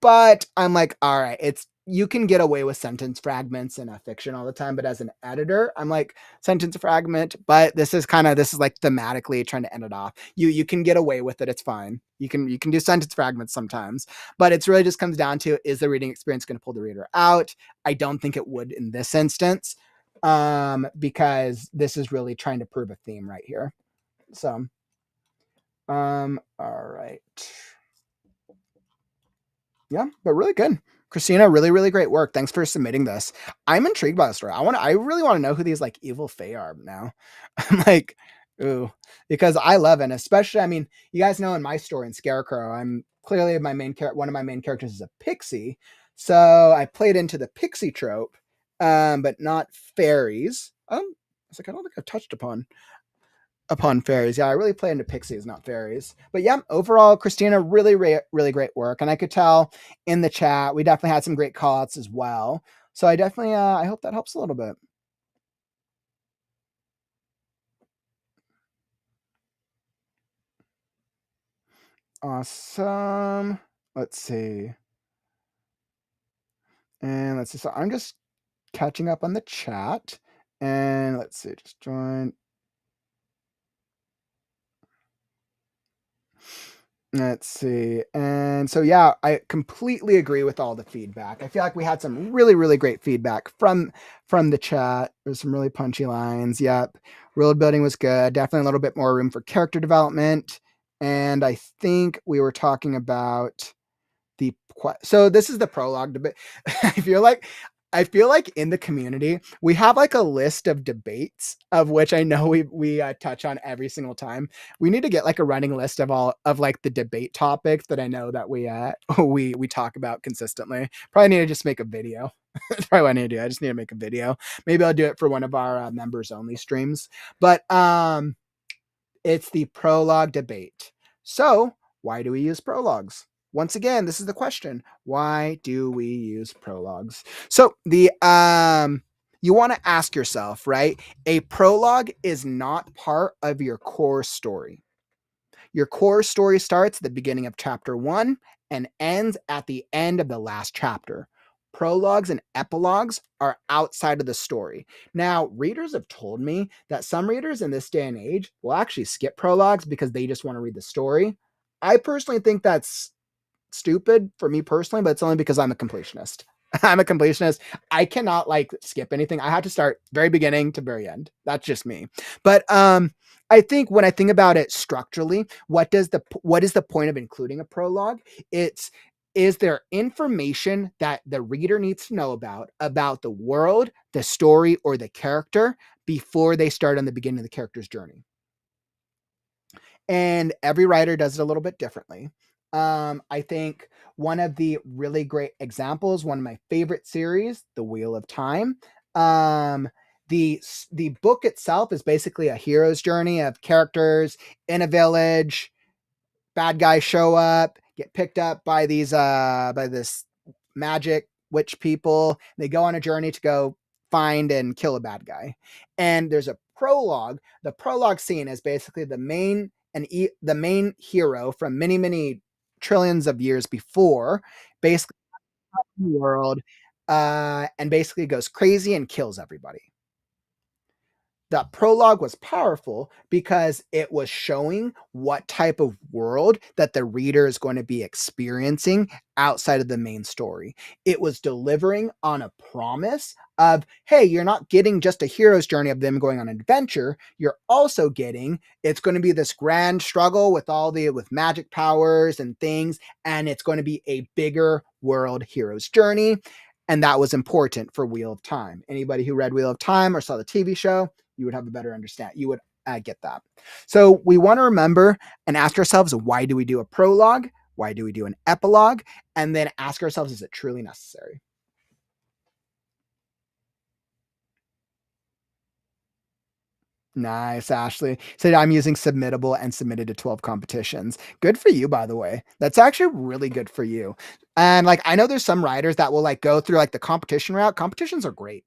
but I'm like, all right, you can get away with sentence fragments in a fiction all the time, but as an editor, I'm like, sentence fragment, but this is like thematically trying to end it off. You can get away with it, it's fine. You can do sentence fragments sometimes, but it's really just comes down to, is the reading experience going to pull the reader out? I don't think it would in this instance, because this is really trying to prove a theme right here. So all right. Yeah, but really good. Christina, really, really great work. Thanks for submitting this. I'm intrigued by the story. I really want to know who these like evil Fae are now. I'm like, ooh, because I love it. And especially, I mean, you guys know in my story in Scarecrow, I'm clearly one of my main characters is a pixie. So I played into the pixie trope, but not fairies. It's like I don't think I've touched upon fairies. Yeah, I really play into pixies, not fairies. But yeah, overall, Christina, really, really great work. And I could tell in the chat, we definitely had some great call outs as well. So I definitely, I hope that helps a little bit. Awesome. Let's see. And let's see. So I'm just catching up on the chat. And let's see, just join. Let's see. And so, yeah, I completely agree with all the feedback. I feel like we had some really, really great feedback from the chat. There's some really punchy lines. Yep. World building was good. Definitely a little bit more room for character development. And I think we were talking about so this is the prologue debate. I feel like in the community we have like a list of debates of which I know we touch on every single time. We need to get like a running list of all of like the debate topics that I know that we talk about consistently. Probably need to just make a video. That's probably what I need to do. I just need to make a video. Maybe I'll do it for one of our members only streams. But it's the prologue debate. So why do we use prologues? once again, this is the question. Why do we use prologues? So you want to ask yourself, right? A prologue is not part of your core story. Your core story starts at the beginning of chapter 1 and ends at the end of the last chapter. Prologues and epilogues are outside of the story. Now, readers have told me that some readers in this day and age will actually skip prologues because they just want to read the story. I personally think that's stupid for me personally, but it's only because I'm a completionist. I'm a completionist. I cannot skip anything. I have to start very beginning to very end. That's just me. But I think when I think about it structurally, what is the point of including a prologue? Is there information that the reader needs to know about the world, the story, or the character before they start on the beginning of the character's journey? And every writer does it a little bit differently. I think one of the really great examples, one of my favorite series, The Wheel of Time. Um, the book itself is basically a hero's journey of characters in a village. Bad guys show up, get picked up by this magic witch people. They go on a journey to go find and kill a bad guy. And there's a prologue. The prologue scene is basically the main hero from many trillions of years before, basically the world, and basically goes crazy and kills everybody. The prologue was powerful because it was showing what type of world that the reader is going to be experiencing outside of the main story. It was delivering on a promise of, hey, you're not getting just a hero's journey of them going on an adventure. You're also getting, it's going to be this grand struggle with with magic powers and things, and it's going to be a bigger world hero's journey. And that was important for Wheel of Time. Anybody who read Wheel of Time or saw the TV show, you would have a better understanding. You would get that. So we want to remember and ask ourselves, why do we do a prologue? Why do we do an epilogue? And then ask ourselves, is it truly necessary? Nice, Ashley. Said I'm using Submittable and submitted to 12 competitions. Good for you, by the way. That's actually really good for you. And I know there's some writers that will go through the competition route. Competitions are great.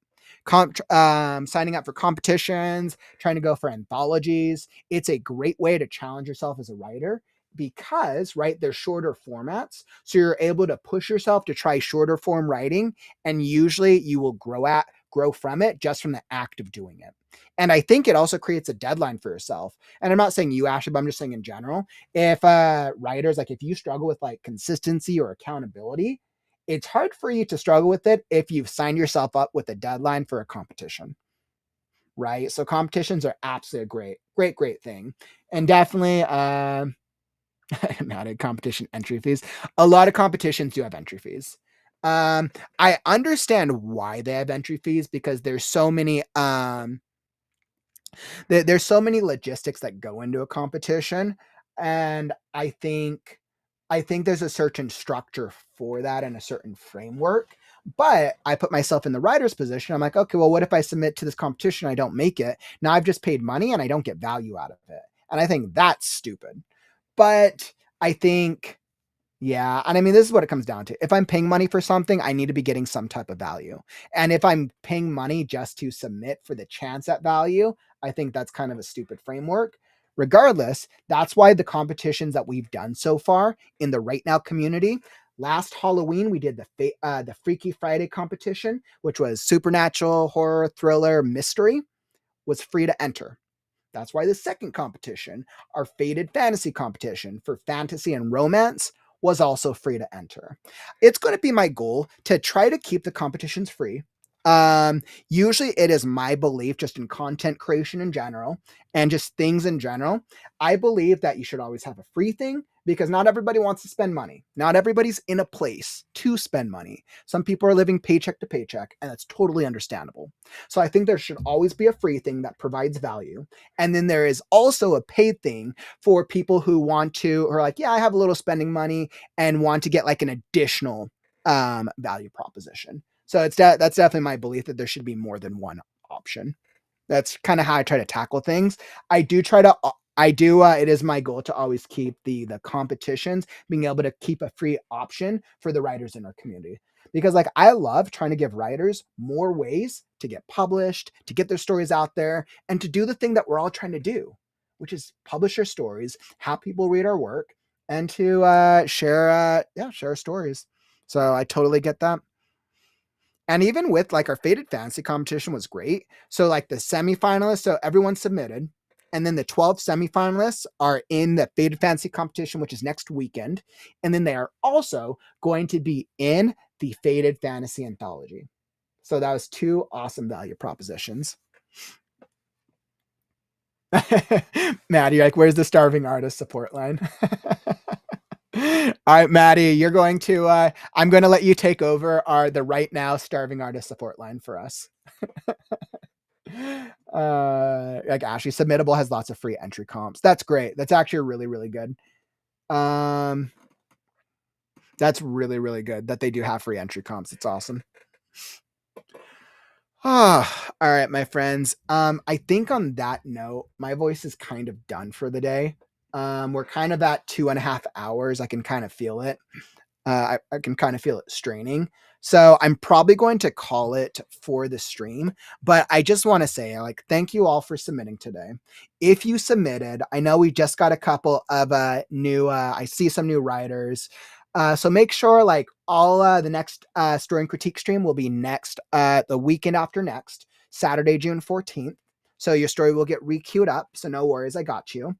Signing up for competitions, trying to go for anthologies. It's a great way to challenge yourself as a writer because, right, they're shorter formats. So you're able to push yourself to try shorter form writing. And usually you will grow from it just from the act of doing it. And I think it also creates a deadline for yourself. And I'm not saying you, Ashley, but I'm just saying in general, if writers, if you struggle with consistency or accountability, it's hard for you to struggle with it if you've signed yourself up with a deadline for a competition, right? So competitions are absolutely a great thing. And definitely, not a competition entry fees. A lot of competitions do have entry fees. I understand why they have entry fees because there's so many there's so many logistics that go into a competition, and I think there's a certain structure for that and a certain framework. But I put myself in the writer's position. I'm like, okay, well, what if I submit to this competition, I don't make it? Now I've just paid money and I don't get value out of it. And I think that's stupid. But I think, yeah. And I mean, this is what it comes down to. If I'm paying money for something, I need to be getting some type of value. And if I'm paying money just to submit for the chance at value, I think that's kind of a stupid framework. Regardless, that's why the competitions that we've done so far in the WriteNow community. Last Halloween, we did the Freaky Friday competition, which was supernatural, horror, thriller, mystery, was free to enter. That's why the second competition, our Fated Fantasy competition for fantasy and romance, was also free to enter. It's going to be my goal to try to keep the competitions free. Usually it is my belief, just in content creation in general and just things in general. I believe that you should always have a free thing because not everybody wants to spend money. Not everybody's in a place to spend money. Some people are living paycheck to paycheck, and that's totally understandable. So I think there should always be a free thing that provides value. And then there is also a paid thing for people who are like, yeah, I have a little spending money and want to get an additional value proposition. So that's definitely my belief that there should be more than one option. That's kind of how I try to tackle things. I do try to I do. It is my goal to always keep the competitions, being able to keep a free option for the writers in our community. Because like I love trying to give writers more ways to get published, to get their stories out there, and to do the thing that we're all trying to do, which is publish our stories, have people read our work, and to share our stories. So I totally get that. And even with like our Faded Fantasy competition was great. So like the semifinalists, so everyone submitted. And then the 12 semifinalists are in the Faded Fantasy competition, which is next weekend. And then they are also going to be in the Faded Fantasy Anthology. So that was 2 awesome value propositions. Matty, like, where's the starving artist support line? All right, Matty, you're going to, I'm going to let you take over the WriteNow starving artist support line for us. Like Ashley, Submittable has lots of free entry comps. That's great. That's actually really, really good. That's really, really good that they do have free entry comps. It's awesome. All right, my friends. I think on that note, my voice is kind of done for the day. We're kind of at 2.5 hours. I can kind of feel it. I can kind of feel it straining. So I'm probably going to call it for the stream, but I just want to say, like, thank you all for submitting today. If you submitted, I know we just got a couple of new, I see some new writers. So make sure like all the next story and critique stream will be next, the weekend after next, Saturday, June 14th. So your story will get re-queued up. So no worries, I got you.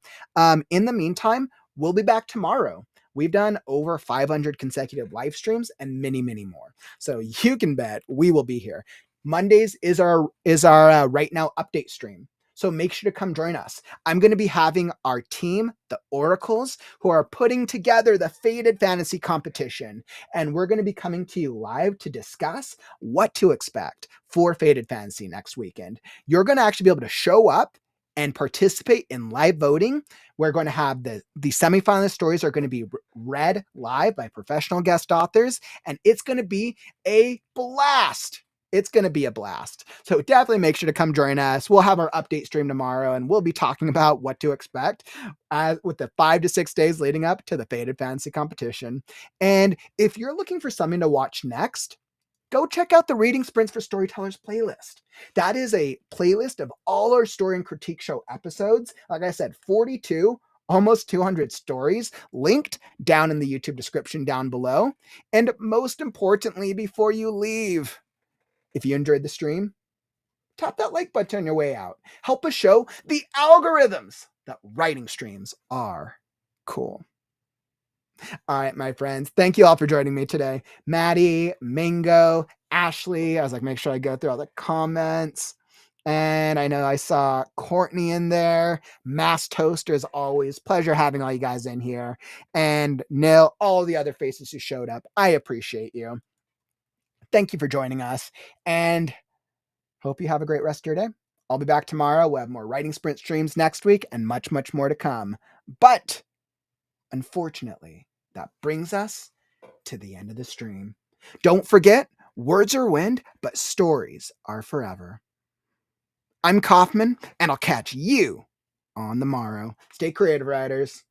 In the meantime, we'll be back tomorrow. We've done over 500 consecutive live streams and many, many more. So you can bet we will be here. Mondays is our Right Now update stream. So make sure to come join us. I'm going to be having our team, the Oracles, who are putting together the Faded Fantasy competition. And we're going to be coming to you live to discuss what to expect for Faded Fantasy next weekend. You're going to actually be able to show up and participate in live voting. We're going to have the semifinalist stories are going to be read live by professional guest authors, and it's going to be a blast. It's going to be a blast. So definitely make sure to come join us. We'll have our update stream tomorrow, and we'll be talking about what to expect with the 5 to 6 days leading up to the Faded Fantasy competition. And if you're looking for something to watch next, go check out the Reading Sprints for Storytellers playlist. That is a playlist of all our story and critique show episodes. Like I said, 42, almost 200 stories linked down in the YouTube description down below. And most importantly, before you leave, if you enjoyed the stream, tap that like button on your way out. Help us show the algorithms that writing streams are cool. All right, my friends. Thank you all for joining me today. Matty, Mango, Ashley. I was like, make sure I go through all the comments. And I know I saw Courtney in there. Mass Toaster, as always. Pleasure having all you guys in here. And Nil, all the other faces who showed up. I appreciate you. Thank you for joining us. And hope you have a great rest of your day. I'll be back tomorrow. We'll have more Writing Sprint streams next week and much, much more to come. But unfortunately, that brings us to the end of the stream. Don't forget, words are wind, but stories are forever. I'm Kauffman, and I'll catch you on the morrow. Stay creative, writers.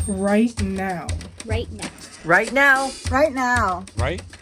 Right now. Right now. Right now. Right now. Right